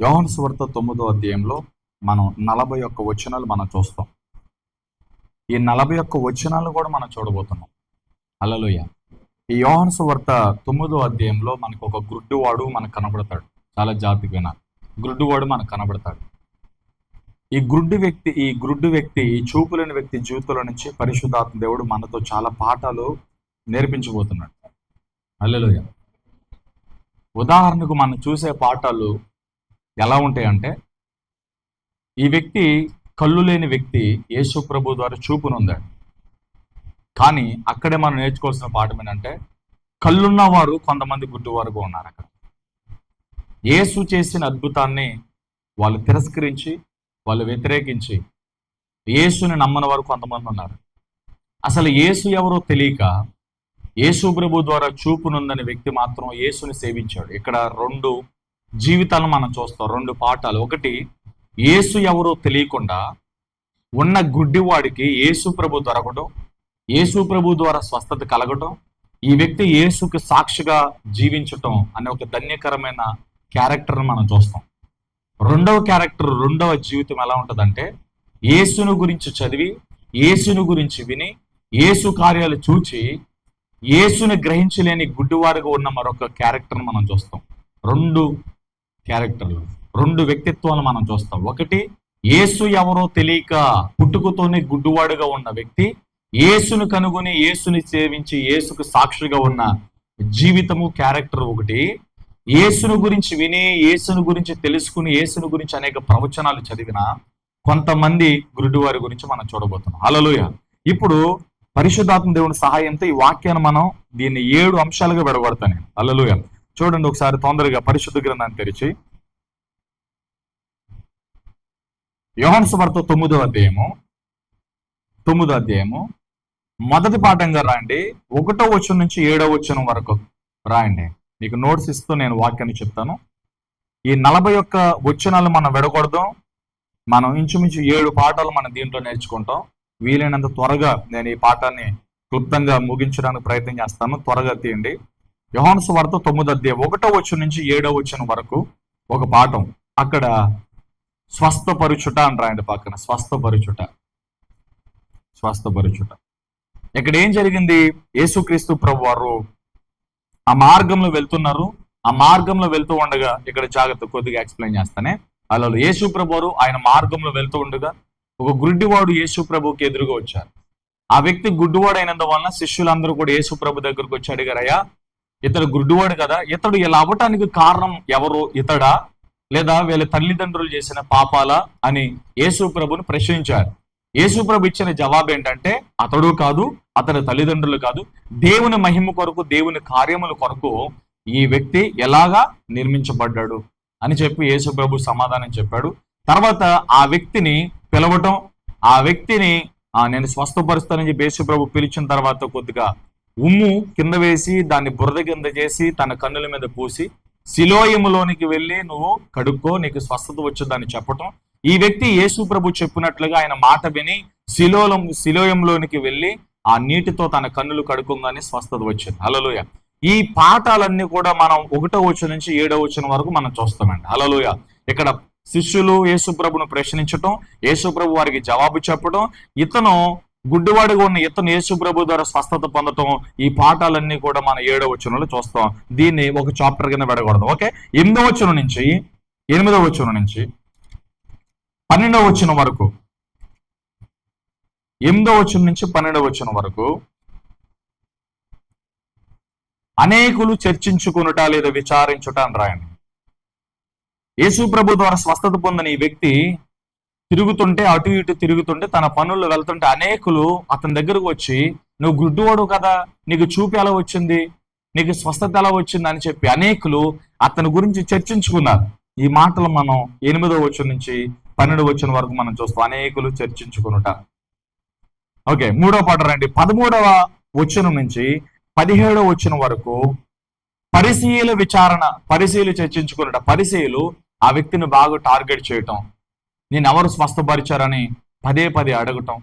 యోహాను సువార్త 9వ అధ్యాయంలో మనం 41 వచనాలు మనం చూస్తాం. ఈ 41 వచనాలు కూడా మనం చూడబోతున్నాం. హల్లెలూయ. ఈ యోహాను సువార్త 9వ అధ్యాయంలో మనకు ఒక గుడ్డివాడు మనకు కనబడతాడు. చాలా జాగ్రత్తగా వినాలి. గుడ్డివాడు మనకు కనబడతాడు. ఈ గుడ్డి వ్యక్తి ఈ చూపులేని వ్యక్తి జీవితంలో నుంచి పరిశుద్ధాత్మ దేవుడు మనతో చాలా పాఠాలు నేర్పించబోతున్నాడు. హల్లెలూయ. ఉదాహరణకు మనం చూసే పాఠాలు ఎలా ఉంటాయంటే, ఈ వ్యక్తి కళ్ళు లేని వ్యక్తి యేసు ప్రభు ద్వారా చూపునుందాడు. కానీ అక్కడే మనం నేర్చుకోవాల్సిన పాఠం ఏంటంటే, కళ్ళున్నవారు కొంతమంది గుడ్డివారుగా ఉన్నారు. అక్కడ యేసు చేసిన అద్భుతాన్ని వాళ్ళు తిరస్కరించి, వాళ్ళు వ్యతిరేకించి యేసుని నమ్మని వారు కొంతమంది ఉన్నారు. అసలు యేసు ఎవరో తెలియక యేసు ప్రభు ద్వారా చూపునుందని వ్యక్తి మాత్రం యేసుని సేవించాడు. ఇక్కడ రెండు జీవితాలను మనం చూస్తాం, రెండు పాఠాలు. ఒకటి, యేసు ఎవరో తెలియకుండా ఉన్న గుడ్డివాడికి యేసు ప్రభు దొరకడం, యేసు ప్రభు ద్వారా స్వస్థత కలగటం, ఈ వ్యక్తి యేసుకి సాక్షిగా జీవించటం అనే ఒక ధన్యకరమైన క్యారెక్టర్ని మనం చూస్తాం. రెండవ క్యారెక్టర్, రెండవ జీవితం ఎలా ఉంటుందంటే, యేసును గురించి చదివి, యేసును గురించి విని, యేసు కార్యాలు చూచి యేసుని గ్రహించలేని గుడ్డివారుగా ఉన్న మరొక క్యారెక్టర్ని మనం చూస్తాం. రెండు క్యారెక్టర్లు, రెండు వ్యక్తిత్వాలు మనం చూస్తాం. ఒకటి, యేసు ఎవరో తెలియక పుట్టుకతోనే గుడ్డివాడుగా ఉన్న వ్యక్తి యేసును కనుగొని యేసుని సేవించి యేసుకు సాక్షిగా ఉన్న జీవితము, క్యారెక్టర్ ఒకటి. యేసును గురించి విని, యేసును గురించి తెలుసుకుని, యేసును గురించి అనేక ప్రవచనాలు చదివిన కొంతమంది గుడ్డివారి గురించి మనం చూడబోతున్నాం. హల్లెలూయా. ఇప్పుడు పరిశుద్ధాత్మ దేవుని సహాయంతో ఈ వాక్యాన్ని మనం దీన్ని 7 అంశాలుగా విడగొడతాను. హల్లెలూయా. చూడండి ఒకసారి తొందరగా పరిశుద్ధ గ్రంథాన్ని తెరిచి యోహాను సువార్త 9వ అధ్యాయము మొదటి పాఠంగా రాయండి. 1వ వచనం నుంచి 7వ వచనం వరకు రాయండి. మీకు నోట్స్ ఇస్తూ నేను వాక్యాన్ని చెప్తాను. ఈ 41 వచనాలు మనం విడగొడదాం. మనం ఇంచుమించు 7 పాఠాలు మనం దీంట్లో నేర్చుకుంటాం. వీలైనంత త్వరగా నేను ఈ పాఠాన్ని క్లుప్తంగా ముగించడానికి ప్రయత్నం చేస్తాను. త్వరగా తీయండి. యోహాను సువార్త 9వ అధ్యాయం 1వ వచనం నుంచి 7వ వచనం వరకు ఒక పాఠం. అక్కడ స్వస్థపరుచుట అని రాయండి పక్కన. స్వస్థపరుచుట. ఇక్కడ ఏం జరిగింది? యేసుక్రీస్తు ప్రభు వారు ఆ మార్గంలో వెళ్తున్నారు. ఆ మార్గంలో వెళ్తూ ఉండగా, ఇక్కడ జాగ్రత్త కొద్దిగా ఎక్స్ప్లెయిన్ చేస్తానే. అలా యేసు ప్రభు వారు ఆయన మార్గంలో వెళ్తూ ఉండగా ఒక గుడ్డివాడు యేసు ప్రభుకి ఎదురుగా వచ్చారు. ఆ వ్యక్తి గుడ్డివాడు అయినందువలన శిష్యులందరూ కూడా యేసు ప్రభు దగ్గరకు వచ్చి అడిగారు, అయ్యా, ఇతడు గుడ్డివాడు కదా, ఇతడు ఇలా అవ్వటానికి కారణం ఎవరు? ఇతడా లేదా వీళ్ళ తల్లిదండ్రులు చేసిన పాపాలా అని యేసు ప్రభుని ప్రశ్నించారు. యేసు ప్రభు ఇచ్చిన జవాబు ఏంటంటే, అతడు కాదు, అతని తల్లిదండ్రులు కాదు, దేవుని మహిమ కొరకు, దేవుని కార్యముల కొరకు ఈ వ్యక్తి ఎలాగా నిర్మించబడ్డాడు అని చెప్పి యేసు ప్రభు సమాధానం చెప్పాడు. తర్వాత ఆ వ్యక్తిని పిలవటం, ఆ వ్యక్తిని నేను స్వస్థపరుస్తానని చెప్పి యేసు ప్రభు పిలిచిన తర్వాత కొద్దిగా ఉమ్ము కింద వేసి దాన్ని బురద కింద చేసి తన కన్నుల మీద పూసి సిలోయములోనికి వెళ్ళి నువ్వు కడుక్కో, నీకు స్వస్థత వచ్చుదని చెప్పటం. ఈ వ్యక్తి యేసు ప్రభు చెప్పినట్లుగా ఆయన మాట విని సిలోయంలోనికి వెళ్ళి ఆ నీటితో తన కన్నులు కడుక్కోగానే స్వస్థత వచ్చింది. హల్లెలూయ. ఈ పాఠాలన్నీ కూడా మనం 1వ వచనం నుంచి 7వ వచనం వరకు మనం చూస్తామండి. హల్లెలూయ. ఇక్కడ శిష్యులు యేసు ప్రభును ప్రశ్నించటం, యేసు ప్రభు వారికి జవాబు చెప్పడం, ఇతను గుడ్డివాడిగా ఉన్న ఇతను యేసు ప్రభు ద్వారా స్వస్థత పొందటం, ఈ పాఠాలన్నీ కూడా మన 7వ వచనంలో చూస్తాం. దీన్ని ఒక చాప్టర్ కింద విడగొడదాం. ఓకే. 8వ వచనం నుంచి 8వ వచనం నుంచి 12వ వచనం వరకు, 8వ వచనం నుంచి 12వ వచనం వరకు అనేకులు చర్చించుకొనుట లేదా విచారించుట అని రాయండి. యేసు ప్రభు ద్వారా స్వస్థత పొందిన ఈ వ్యక్తి తిరుగుతుంటే, అటు ఇటు తిరుగుతుంటే, తన పనుల్లో వెళ్తుంటే అనేకులు అతని దగ్గరకు వచ్చి, నువ్వు గుడ్డివాడు కదా, నీకు చూపు ఎలా వచ్చింది, నీకు స్వస్థత ఎలా వచ్చింది అని చెప్పి అనేకులు అతని గురించి చర్చించుకున్నారు. ఈ మాటలు మనం 8వ వచనం నుంచి 12వ వచనం వరకు మనం చూస్తాం. అనేకులు చర్చించుకునుట. ఓకే. 3వ పాట రండి. 13వ వచనం నుంచి 17వ వచనం వరకు పరిశీలు చర్చించుకున్నట. పరిశీలు ఆ వ్యక్తిని బాగా టార్గెట్ చేయటం, నేను ఎవరు స్వస్థపరిచారని పదే అడగటం,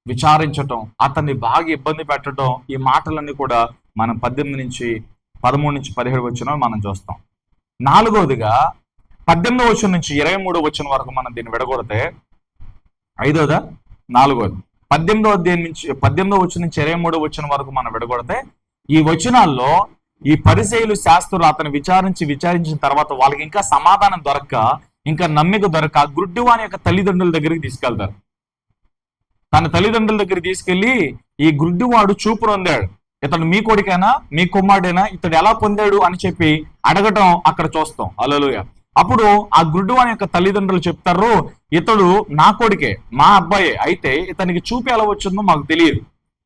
విచారించటం, అతన్ని బాగా ఇబ్బంది పెట్టడం. ఈ మాటలన్నీ కూడా మనం 13 నుంచి 17 వచనం మనం చూస్తాం. 4వదిగా 18వ వచనం నుంచి 23వ వచనం వరకు మనం దీన్ని విడగొడితే, 5వ 4వ 18వ వచనం నుంచి 23వ వచనం వరకు మనం విడగొడితే, ఈ వచనాల్లో ఈ పరిసయ్యులు శాస్త్రులు అతను విచారించిన తర్వాత వాళ్ళకి ఇంకా సమాధానం దొరక్క, ఇంకా నమ్మిక దొరక గుడ్డివాని యొక్క తల్లిదండ్రుల దగ్గరికి తీసుకెళ్తారు. తన తల్లిదండ్రుల దగ్గర తీసుకెళ్లి, ఈ గుడ్డివాడు చూపు పొందాడు, ఇతడు మీ కొడుకైనా మీ కుమారుడైనా, ఇతడు ఎలా పొందాడు అని చెప్పి అడగటం అక్కడ చూస్తాం. హల్లెలూయా. అప్పుడు ఆ గుడ్డివాని యొక్క తల్లిదండ్రులు చెప్తారు, ఇతడు నా కొడుకే, మా అబ్బాయే, అయితే ఇతనికి చూపు ఎలా వచ్చిందో మాకు తెలియదు,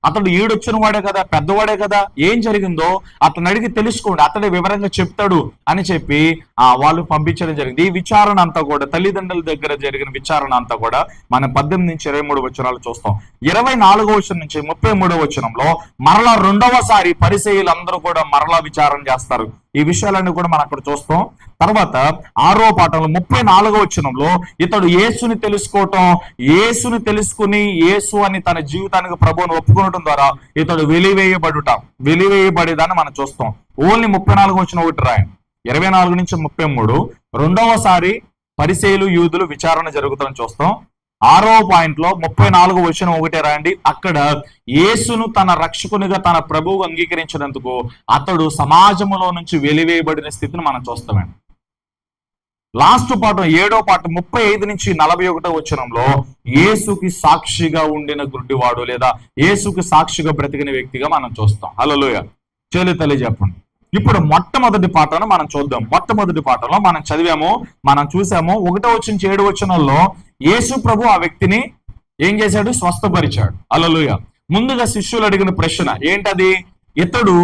అతడు ఈడొచ్చిన వాడే కదా, పెద్దవాడే కదా, ఏం జరిగిందో అతను అడిగి తెలుసుకోండి, అతడే వివరంగా చెప్తాడు అని చెప్పి వాళ్ళు పంపించడం జరిగింది. ఈ విచారణ అంతా కూడా, తల్లిదండ్రుల దగ్గర జరిగిన విచారణ అంతా కూడా మనం 18 నుంచి 23 వచనాలు చూస్తాం. 24వ వచనం నుంచి 33వ వచనంలో మరలా రెండవసారి పరిసయ్యులందరూ కూడా మరలా విచారణ చేస్తారు. ఈ విషయాలన్నీ కూడా మనం అక్కడ చూస్తాం. తర్వాత 6వ పాఠంలో 34వ వచనంలో ఇతడు యేసుని తెలుసుకోవటం, యేసుని తెలుసుకుని యేసు అని తన జీవితానికి ప్రభువును ఒప్పుకోవటం ద్వారా ఇతడు వెలివేయబడేదాన్ని మనం చూస్తాం. ఓన్లీ 34వ వచనం ఒకటి రాయండి. 24 నుంచి 33 రెండవసారి పరిసయ్యులు యూదులు విచారణ జరుగుతుందని చూస్తాం. 6వ పాయింట్లో 34వ వచనం ఒకటే రాయండి. అక్కడ యేసును తన రక్షకునిగా తన ప్రభువు అంగీకరించినందుకు అతడు సమాజంలో నుంచి వెలివేయబడిన స్థితిని మనం చూస్తామండి. లాస్ట్ పాఠం 7వ పాఠం 35 నుంచి 41వ వచనంలో యేసుకి సాక్షిగా ఉండిన గుడ్డివాడు లేదా యేసుకి సాక్షిగా బ్రతికిన వ్యక్తిగా మనం చూస్తాం. హల్లెలూయా. చేతులు తల్లి చెప్పండి. ఇప్పుడు మొట్టమొదటి పాఠాన్ని మనం చూద్దాం. మొట్టమొదటి పాఠంలో మనం చదివాము, మనం చూసాము. 1వ వచనం నుంచి 7వ వచనంలో యేసు ప్రభు ఆ వ్యక్తిని ఏం చేశాడు? స్వస్థపరిచాడు. హల్లెలూయా. ముందుగా శిష్యులు అడిగిన ప్రశ్న ఏంటది? ఇతడు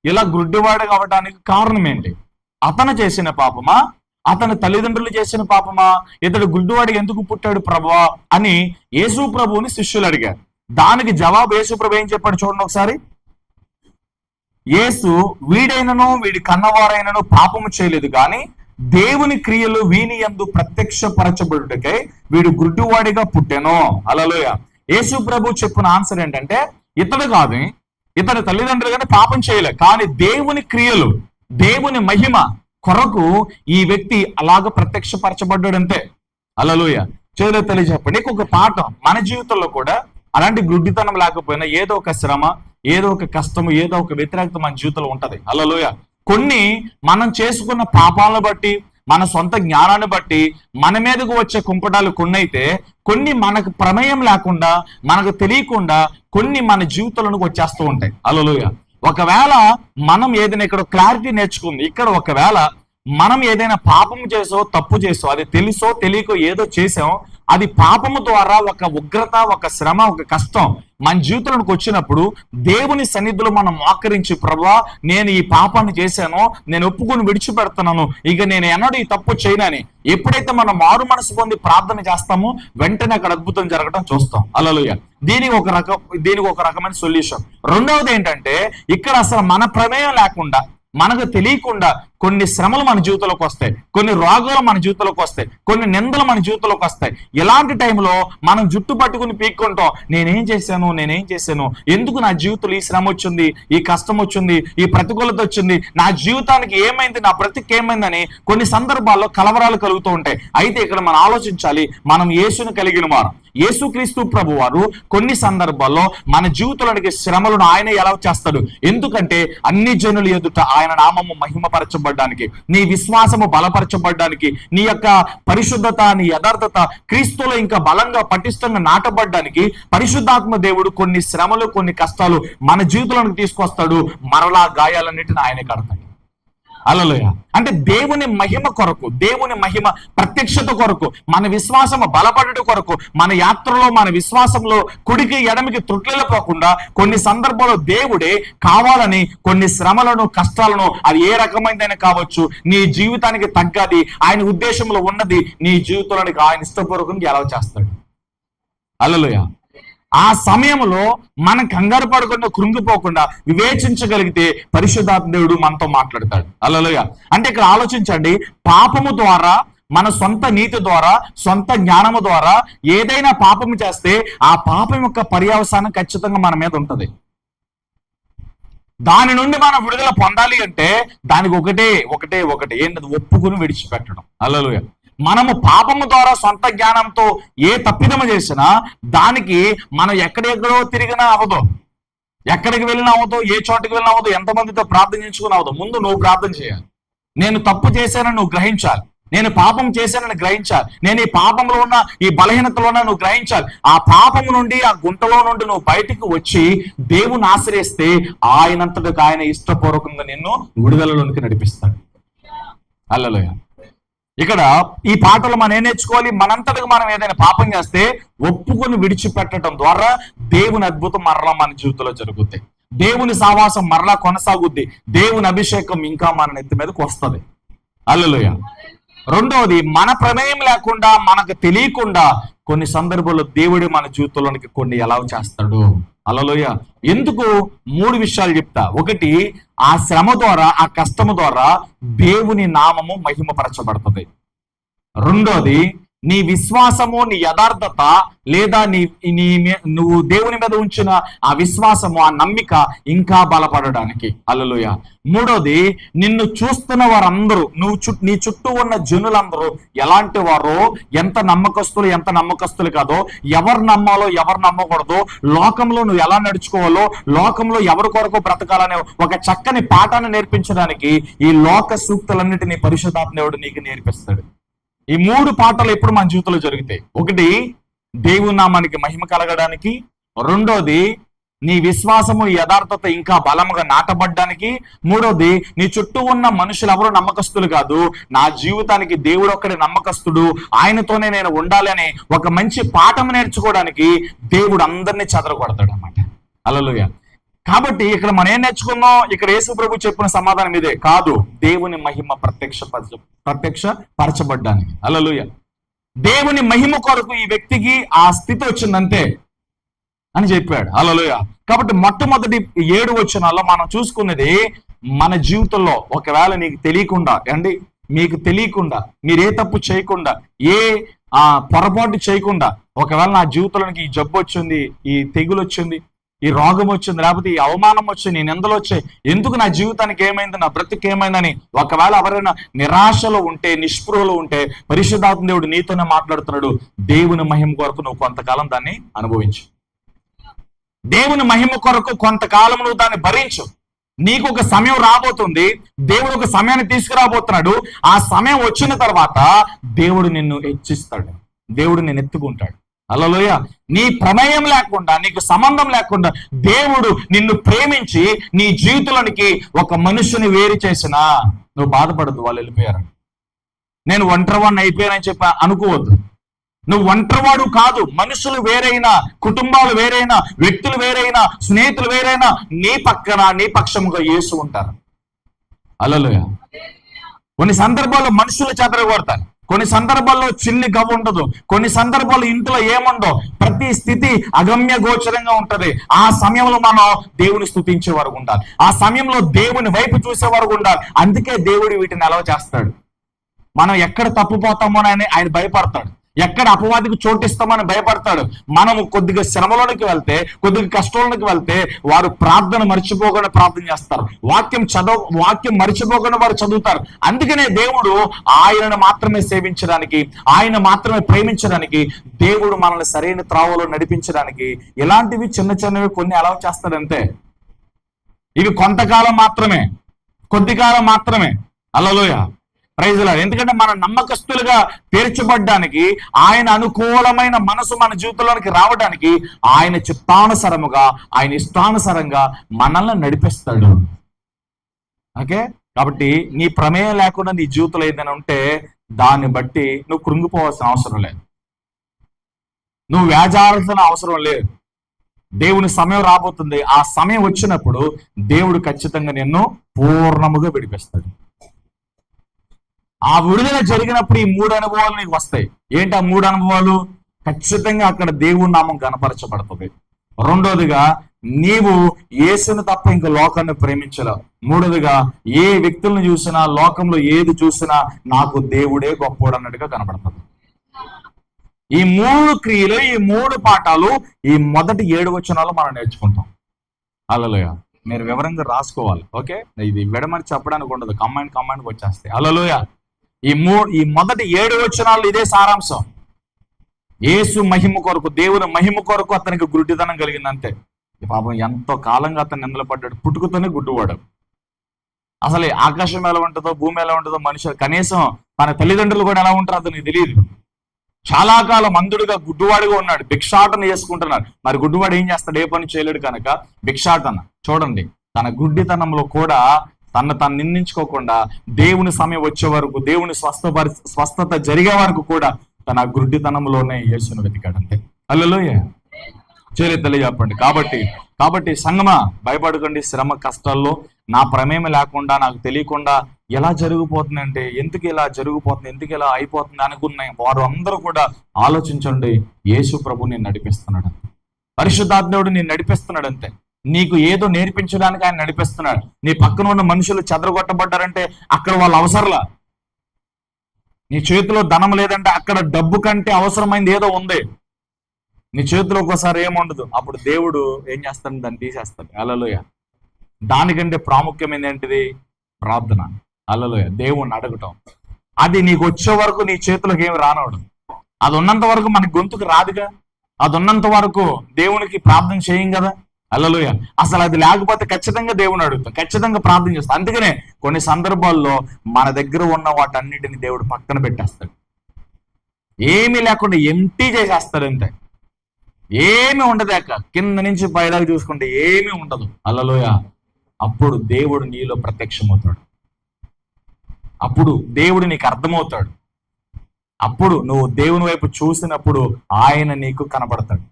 ఇలా గుడ్డివాడు కావడానికి కారణం ఏంటి? అతను చేసిన పాపమా, అతని తల్లిదండ్రులు చేసిన పాపమా, ఇతడు గుడ్డివాడికి ఎందుకు పుట్టాడు ప్రభువా అని యేసు ప్రభువుని శిష్యులు అడిగారు. దానికి జవాబు యేసు ప్రభు ఏం చెప్పాడు చూడండి ఒకసారి. యేసు వీడైనను వీడి కన్నవారైనను పాపము చేయలేదు, కానీ దేవుని క్రియలు వీని యందు ప్రత్యక్షపరచబడుటకై వీడు గుడ్డివాడిగా పుట్టెను. హల్లెలూయా. యేసు ప్రభు చెప్పిన ఆన్సర్ ఏంటంటే, ఇతడు కాదు, ఇతని తల్లిదండ్రులు కానీ పాపం చేయలే, కానీ దేవుని క్రియలు, దేవుని మహిమ కొరకు ఈ వ్యక్తి అలాగ ప్రత్యక్షపరచబడ్డాడంతే. హల్లెలూయా. చేతులు తెలియ చెప్పండి. నీకు ఒక పాఠం, మన జీవితంలో కూడా అలాంటి గుడ్డితనం లేకపోయినా ఏదో ఒక శ్రమ, ఏదో ఒక కష్టము, ఏదో ఒక వ్యతిరేకత మన జీవితంలో ఉంటది. హల్లెలూయా. కొన్ని మనం చేసుకున్న పాపాలను బట్టి, మన సొంత జ్ఞానాన్ని బట్టి మన మీదకు వచ్చే కుంపటాలు కొన్ని అయితే, కొన్ని మనకు ప్రమేయం లేకుండా, మనకు తెలియకుండా కొన్ని మన జీవితంలోకి వచ్చేస్తూ ఉంటాయి. హల్లెలూయా. ఒకవేళ మనం ఏదైనా ఇక్కడ క్లారిటీ నేర్చుకుంది, ఇక్కడ ఒకవేళ మనం ఏదైనా పాపం చేసో తప్పు చేసో, అది తెలుసో తెలియకో ఏదో చేసాం, అది పాపము ద్వారా ఒక ఉగ్రత, ఒక శ్రమ, ఒక కష్టం మన జీవితంలోకి వచ్చినప్పుడు దేవుని సన్నిధిలో మనం మోకరించి, ప్రభువా నేను ఈ పాపాన్ని చేశానో నేను ఒప్పుకొని విడిచిపెడుతున్నాను, ఇక నేను ఎన్నడూ ఈ తప్పు చేయనని ఎప్పుడైతే మనం మారు మనసు పొంది ప్రార్థన చేస్తామో వెంటనే అక్కడ అద్భుతం జరగడం చూస్తాం. హల్లెలూయా. దీనికి ఒక రకమైన సొల్యూషన్. రెండవది ఏంటంటే, ఇక్కడ అసలు మన ప్రమేయం లేకుండా, మనకు తెలియకుండా కొన్ని శ్రమలు మన జీవితంలోకి వస్తాయి, కొన్ని రోగాలు మన జీవితంలోకి వస్తాయి, కొన్ని నిందలు మన జీవితంలోకి వస్తాయి. ఇలాంటి టైంలో మనం జుట్టు పట్టుకుని పీక్కుంటాం, నేనేం చేశాను, ఎందుకు నా జీవితంలో ఈ శ్రమ వచ్చింది, ఈ కష్టం వచ్చింది, ఈ ప్రతికూలత వచ్చింది, నా జీవితానికి ఏమైంది, నా బ్రతికి ఏమైందని కొన్ని సందర్భాల్లో కలవరాలు కలుగుతూ ఉంటాయి. అయితే ఇక్కడ మనం ఆలోచించాలి, మనం యేసును కలిగిన వారు, యేసుక్రీస్తు ప్రభు వారు కొన్ని సందర్భాల్లో మన జీవితంలోనికి శ్రమలను ఆయన ఎలా చేస్తాడు? ఎందుకంటే అన్ని జనుల ఎదుట ఆయన నామము మహిమపరచబడ్డానికి, నీ విశ్వాసము బలపరచబడ్డానికి, నీ యొక్క పరిశుద్ధత, నీ యథార్థత క్రీస్తులో ఇంకా బలంగా పటిష్టంగా నాటబడ్డానికి పరిశుద్ధాత్మ దేవుడు కొన్ని శ్రమలు, కొన్ని కష్టాలు మన జీవితంలోకి తీసుకొస్తాడు. మరలా గాయాలన్నిటిని ఆయనే కడతాడు. హల్లెలూయా. అంటే దేవుని మహిమ కొరకు, దేవుని మహిమ ప్రత్యక్షత కొరకు, మన విశ్వాసము బలపడట కొరకు, మన యాత్రలో మన విశ్వాసంలో కుడికి ఎడమికి త్రుట్లపోకుండా కొన్ని సందర్భాల్లో దేవుడే కావాలని కొన్ని శ్రమలను, కష్టాలను, అది ఏ రకమైనదైనా కావచ్చు, నీ జీవితానికి తగ్గది, ఆయన ఉద్దేశంలో ఉన్నది నీ జీవితంలోనికి ఆయన ఇష్టపూర్వకంగా ఎలా చేస్తాడు. హల్లెలూయా. ఆ సమయంలో మనం కంగారు పడకుండా, కృంగిపోకుండా వివేచించగలిగితే పరిశుద్ధాత్మ దేవుడు మనతో మాట్లాడతాడు. హల్లెలూయా. అంటే ఇక్కడ ఆలోచించండి, పాపము ద్వారా, మన సొంత నీతి ద్వారా, సొంత జ్ఞానము ద్వారా ఏదైనా పాపము చేస్తే ఆ పాపం యొక్క పర్యవసానం ఖచ్చితంగా మన మీద ఉంటది. దాని నుండి మనం విడుదల పొందాలి అంటే దానికి ఒకటే ఏంటది? ఒప్పుకుని విడిచిపెట్టడం. హల్లెలూయా. మనము పాపము ద్వారా సొంత జ్ఞానంతో ఏ తప్పిదము చేసినా దానికి మనం ఎక్కడెక్కడో తిరిగినా అవ్వదు, ఎక్కడికి వెళ్ళినా అవ్వదు, ఏ చోటుకి వెళ్ళినా అవ్వదు, ఎంతమందితో ప్రార్థన చేసుకుని అవ్వదు. ముందు నువ్వు ప్రార్థన చేయాలి. నేను తప్పు చేశానని నువ్వు గ్రహించాలి, నేను పాపం చేశానని గ్రహించాలి, నేను ఈ పాపంలో ఉన్న ఈ బలహీనతలో ఉన్న నువ్వు గ్రహించాలి. ఆ పాపము నుండి, ఆ గుంటలో నుండి నువ్వు బయటికి వచ్చి దేవుని ఆశ్రయిస్తే ఆయనంతటికి ఆయన ఇష్టపూర్వకంగా నిన్ను విడుదలలోనికి నడిపిస్తాడు. హల్లెలూయా. ఇక్కడ ఈ పాటలు మనం ఏం నేర్చుకోవాలి? మనంతటికి మనం ఏదైనా పాపం చేస్తే ఒప్పుకొని విడిచిపెట్టడం ద్వారా దేవుని అద్భుతం మరలా మన జీవితంలో జరుగుతాయి. దేవుని సావాసం మరలా కొనసాగుద్ది. దేవుని అభిషేకం ఇంకా మన నెత్తి మీదకి వస్తుంది. హల్లెలూయా. రెండవది, మన ప్రమేయం లేకుండా, మనకు తెలియకుండా కొన్ని సందర్భాల్లో దేవుడు మన జీవితంలోనికి కొన్ని ఎలా చేస్తాడు. హల్లెలూయా. ఎందుకు? 3 విషయాలు చెప్తా. ఒకటి, ఆ శ్రమ ద్వారా, ఆ కష్టము ద్వారా దేవుని నామము మహిమపరచబడుతుంది. రెండోది, నీ విశ్వాసము, నీ యథార్థత, లేదా నువ్వు దేవుని మీద ఉంచిన ఆ విశ్వాసము, ఆ నమ్మిక ఇంకా బలపడడానికి. హల్లెలూయా. మూడోది, నిన్ను చూస్తున్న వారందరూ, నీ చుట్టూ ఉన్న జనులందరూ ఎలాంటి వారో, ఎంత నమ్మకస్తులు కాదో, ఎవరు నమ్మాలో ఎవరు నమ్మకూడదో, లోకంలో నువ్వు ఎలా నడుచుకోవాలో, లోకంలో ఎవరి కొరకు బ్రతకాలనే ఒక చక్కని పాఠాన్ని నేర్పించడానికి ఈ లోక సూక్తులన్నిటినీ పరిశుద్ధాత్మ దేవుడు నీకు నేర్పిస్తాడు. ఈ 3 పాఠాలు ఎప్పుడు మన జీవితంలో జరుగుతాయి. ఒకటి, దేవుని నామానికి మహిమ కలగడానికి. రెండోది, నీ విశ్వాసము, యథార్థత ఇంకా బలముగా నాటబడ్డానికి. మూడోది, నీ చుట్టూ ఉన్న మనుషులు ఎవరు నమ్మకస్తులు కాదు, నా జీవితానికి దేవుడు ఒక్కడే నమ్మకస్తుడు, ఆయనతోనే నేను ఉండాలి అనే ఒక మంచి పాఠం నేర్చుకోవడానికి దేవుడు అందరినీ చెదరగొడతాడు అన్నమాట. హల్లెలూయా. కాబట్టి ఇక్కడ మనం ఏం నేర్చుకున్నాం? ఇక్కడ యేసు ప్రభు చెప్పిన సమాధానం ఇదే. కాదు, దేవుని మహిమ ప్రత్యక్షపరచబడ్డానికి. హల్లెలూయా. దేవుని మహిమ కొరకు ఈ వ్యక్తికి ఆ స్థితి వచ్చిందంతే అని చెప్పాడు. హల్లెలూయా. కాబట్టి మొట్టమొదటి 7 వచనాల్లో మనం చూసుకున్నది, మన జీవితంలో ఒకవేళ మీకు తెలియకుండా మీరు ఏ తప్పు చేయకుండా, ఏ పొరపాటు చేయకుండా, ఒకవేళ నా జీవితంలోనికి ఈ జబ్బు వచ్చింది, ఈ తెగులు వచ్చింది, ఈ రోగం వచ్చింది, లేకపోతే ఈ అవమానం వచ్చింది, ఈ నిందలు వచ్చాయి, ఎందుకు నా జీవితానికి ఏమైంది, నా బ్రతుకు ఏమైందని ఒకవేళ ఎవరైనా నిరాశలో ఉంటే, నిస్పృహలో ఉంటే, పరిశుద్ధాత్మ దేవుడు నీతోనే మాట్లాడుతున్నాడు. దేవుని మహిమ కొరకు నువ్వు కొంతకాలం దాన్ని అనుభవించు. దేవుని మహిమ కొరకు కొంతకాలం నువ్వు దాన్ని భరించు. నీకు ఒక సమయం రాబోతుంది, దేవుడు ఒక సమయాన్ని తీసుకురాబోతున్నాడు. ఆ సమయం వచ్చిన తర్వాత దేవుడు నిన్ను హెచ్చిస్తాడు, దేవుడు నిన్ను ఎత్తుకుంటాడు. హల్లెలూయా. నీ ప్రమేయం లేకుండా, నీకు సంబంధం లేకుండా దేవుడు నిన్ను ప్రేమించి నీ జీవితంలోనికి ఒక మనుషుని వేరు చేసినా నువ్వు బాధపడద్దు. వాళ్ళు వెళ్ళిపోయారు, నేను ఒంటరివాడిని అయిపోయానని చెప్పి అనుకోవద్దు. నువ్వు ఒంటరివాడు కాదు. మనుషులు వేరైనా, కుటుంబాలు వేరైనా, వ్యక్తులు వేరైనా, స్నేహితులు వేరైనా, నీ పక్కన, నీ పక్షముగా యేసు ఉంటారు. హల్లెలూయా. కొన్ని సందర్భాల్లో మనుషులు చెదరగొడతారు, కొన్ని సందర్భాల్లో చిల్లి గవ్వ ఉండదు, కొన్ని సందర్భాల్లో ఇంట్లో ఏముండో, ప్రతి స్థితి అగమ్య గోచరంగా ఉంటది. ఆ సమయంలో మనం దేవుని స్తుతించే వరకు ఉండాలి, ఆ సమయంలో దేవుని వైపు చూసే వరకు ఉండాలి. అందుకే దేవుడు వీటిని అలవ చేస్తాడు. మనం ఎక్కడ తప్పుపోతామోనని ఆయన భయపడతాడు, ఎక్కడ అపవాదికి చోటిస్తామని భయపడతాడు. మనము కొద్దిగా శ్రమలోనికి వెళ్తే, కొద్దిగా కష్టంలోకి వెళ్తే వారు ప్రార్థన మర్చిపోకుండా ప్రార్థన చేస్తారు, వాక్యం మర్చిపోకుండా వారు చదువుతారు. అందుకనే దేవుడు ఆయనను మాత్రమే సేవించడానికి, ఆయన మాత్రమే ప్రేమించడానికి, దేవుడు మనల్ని సరైన త్రావలో నడిపించడానికి ఇలాంటివి చిన్నవి కొన్ని అలవ చేస్తాడంతే. ఇవి కొంతకాలం మాత్రమే, కొద్ది కాలం మాత్రమే. హల్లెలూయా. Praise Lord. ఎందుకంటే మనం నమ్మకస్తులుగా తీర్చబడ్డానికి, ఆయన అనుకూలమైన మనసు మన జీవితంలోనికి రావడానికి, ఆయన చిత్తానుసారముగా, ఆయన ఇష్టానుసారంగా మనల్ని నడిపిస్తాడు. ఓకే. కాబట్టి నీ ప్రమేయం లేకుండా నీ జీవితంలో ఏదైనా ఉంటే దాన్ని బట్టి నువ్వు కృంగిపోవాల్సిన అవసరం లేదు, నువ్వు వేజారాల్సిన అవసరం లేదు. దేవుని సమయం రాబోతుంది. ఆ సమయం వచ్చినప్పుడు దేవుడు ఖచ్చితంగా నిన్ను పూర్ణముగా విడిపిస్తాడు. ఆ విడుదల జరిగినప్పుడు ఈ 3 అనుభవాలు నీకు వస్తాయి. ఏంటి ఆ 3 అనుభవాలు? ఖచ్చితంగా అక్కడ దేవుని నామం కనపరచబడుతుంది. రెండోదిగా, నీవు యేసును తప్ప ఇంక లోకాన్ని ప్రేమించలేవు. మూడోదిగా, ఏ వ్యక్తులను చూసినా, లోకంలో ఏది చూసినా నాకు దేవుడే గొప్పోడు అన్నట్టుగా కనపడుతుంది. ఈ 3 క్రియలు, ఈ 3 పాఠాలు ఈ మొదటి 7 వచనాలు మనం నేర్చుకుంటాం. హల్లెలూయా. మీరు వివరంగా రాసుకోవాలి. ఓకే, ఇది విడమని చెప్పడానికి ఉండదు, కమాండ్కి వచ్చేస్తాయి. హల్లెలూయా. ఈ మొదటి 7 వచనాలు ఇదే సారాంశం. యేసు మహిమ కొరకు, దేవుని మహిమ కొరకు అతనికి గుడ్డితనం కలిగింది అంతే. పాపం ఎంతో కాలంగా అతను నిందలు పడ్డాడు, పుట్టుకతోనే గుడ్డివాడు. అసలు ఆకాశం ఎలా ఉంటుందో, భూమి ఎలా ఉంటుందో, మనుషులు కనీసం మన తల్లిదండ్రులు కూడా ఎలా ఉంటారో అతనికి తెలియదు. చాలా కాలం అంధుడిగా గుడ్డివాడిగా ఉన్నాడు, భిక్షాటన చేసుకుంటున్నాడు. మరి గుడ్డివాడు ఏం చేస్తాడు? ఏ పని చేయలేడు కనుక భిక్షాటన. చూడండి, తన గుడ్డితనంలో కూడా తను నిందించుకోకుండా దేవుని సమయం వచ్చే వరకు, దేవుని స్వస్థత జరిగే వరకు కూడా తన గుడ్డితనంలోనే యేసును వెతికాడు అంతే. హల్లెలూయా. చెప్పండి. కాబట్టి సంగమా, భయపడకండి. శ్రమ కష్టాల్లో నా ప్రమేయం లేకుండా, నాకు తెలియకుండా ఎలా జరిగిపోతుంది అంటే, ఎందుకు ఇలా జరిగిపోతుంది, ఎందుకు ఇలా అయిపోతుంది అనుకున్నాయి వారు అందరూ కూడా ఆలోచించండి. యేసు ప్రభు నేను నడిపిస్తున్నాడు, పరిశుద్ధాత్ముడు నేను నడిపిస్తున్నాడు అంతే. నీకు ఏదో నేర్పించడానికి ఆయన నడిపిస్తున్నాడు. నీ పక్కన ఉన్న మనుషులు చెదరగొట్టబడ్డారంటే అక్కడ వాళ్ళ అవసరంలా. నీ చేతిలో ధనం లేదంటే అక్కడ డబ్బు కంటే అవసరమైంది ఏదో ఉంది. నీ చేతిలో ఒక్కోసారి ఏముండదు, అప్పుడు దేవుడు ఏం చేస్తాడు? దాన్ని తీసేస్తాడు. హల్లెలూయా. దానికంటే ప్రాముఖ్యమైనది ఏంటిది? ప్రార్థన. హల్లెలూయా. దేవుణ్ణి అడగటం. అది నీకు వచ్చే వరకు నీ చేతులకు ఏమి రానవడం. అది ఉన్నంత వరకు మనకి గొంతుకు రాదుగా. అది ఉన్నంత వరకు దేవునికి ప్రార్థన చేయం కదా. హల్లెలూయా. అసలు అది లేకపోతే ఖచ్చితంగా దేవుని అడుగుతాం, ఖచ్చితంగా ప్రార్థన చేస్తాం. అందుకనే కొన్ని సందర్భాల్లో మన దగ్గర ఉన్న వాటన్నిటిని దేవుడు పక్కన పెట్టేస్తాడు. ఏమీ లేకుండా ఎంటీ చేసేస్తాడు అంతే. ఏమి ఉండదాక కింద నుంచి పైదాకా చూసుకుంటే ఏమీ ఉండదు. హల్లెలూయా. అప్పుడు దేవుడు నీలో ప్రత్యక్షమవుతాడు. అప్పుడు దేవుడు నీకు అర్థమవుతాడు. అప్పుడు నువ్వు దేవుని వైపు చూసినప్పుడు ఆయన నీకు కనపడతాడు,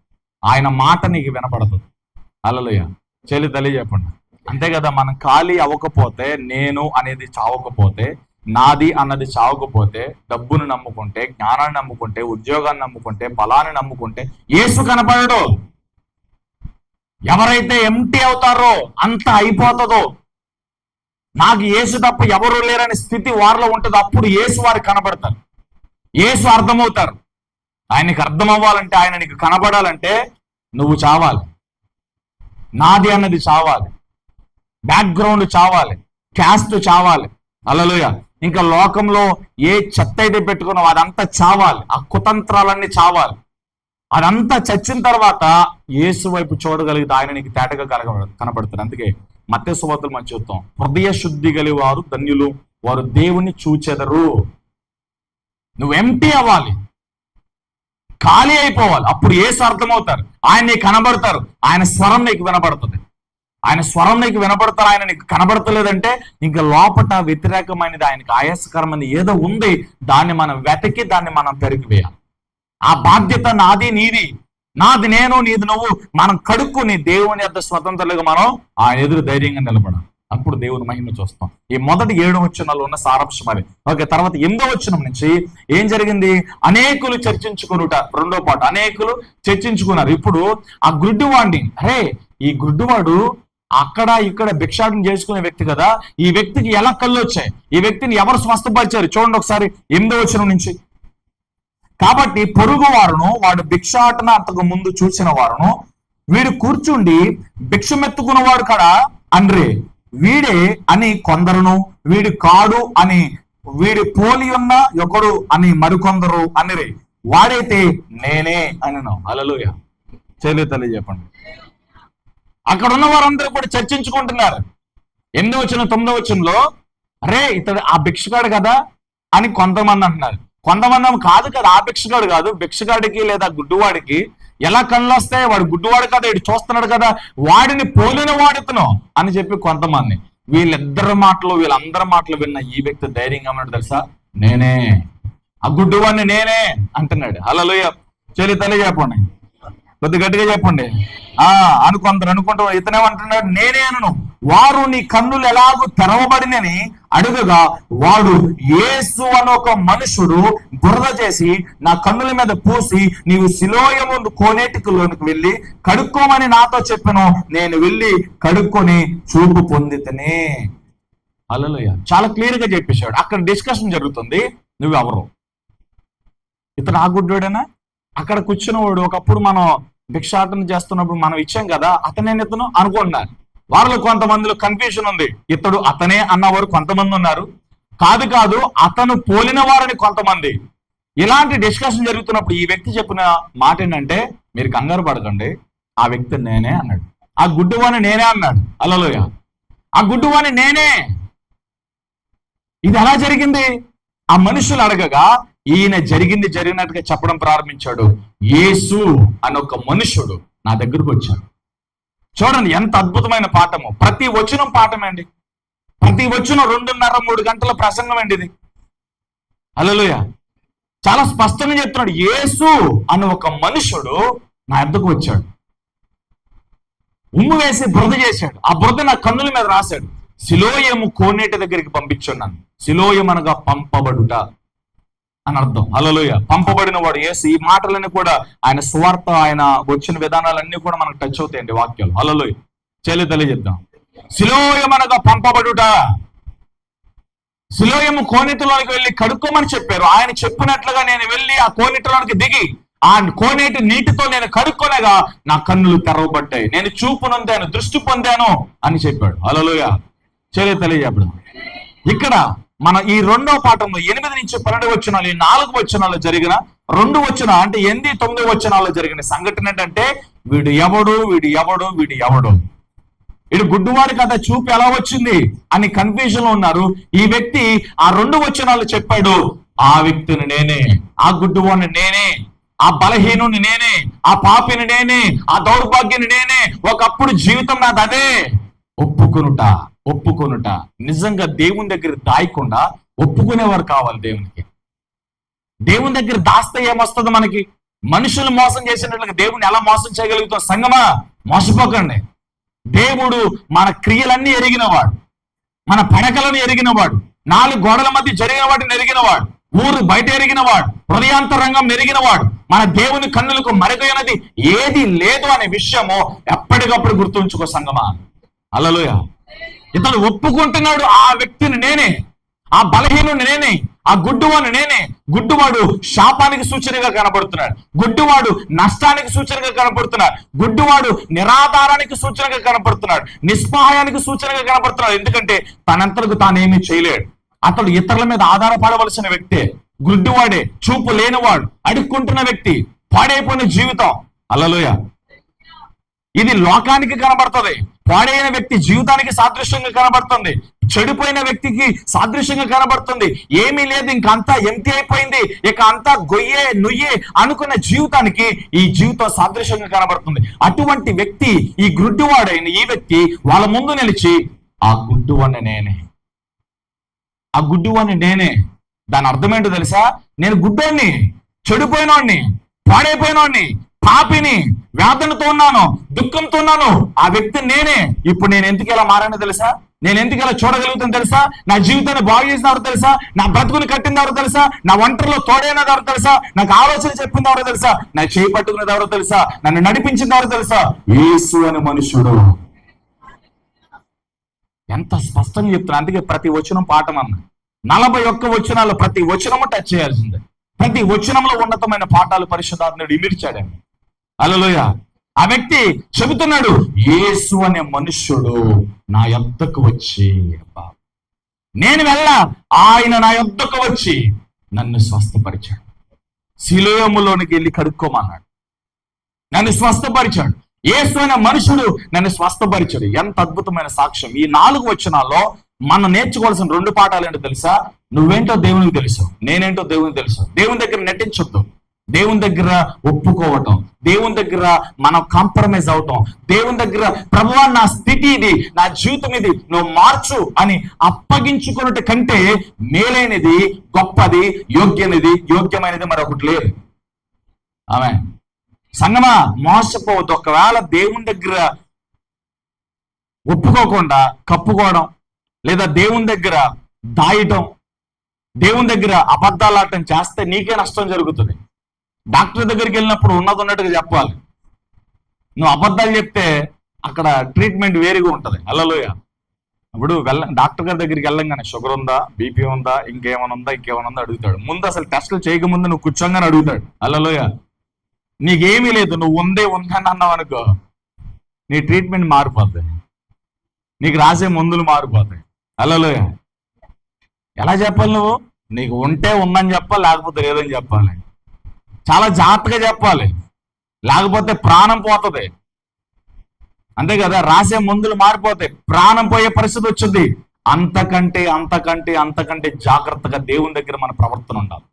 ఆయన మాట నీకు వినపడుతుంది. హల్లెలూయా. తల్లి చెప్పండి. అంతే కదా. మనం ఖాళీ అవ్వకపోతే, నేను అనేది చావకపోతే, నాది అన్నది చావకపోతే, డబ్బును నమ్ముకుంటే, జ్ఞానాన్ని నమ్ముకుంటే, ఉద్యోగాన్ని నమ్ముకుంటే, బలాన్ని నమ్ముకుంటే యేసు కనపడడు. ఎవరైతే ఎంటీ అవుతారో అంత అయిపోతుందో, నాకు యేసు తప్ప ఎవరు లేరనే స్థితి వారిలో ఉంటుంది. అప్పుడు యేసు వారికి కనబడతారు, యేసు అర్థమవుతారు. ఆయనకి అర్థం అవ్వాలంటే, ఆయన నీకు కనబడాలంటే నువ్వు చావాలి. నాది అన్నది చావాలి, బ్యాక్గ్రౌండ్ చావాలి, క్యాస్ట్ చావాలి. హల్లెలూయా. ఇంకా లోకంలో ఏ చెత్త అయితే పెట్టుకున్నావు అదంతా చావాలి, ఆ కుతంత్రాలన్నీ చావాలి. అదంతా చచ్చిన తర్వాత యేసు వైపు చూడగలిగితే ఆయన నీకు తేటగా కనపడుతుంది. అందుకే మత్తయి సువార్తలో మనం చూస్తాం, హృదయ శుద్ధి కలిగి వారు ధన్యులు, వారు దేవుని చూచెదరు. నువ్వు ఎంటీ అవ్వాలి, ఖాళీ అయిపోవాలి. అప్పుడు యేసు అర్థమవుతారు, ఆయన నీకు కనబడతారు, ఆయన స్వరం నీకు వినపడుతుంది. ఆయన స్వరం నీకు వినపడతారు, ఆయన నీకు కనబడతలేదంటే ఇంకా లోపట వ్యతిరేకమైనది, ఆయనకి ఆయాసకరమైనది ఏదో ఉంది. దాన్ని మనం వెతికి దాన్ని మనం పెరిగివేయాలి. ఆ బాధ్యత నాది, నీది, నాది నేను, నీది నువ్వు. మనం కడుక్కుని దేవుని యొక్క స్వతంత్రులుగా మనం ఆయన ఎదురు ధైర్యంగా నిలబడాలి. అప్పుడు దేవుని మహిమ చూస్తాం. ఈ మొదటి 7 వచనాల్లో ఉన్న సారాంశం అది. ఓకే, తర్వాత 8వ వచనం నుంచి ఏం జరిగింది? అనేకులు చర్చించుకునుట. రెండో పాట, అనేకులు చర్చించుకున్నారు. ఇప్పుడు ఆ గుడ్డివాడిని, అరే ఈ గుడ్డివాడు అక్కడ ఇక్కడ భిక్షాటన చేసుకునే వ్యక్తి కదా, ఈ వ్యక్తికి ఎలా కళ్ళు వచ్చాయి, ఈ వ్యక్తిని ఎవరు స్వస్థపరిచారు? చూడండి ఒకసారి 8వ వచనం నుంచి. కాబట్టి పొరుగు వారును, వాడు భిక్షాటన అంతకు ముందు చూసిన వారును, వీడు కూర్చుండి భిక్షమెత్తుకున్నవాడు కదా అండ్రే, వీడే అని కొందరును, వీడి కాడు అని, వీడి పోలి ఉన్న ఒకడు అని మరికొందరు అనిరే, వాడైతే నేనే అనను. హల్లెలూయా. తల్లి చెప్పండి. అక్కడ ఉన్న వారందరూ కూడా చర్చించుకుంటున్నారు. 8వ వచనం 9వ వచనంలో, అరే ఇతడు ఆ భిక్షగాడు కదా అని కొంతమంది అంటున్నారు. కొంతమంది కాదు కదా, ఆ భిక్షగాడు కాదు, భిక్షగాడికి లేదా గుడ్డువాడికి ఎలా కళ్ళు వస్తాయి, వాడు గుడ్డువాడు కదా, ఇటు చూస్తున్నాడు కదా, వాడిని పోలిన వాడుతున్నావు అని చెప్పి కొంతమంది. వీళ్ళందరి మాటలు విన్న ఈ వ్యక్తి ధైర్యంగా ఉన్నాడు తెలుసా, నేనే ఆ గుడ్డువాడిని, నేనే అంటున్నాడు. హల్లెలూయా. తల్లి చెప్పండి, కొద్ది గట్టిగా చెప్పండి. కొందరు అనుకుంటారు ఇతనేమంటున్నాడు, నేనే అనను. వారు నీ కన్నులు ఎలాగూ తెరవబడినని అడుగగా, వాడు యేసు అని ఒక మనుషుడు బురద చేసి నా కన్నుల మీద పూసి, నీవు సిలోయ ముందు కోనేటిలోనికి వెళ్ళి కడుక్కోమని నాతో చెప్పాను, నేను వెళ్ళి కడుక్కొని చూపు పొందితేనే. హల్లెలూయా. చాలా క్లియర్ గా చెప్పేశాడు. అక్కడ డిస్కషన్ జరుగుతుంది, నువ్వెవరు? ఇతను ఆ గుడ్డోడేనా? అక్కడ కూర్చున్నవాడు ఒకప్పుడు మనం భిక్షాటన చేస్తున్నప్పుడు మనం ఇచ్చాం కదా, అతనే ఇతను అనుకుంటున్నారు. వారిలో కొంతమందిలో కన్ఫ్యూజన్ ఉంది. ఇతడు అతనే అన్నవారు కొంతమంది ఉన్నారు, కాదు కాదు అతను పోలిన వారని కొంతమంది. ఇలాంటి డిస్కషన్ జరుగుతున్నప్పుడు ఈ వ్యక్తి చెప్పిన మాట ఏంటంటే, మీరు కంగారు పడకండి, ఆ వ్యక్తి నేనే అన్నాడు. ఆ గుడ్డివాణ్ణి నేనే అన్నాడు. హల్లెలూయా. ఆ గుడ్డివాణ్ణి నేనే. ఇది ఎలా జరిగింది? ఆ మనుషులు అడగగా ఈయన జరిగినట్టుగా చెప్పడం ప్రారంభించాడు. యేసు అని ఒక మనుషుడు నా దగ్గరకు వచ్చాడు. చూడండి ఎంత అద్భుతమైన పాఠము. ప్రతి వచనం పాఠమే అండి. ప్రతి వచనం 2.5-3 గంటల ప్రసంగం అండి ఇది. హల్లెలూయా. చాలా స్పష్టంగా చెప్తున్నాడు. యేసు అని ఒక మనుషుడు నా వద్దకు వచ్చాడు. ఉమ్ము వేసి బురద చేశాడు. ఆ బురద నా కన్నుల మీద రాశాడు. సిలోయము కోనేటి దగ్గరికి పంపించున్నాను. సిలోయం అనగా పంపబడుట అని అర్థం. హల్లెలూయా. పంపబడిన వాడు యేసు. ఈ మాటలన్నీ కూడా ఆయన సువార్త, ఆయన వచ్చిన విధానాలన్నీ కూడా మనకు టచ్ అవుతాయండి వాక్యాలు. హల్లెలూయా. తెలియజేద్దాం. సిలోయం అనగా పంపబడుట. సిలోయము కోనేటిలోనికి వెళ్ళి కడుక్కోమని చెప్పారు. ఆయన చెప్పినట్లుగా నేను వెళ్ళి ఆ కోనేటిలోనికి దిగి ఆ కోనేటి నీటితో నేను కడుక్కొనగా నా కన్నులు తెరవబడ్డాయి, నేను చూపు పొందాను, దృష్టి పొందాను అని చెప్పాడు. హల్లెలూయా. తెలియజేద్దాం. ఇక్కడ మన ఈ 2వ పాఠంలో 8-12 వచనాలు, ఈ 4 వచనాలు జరిగిన 2 వచనాలు అంటే 8-9 వచనాల్లో జరిగిన సంఘటన ఏంటంటే, వీడు ఎవడు వీడు గుడ్డివాడి కథ చూపు ఎలా వచ్చింది అని కన్ఫ్యూజన్ లో ఉన్నారు. ఈ వ్యక్తి ఆ 2 వచనాలు చెప్పాడు. ఆ వ్యక్తిని నేనే, ఆ గుడ్డివాడిని నేనే, ఆ బలహీనుని నేనే, ఆ పాపిని నేనే, ఆ దౌర్భాగ్యాన్ని నేనే. ఒకప్పుడు జీవితం నాది అదే. ఒప్పుకొనుట. నిజంగా దేవుని దగ్గర దాయకుండా ఒప్పుకునేవారు కావాలి. దేవుని దగ్గర దాస్తే ఏమొస్తుంది మనకి? మనుషులు మోసం చేసినట్లుగా దేవుని ఎలా మోసం చేయగలుగుతాం? సంగమా, మోసపోకండి. దేవుడు మన క్రియలన్నీ ఎరిగినవాడు, మన పడకలను ఎరిగినవాడు, 4 గోడల మధ్య జరిగిన వాటిని ఎరిగినవాడు, ఊరు బయట ఎరిగినవాడు, హృదయాంతరంగం ఎరిగినవాడు. మన దేవుని కన్నులకు మరుగైనది ఏది లేదు అనే విషయము ఎప్పటికప్పుడు గుర్తుంచుకో సంగమా. హల్లెలూయా. ఇతడు ఒప్పుకుంటున్నాడు, ఆ వ్యక్తిని నేనే, ఆ బలహీనుని నేనే, ఆ గుడ్డివాడు నేనే. గుడ్డివాడు శాపానికి సూచనగా కనబడుతున్నాడు. గుడ్డివాడు నష్టానికి సూచనగా కనబడుతున్నాడు. గుడ్డివాడు నిరాధారానికి సూచనగా కనబడుతున్నాడు. నిస్సహాయానికి సూచనగా కనబడుతున్నాడు. ఎందుకంటే తనంతరకు తానేమీ చేయలేడు. అతడు ఇతరుల మీద ఆధారపడవలసిన వ్యక్తే. గుడ్డివాడే, చూపు లేనివాడు, అడుక్కుంటున్న వ్యక్తి, పాడైపోయిన జీవితం. హల్లెలూయా. ఇది లోకానికి కనబడుతుంది. పాడైన వ్యక్తి జీవితానికి సాదృశ్యంగా కనబడుతుంది. చెడిపోయిన వ్యక్తికి సాదృశ్యంగా కనబడుతుంది. ఏమీ లేదు, ఇంకంతా ఎంటీ అయిపోయింది, ఇక అంతా గొయ్యే నుయ్యే అనుకున్న జీవితానికి ఈ జీవితం సాదృశ్యంగా కనబడుతుంది. అటువంటి వ్యక్తి, ఈ గుడ్డివాడైన ఈ వ్యక్తి వాళ్ళ ముందు నిలిచి, ఆ గుడ్డివాడిని నేనే. దాని అర్థం ఏంటో తెలుసా? నేను గుడ్డోడిని, చెడిపోయినోడిని, పాడైపోయినోడిని, పాపిని, వేదనతో ఉన్నాను, దుఃఖంతో ఉన్నాను. ఆ వ్యక్తి నేనే. ఇప్పుడు నేను ఎందుకు ఇలా మారానో తెలుసా? నేను ఎందుకు ఇలా చూడగలుగుతాను తెలుసా? నా జీవితాన్ని బాగు చేసిన ఎవరు తెలుసా? నా బ్రతుకుని కట్టింది ఎవరు తెలుసా? నా ఒంటరిలో తోడైనది ఎవరు తెలుసా? నాకు ఆలోచన చెప్పింది ఎవరు తెలుసా? నా చేయి పట్టుకున్నది ఎవరో తెలుసా? నన్ను నడిపించింది ఎవరు తెలుసా? యేసు అనే మనుషుడు. ఎంత స్పష్టంగా చెప్తున్నా. అందుకే ప్రతి వచనం పాఠం అన్న. 41 వచనాలు ప్రతి వచనము టచ్ చేయాల్సిందే. ప్రతి వచనంలో ఉన్నతమైన పాఠాలు పరిశుద్ధాత్ముడు ఇమిర్చాడండి. హల్లెలూయా. ఆ వ్యక్తి చెబుతున్నాడు, యేసు అనే మనుష్యుడు నా యొద్దకు వచ్చి, నేను వెళ్ళా, ఆయన నా యొద్దకు వచ్చి నన్ను స్వస్థపరిచాడు. సిలోయములోనికి వెళ్ళి కడుక్కోమన్నాడు, నన్ను స్వస్థపరిచాడు. యేసు అనే మనుషుడు నన్ను స్వస్థపరిచాడు. ఎంత అద్భుతమైన సాక్ష్యం. ఈ 4 వచనాల్లో మనం నేర్చుకోవాల్సిన 2 పాఠాలు ఏంటో తెలుసా? నువ్వేంటో దేవునికి తెలుసు, నేనేంటో దేవునికి తెలుసు. దేవుని దగ్గర నటించొద్దు, దేవుని దగ్గర ఒప్పుకోవటం, దేవుని దగ్గర మనం కాంప్రమైజ్ అవటం, దేవుని దగ్గర ప్రభువా నా స్థితి ఇది, నా జీవితం ఇది, నువ్వు మార్చు అని అప్పగించుకున్నట్టు కంటే మేలైనది, గొప్పది, యోగ్యమైనది మరొకటి లేదు. ఆమె సంగమా, మోసపోవద్దు. ఒకవేళ దేవుని దగ్గర ఒప్పుకోకుండా కప్పుకోవడం, లేదా దేవుని దగ్గర దాయటం, దేవుని దగ్గర అబద్ధాలు ఆడటం చేస్తే నీకే నష్టం జరుగుతుంది. డాక్టర్ దగ్గరికి వెళ్ళినప్పుడు ఉన్నట్టుగా చెప్పాలి. నువ్వు అబద్ధాలు చెప్తే అక్కడ ట్రీట్మెంట్ వేరుగా ఉంటుంది. హల్లెలూయా. ఇప్పుడు డాక్టర్ గారి దగ్గరికి వెళ్ళంగానే షుగర్ ఉందా, బీపీ ఉందా, ఇంకేమైనా ఉందా అడుగుతాడు. ముందు అసలు టెస్టులు చేయకముందు నువ్వు కూర్చోగానే అడుగుతాడు. హల్లెలూయా. నీకేమీ లేదు, నువ్వు ఉందని అన్నావు అనుకో, నీ ట్రీట్మెంట్ మారిపోద్ది. నీకు రాసే మందులు మారిపోతాయి. హల్లెలూయా. ఎలా చెప్పాలి? నువ్వు నీకు ఉంటే ఉందని చెప్పాలి, లేకపోతే లేదని చెప్పాలి. చాలా జాగ్రత్తగా చెప్పాలి, లేకపోతే ప్రాణం పోతుంది. అంతే కదా, రాసే మందులు మారిపోతాయి, ప్రాణం పోయే పరిస్థితి వచ్చింది. అంతకంటే అంతకంటే అంతకంటే జాగ్రత్తగా దేవుని దగ్గర మన ప్రవర్తన ఉండాలి,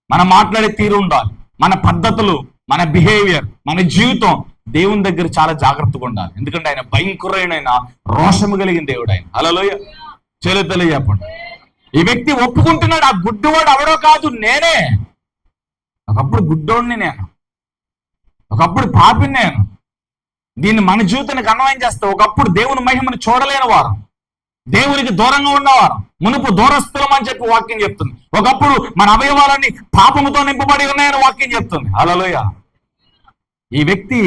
మనం మాట్లాడే తీరు ఉండాలి, మన పద్ధతులు, మన బిహేవియర్, మన జీవితం దేవుని దగ్గర చాలా జాగ్రత్తగా ఉండాలి. ఎందుకంటే ఆయన భయంకరమైన రోషము కలిగిన దేవుడు ఆయన. హల్లెలూయా. చెల్లి చెప్పండి. ఈ వ్యక్తి ఒప్పుకుంటున్నాడు, ఆ గుడ్డివాడు అవడో కాదు, నేనే. ఒకప్పుడు గుడ్డోడిని నేను, ఒకప్పుడు పాపిని నేను. దీన్ని మన జీవితానికి అన్వయం చేస్తే ఒకప్పుడు దేవుని మహిమను చూడలేని వారు, దేవునికి దూరంగా ఉన్నవారు, మునుపు దూరస్థులం అని చెప్పి వాక్యం చెప్తుంది. ఒకప్పుడు మన అవయవాలన్నీ పాపముతో నింపబడి ఉన్నాయని వాక్యం చెప్తుంది. హల్లెలూయా. ఈ వ్యక్తి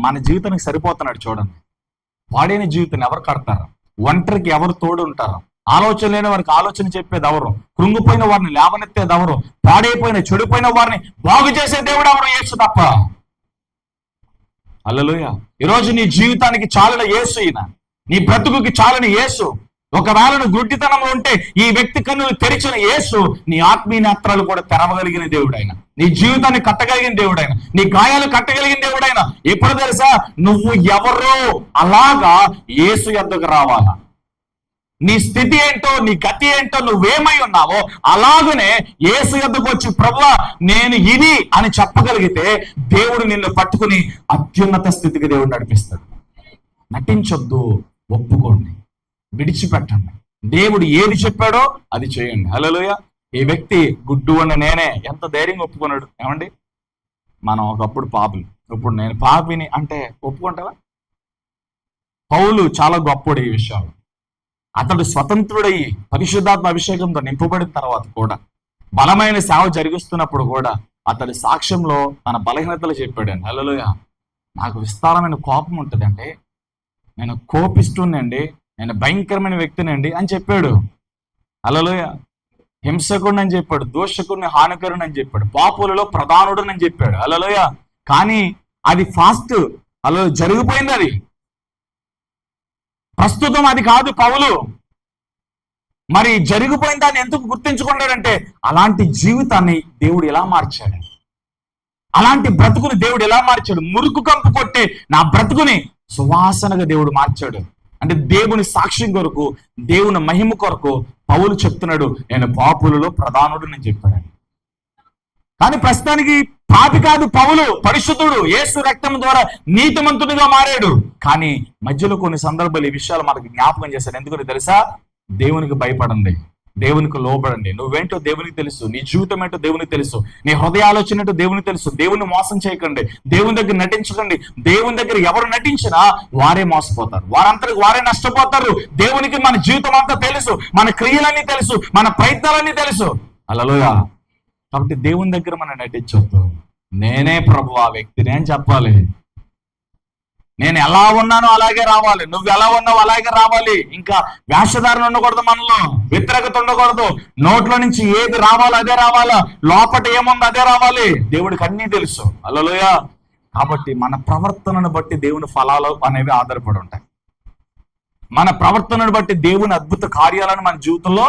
మన జీవితానికి సరిపోతున్నాడు. చూడండి, పాడైన జీవితాన్ని ఎవరు కడతారు? ఒంటరికి ఎవరు తోడు ఉంటారు? ఆలోచన లేని వారికి ఆలోచన చెప్పేది ఎవరు? కృంగిపోయిన వారిని లేవనెత్తేది ఎవరు? పాడైపోయిన చెడిపోయిన వారిని బాగు చేసే దేవుడు ఎవరు? యేసు తప్ప. హల్లెలూయా. ఈరోజు నీ జీవితానికి చాలిన యేసు, ఈయన నీ బ్రతుకుకి చాలిన యేసు. ఒకవేళ నువ్వు గుడ్డితనంలో ఉంటే ఈ వ్యక్తి కన్నులు తెరిచిన యేసు నీ ఆత్మీయ నేత్రాలు కూడా తెరవగలిగిన దేవుడు ఆయన. నీ జీవితాన్ని కట్టగలిగిన దేవుడు ఆయన, నీ గాయాలు కట్టగలిగిన దేవుడు ఆయన. ఎప్పుడు తెలుసా? నువ్వు ఎవరో అలాగా యేసు యొద్దకు రావాలా. నీ స్థితి ఏంటో, నీ గతి ఏంటో, నువ్వేమై ఉన్నావో అలాగనే యేసు యొద్దకు వచ్చి ప్రభువా నేను ఇది అని చెప్పగలిగితే దేవుడు నిన్ను పట్టుకుని అత్యున్నత స్థితికి దేవుడు నడిపిస్తాడు. నటించొద్దు, ఒప్పుకోండి, విడిచిపెట్టండి. దేవుడు ఏది చెప్పాడో అది చేయండి. హల్లెలూయా. ఈ వ్యక్తి గుడ్డు అని నేనే ఎంత ధైర్యంగా ఒప్పుకున్నాడు. ఏమండి, మనం ఒకప్పుడు పాపులు, ఇప్పుడు నేను పాపిని అంటే ఒప్పుకుంటావా? పౌలు చాలా గొప్పడు ఈ విషయాలు. అతడు స్వతంత్రుడయ్యి పరిశుద్ధాత్మ అభిషేకంతో నింపబడిన తర్వాత కూడా, బలమైన సేవ జరిగిస్తున్నప్పుడు కూడా అతడి సాక్ష్యంలో తన బలహీనతలు చెప్పాడండి. హల్లెలూయా. నాకు విస్తారమైన కోపం ఉంటుందండి, నేను కోపిస్తుండండి, నేను భయంకరమైన వ్యక్తినండి అని చెప్పాడు. హల్లెలూయా. హింసకుడిని అని చెప్పాడు, దోషకుడిని, హానికరుని అని చెప్పాడు, పాపులలో ప్రధానుడు అని చెప్పాడు. హల్లెలూయా. కానీ అది ఫాస్ట్ అలా జరిగిపోయింది. అది ప్రస్తుతం అది కాదు పౌలు. మరి జరిగిపోయిన దాన్ని ఎందుకు గుర్తించుకున్నాడంటే అలాంటి జీవితాన్ని దేవుడు ఎలా మార్చాడు, అలాంటి బ్రతుకుని దేవుడు ఎలా మార్చాడు. మురుకు కంపు కొట్టే నా బ్రతుకుని సువాసనగా దేవుడు మార్చాడు. అంటే దేవుని సాక్ష్యం కొరకు, దేవుని మహిమ కొరకు పౌలు చెప్తున్నాడు, నేను పాపులలో ప్రధానుడు అని చెప్పాడు. కానీ ప్రస్తుతానికి పాపి కాదు పౌలు, పరిశుద్ధుడు, యేసు రక్తం ద్వారా నీతిమంతుడిగా మారాడు. కానీ మధ్యలో కొన్ని సందర్భాలు ఈ విషయాలు మనకు జ్ఞాపకం చేశాడు. ఎందుకని తెలుసా? దేవునికి భయపడండి, దేవునికి లోబడండి. నువ్వేంటో దేవునికి తెలుసు, నీ జీవితం ఏంటో దేవునికి తెలుసు, నీ హృదయ ఆలోచన ఏంటో దేవునికి తెలుసు. దేవుని మోసం చేయకండి, దేవుని దగ్గర నటించకండి. దేవుని దగ్గర ఎవరు నటించినా వారే మోసపోతారు, వారంతరికి వారే నష్టపోతారు. దేవునికి మన జీవితం అంతా తెలుసు, మన క్రియలన్నీ తెలుసు, మన ప్రయత్నాలన్నీ తెలుసు. హల్లెలూయా. కాబట్టి దేవుని దగ్గర మనం నటించొద్దు. నేనే ప్రభు ఆ వ్యక్తిని అని చెప్పాలి. నేను ఎలా ఉన్నానో అలాగే రావాలి, నువ్వు ఎలా ఉన్నావు అలాగే రావాలి. ఇంకా వేషధారణ ఉండకూడదు, మనలో వ్యతిరేకత ఉండకూడదు. నోట్లో నుంచి ఏది రావాలో అదే రావాలా, లోపట ఏముందో అదే రావాలి. దేవుడికి అన్నీ తెలుసు. హల్లెలూయా. కాబట్టి మన ప్రవర్తనను బట్టి దేవుని ఫలాలు అనేవి ఆధారపడి ఉంటాయి. మన ప్రవర్తనను బట్టి దేవుని అద్భుత కార్యాలను మన జీవితంలో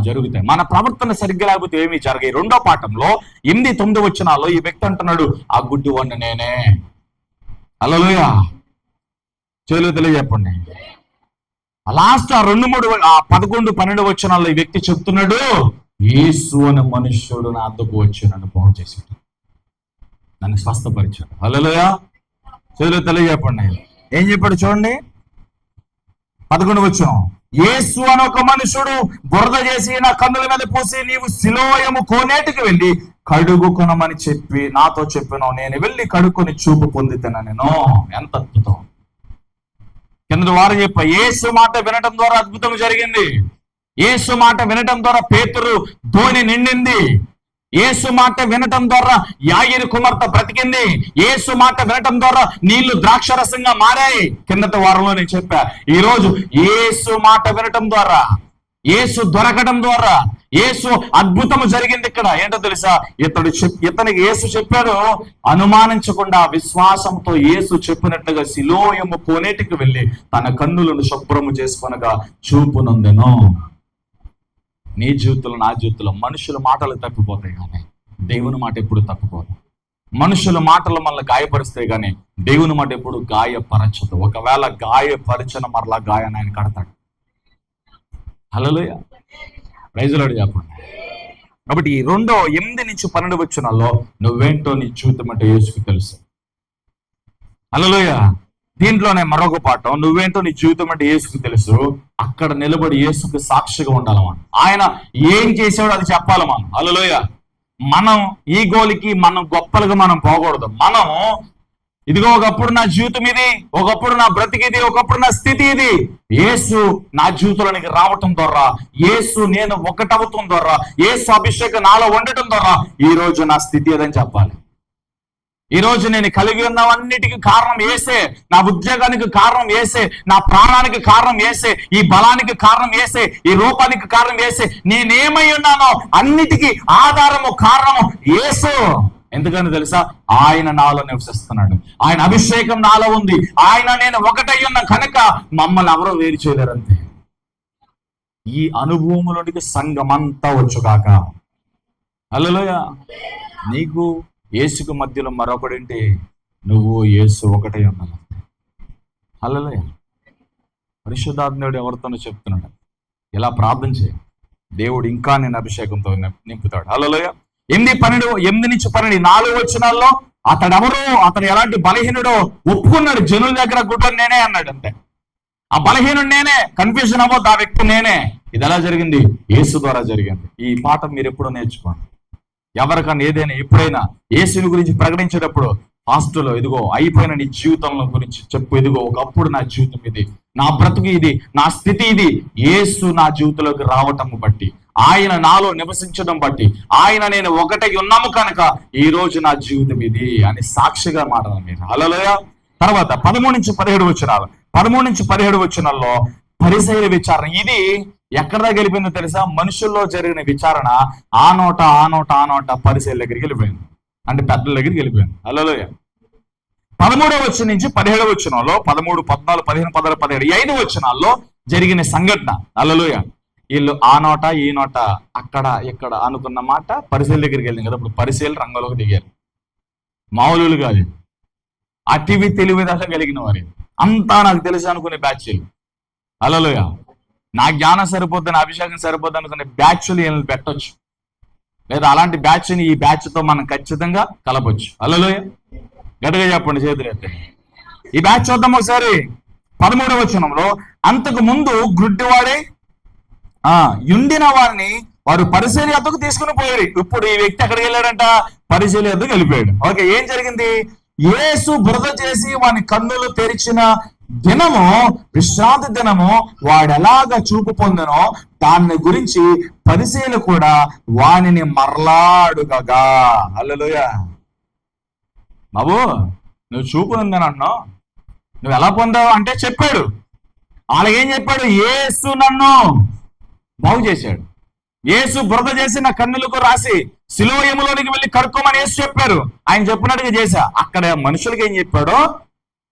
జరుగుతాయి. మన ప్రవర్తన సరిగ్గా లేకపోతే ఏమీ జరగాయి. 2వ పాఠంలో 8-9 వచనాల్లో ఈ వ్యక్తి అంటున్నాడు, ఆ గుడ్డి వాడిని నేనే. హల్లెలూయా. చేలు తెలియజెప్పండి. లాస్ట్ 11-12 వచనాల్లో ఈ వ్యక్తి చెప్తున్నాడు, యేసు అనే మనుష్యుడు నా వద్దకు వచ్చి నన్ను బాగు చేశాడు, నన్ను స్వస్థపరిచాడు. హల్లెలూయా. చేలు తెలియజెప్పండి. ఏం చెప్పాడు చూడండి, 11 వచనం. యేసు అని ఒక మనుషుడు బురద చేసి నా కన్నుల మీద పూసి, నీవు సిలోయము కోనేటికి వెళ్ళి కడుగుకొనమని చెప్పి నాతో చెప్పాను. నేను వెళ్ళి కడుక్కొని చూపు పొందితేనా నేను. ఎంత అద్భుతం. కింద వారు చెప్ప, యేసు మాట వినటం ద్వారా అద్భుతం జరిగింది. యేసు మాట వినటం ద్వారా పేతురు ధోని నిండింది. యేసు మాట వినటం ద్వారా యాయిరు కుమార్తె బ్రతికింది. యేసు మాట వినటం ద్వారా నీళ్లు ద్రాక్షరసంగా మారాయి. కిందటి వారంలో నేను చెప్పా. ఈ రోజు యేసు మాట వినటం ద్వారా యేసు దొరకడం ద్వారా, యేసు అద్భుతము జరిగింది. ఇక్కడ ఏంటో తెలుసా, ఇతనికి యేసు చెప్పాడు, అనుమానించకుండా విశ్వాసంతో యేసు చెప్పినట్లుగా సిలోయము కోనేటికి వెళ్ళి తన కన్నులను శుభ్రము చేసుకొనగా చూపునందెను. నీ జీవితంలో, నా జీవితంలో మనుషుల మాటలు తప్పిపోతాయి కానీ దేవుని మాట ఎప్పుడు తప్పిపోదు. మనుషుల మాటలు మనల్ని గాయపరుస్తాయి కానీ దేవుని మాట ఎప్పుడు గాయపరచదు. ఒకవేళ గాయపరిచిన మరలా గాయాన్ని ఆయన కడతాడు. హల్లెలూయా, ప్రైజ్ లార్డ్ చెప్పండి. కాబట్టి ఈ 8-12 వచనాల్లో నువ్వేంటో నీ జీవితం అంటే యేసుకు తెలుసు. హల్లెలూయా. దీంట్లోనే మరొక పాఠం, నువ్వేంటో నీ జీవితం అంటే యేసుకు తెలుసు. అక్కడ నిలబడి యేసుకు సాక్షిగా ఉండాలి. మనం ఆయన ఏం చేసాడో అది చెప్పాలి మనం. హల్లెలూయా. మనం ఈ గోలికి మనం గొప్పలుగా మనం పోకూడదు. మనం ఇదిగో ఒకప్పుడు నా జీవితం ఇది, ఒకప్పుడు నా బ్రతికిది, ఒకప్పుడు నా స్థితి ఇది. యేసు నా జీవితంలోనికి రావటం ద్వారా, యేసు నేను ఒకటవటం ద్వారా, యేసు అభిషేకం నాలో ఉండటం ద్వారా ఈ రోజు నా స్థితి ఏదని చెప్పాలి. ఈ రోజు నేను కలిగి ఉన్నవన్నిటికీ కారణం యేసే. నా ఉద్యోగానికి కారణం యేసే, నా ప్రాణానికి కారణం యేసే, ఈ బలానికి కారణం యేసే, ఈ రూపానికి కారణం యేసే. నేనేమై ఉన్నానో అన్నిటికీ ఆధారము, కారణము యేసు. ఎందుకని తెలుసా, ఆయన నాలో నివసిస్తున్నాడు, ఆయన అభిషేకం నాలో ఉంది, ఆయన నేను ఒకటై ఉన్న కనుక మమ్మల్ని ఎవరో వేరు చేయలేరంతే. ఈ అనుభవములోనికి సంఘమంతా వచ్చుగాక. హల్లెలూయా. నీకు యేసుకు మధ్యలో మరొకడేంటి, నువ్వు యేసు ఒకటై ఉన్నావు. హల్లెలూయా. పరిశుద్ధాత్ముడు ఎవరితోనో చెప్తున్నాడు, ఇలా ప్రార్థన చేయి, దేవుడు ఇంకా నేను అభిషేకంతో నింపుతాడు. హల్లెలూయా. 8-12 4 వచనాల్లో అతడెవరో, అతడు ఎలాంటి బలహీనుడో ఒప్పుకున్నాడు. జనుల దగ్గర గుడ్డని నేనే అన్నాడు అంతే. ఆ బలహీనుడు నేనే, కన్ఫ్యూజన్ అవ్వద్దు, ఆ వ్యక్తి నేనే. ఇది ఎలా జరిగింది, యేసు ద్వారా జరిగింది. ఈ పాఠం మీరు ఎప్పుడో నేర్చుకోండి. ఎవరికన్నా ఏదైనా ఎప్పుడైనా యేసుని గురించి ప్రకటించేటప్పుడు హాస్టల్లో ఇదిగో అయిపోయిన నీ జీవితంలో గురించి చెప్పు. ఇదిగో ఒకప్పుడు నా జీవితం ఇది, నా బ్రతుకు ఇది, నా స్థితి ఇది. యేసు నా జీవితంలోకి రావటం బట్టి, ఆయన నాలో నివసించడం బట్టి, ఆయన నేను ఒకటై ఉన్నాము కనుక ఈ రోజు నా జీవితం ఇది అని సాక్షిగా మాట్లాడాలి మీరు. హల్లెలూయా. తర్వాత 13-17 వచనాలు. 13-17 వచనాల్లో పరిసయ్యుల విచారణ. ఇది ఎక్కడ దాకా వెళ్ళిపోయిందో తెలుసా, మనుషుల్లో జరిగిన విచారణ ఆ నోట పరిసయ్యుల దగ్గరికి వెళ్ళిపోయింది, అంటే పెద్దల దగ్గరికి వెళ్ళిపోయింది. హల్లెలూయా. 13వ వచనం నుంచి 17వ వచనంలో 13, 14, 15, 16, 17 ఈ 5 వచనాల్లో జరిగిన సంఘటన. హల్లెలూయా. వీళ్ళు ఆ నోట ఈ నోట అక్కడ ఇక్కడ అనుకున్న మాట పరిసయ్యుల దగ్గరికి వెళ్ళింది కదా. ఇప్పుడు పరిసయ్యులు రంగంలోకి దిగారు. మామూలు కాదు, అతివి తెలివిదాకా కలిగిన వారి అంతా నాకు తెలుసు అనుకునే బ్యాచ్లు. హల్లెలూయా. నా జ్ఞానం సరిపోద్ది, నా అభిషేకం సరిపోద్ది అనుకునే బ్యాచ్లు వీళ్ళని పెట్టొచ్చు, లేదా అలాంటి బ్యాచ్ని ఈ బ్యాచ్తో మనం ఖచ్చితంగా కలపొచ్చు. హల్లెలూయా. గట్టిగా చెప్పండి, చేతులు ఎత్తి. ఈ బ్యాచ్ చూద్దాం ఒకసారి. 13వ వచనంలో, అంతకు ముందు గ్రుడ్డివాడే యుండిన వారిని వారు పరిసయ్యుల యొద్దకు తీసుకుని పోయారు. ఇప్పుడు ఈ వ్యక్తి ఎక్కడికి వెళ్ళాడంట, పరిసయ్యుల యొద్దకు వెళ్ళిపోయాడు. ఓకే, ఏం జరిగింది, యేసు బురద చేసి వాని కన్నులు తెరిచిన దినము, విశ్రాంతి దినము, వాడు ఎలాగ చూపు పొందనో దాన్ని గురించి పరిసయ్యులు కూడా వానిని మరలాడుగా. హల్లెలూయా. బాబు, నువ్వు చూపు ఉందని అంటున్నావు, నువ్వు ఎలా పొందావు అంటే చెప్పాడు. అలాగేం చెప్పాడు, యేసు నన్ను బాగు చేశాడు, యేసు బురద చేసి నా కన్నులకు రాసి సిలోయములోనికి వెళ్ళి కడుక్కోమని యేసు చెప్పారు. ఆయన చెప్పినట్టుగా చేశా. అక్కడ మనుషులకి ఏం చెప్పాడో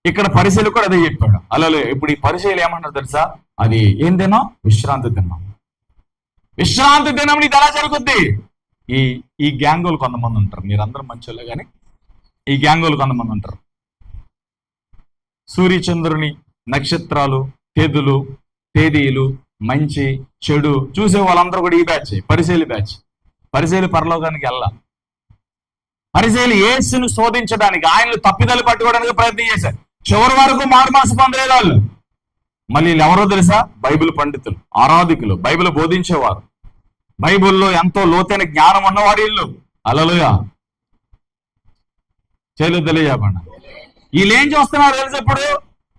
ఇక్కడ పరిసయ్యులు కూడా అదే చెప్పాడు. అలా ఇప్పుడు ఈ పరిసయ్యులు ఏమంటారు తెలుసా, అది ఏం దినం, విశ్రాంతి దినం. విశ్రాంతి దినం ఇది ఎలా జరుగుద్ది, ఈ గ్యాంగులు కొంతమంది ఉంటారు, మీరందరూ మంచోళ్ళే కానీ ఈ గ్యాంగులు కొంతమంది ఉంటారు. సూర్యచంద్రుని నక్షత్రాలు, తేదీలు, మంచి చెడు చూసే వాళ్ళందరూ కూడా ఈ బ్యాచ్, పరిసయ్యుల బ్యాచ్. పరిసయ్యులు పరలోకానికి వెళ్ళా. పరిసయ్యులు యేసును శోధించడానికి, ఆయనను తప్పిదలు పట్టుకోవడానికి ప్రయత్నం చేశారు. చివరి వరకు మారుమాస పొందలేదు వాళ్ళు. మళ్ళీ వీళ్ళు ఎవరో తెలుసా, బైబిల్ పండితులు, ఆరాధికులు, బైబిల్ బోధించేవారు, బైబిల్లో ఎంతో లోతైన జ్ఞానం ఉన్నవారు వీళ్ళు. హల్లెలూయా. తెలియజేయకుండా వీళ్ళు ఏం చేస్తున్నారు తెలుసు, ఇప్పుడు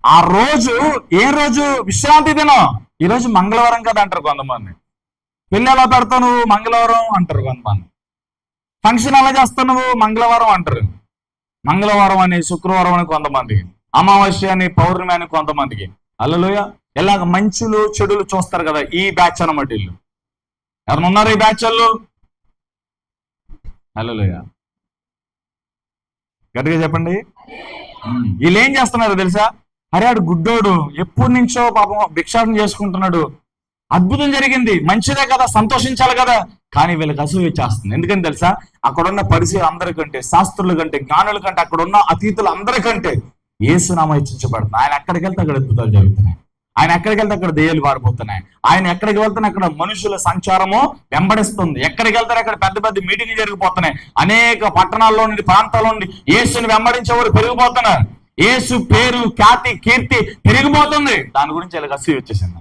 ఆ రోజు ఏ రోజు, విశ్రాంతి దినం. ఈ రోజు మంగళవారం కదా అంటారు కొంతమంది. పెళ్ళి ఎలా పెడతావు నువ్వు, మంగళవారం అంటారు కొంతమంది. ఫంక్షన్ ఎలా చేస్తావు నువ్వు, మంగళవారం అంటారు. మంగళవారం అని, శుక్రవారం అని కొంతమందికి, అమావాస్య అని, పౌర్ణమి అని కొంతమందికి. హల్లెలూయా. ఇలాగ మంచులు చెడులు చూస్తారు కదా, ఈ బ్యాచ్ అన్నమాట వీళ్ళు. ఎవరైనా ఉన్నారు ఈ బ్యాచ్ వాళ్ళు? హల్లెలూయా, గట్టిగా చెప్పండి. వీళ్ళు ఏం చేస్తున్నారు తెలుసా? అరే ఆడు గుడ్డోడు, ఎప్పటి నుంచో పాపం భిక్షాటన చేసుకుంటున్నాడు, అద్భుతం జరిగింది, మంచిదే కదా, సంతోషించాలి కదా. కానీ వీళ్ళకి అసూయ వచ్చేస్తుంది. ఎందుకని తెలుసా? అక్కడున్న పరిచయం అందరికంటే, శాస్త్రుల కంటే, జ్ఞానుల కంటే, అక్కడున్న అతిథులు అందరికంటే యేసునామం హెచ్చించబడుతుంది. ఆయన ఎక్కడికి వెళ్తే అక్కడ అద్భుతాలు జరుగుతున్నాయి. ఆయన ఎక్కడికి వెళ్తే అక్కడ దెయ్యాలు పారిపోతున్నాయి. ఆయన ఎక్కడికి వెళ్తే అక్కడ మనుషుల సంచారము వెంబడిస్తుంది. ఎక్కడికి వెళ్తే అక్కడ పెద్ద పెద్ద మీటింగ్లు జరిగిపోతున్నాయి. అనేక పట్టణాల్లో నుండి, ప్రాంతాల్లో నుండి యేసుని వెంబడించేవారు పెరిగిపోతున్నారు. యేసు పేరు, ఖ్యాతి, కీర్తి పెరిగిపోతుంది. దాని గురించి వీళ్ళకి అసూయ వచ్చేసింది.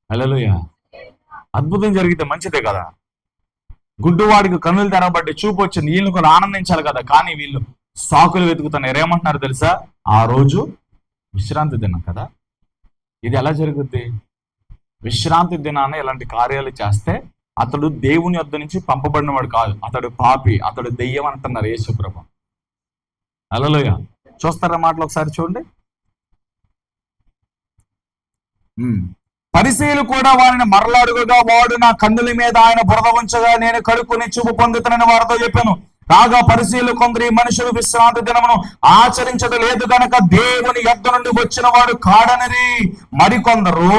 హల్లెలూయా, అద్భుతం జరిగితే మంచిదే కదా. గుడ్డువాడికి కన్నులు తెరవబట్టి చూపు వచ్చింది, వీళ్ళు కూడా ఆనందించాలి కదా. కానీ వీళ్ళు సాకులు వెతుకుతున్నారు. ఏమంటున్నారు తెలుసా? ఆ రోజు విశ్రాంతి దినం కదా. ఇది ఎలా జరుగుద్ది? విశ్రాంతి దినాన ఇలాంటి కార్యాలు చేస్తే అతడు దేవుని యొద్ద నుంచి పంపబడిన వాడు కాదు, అతడు పాపి, అతడు దెయ్యం అంటున్నారు యేసు ప్రభు. హల్లెలూయా, చూస్తారా మాటలు ఒకసారి చూడండి. పరిసయ్యులు కూడా వారిని మరలాడుగా, వాడు నా కన్నుల మీద ఆయన బురద ఉంచగా నేను కడుక్కుని చూపు పొందుతానని వారితో చెప్పాను. రాగా పరిసయ్యులు కొందరు, ఈ మనుషులు విశ్రాంతి దినమును ఆచరించడం లేదు గనక దేవుని యొద్ద నుండి వచ్చిన వాడు కాడనిరి. మరికొందరు,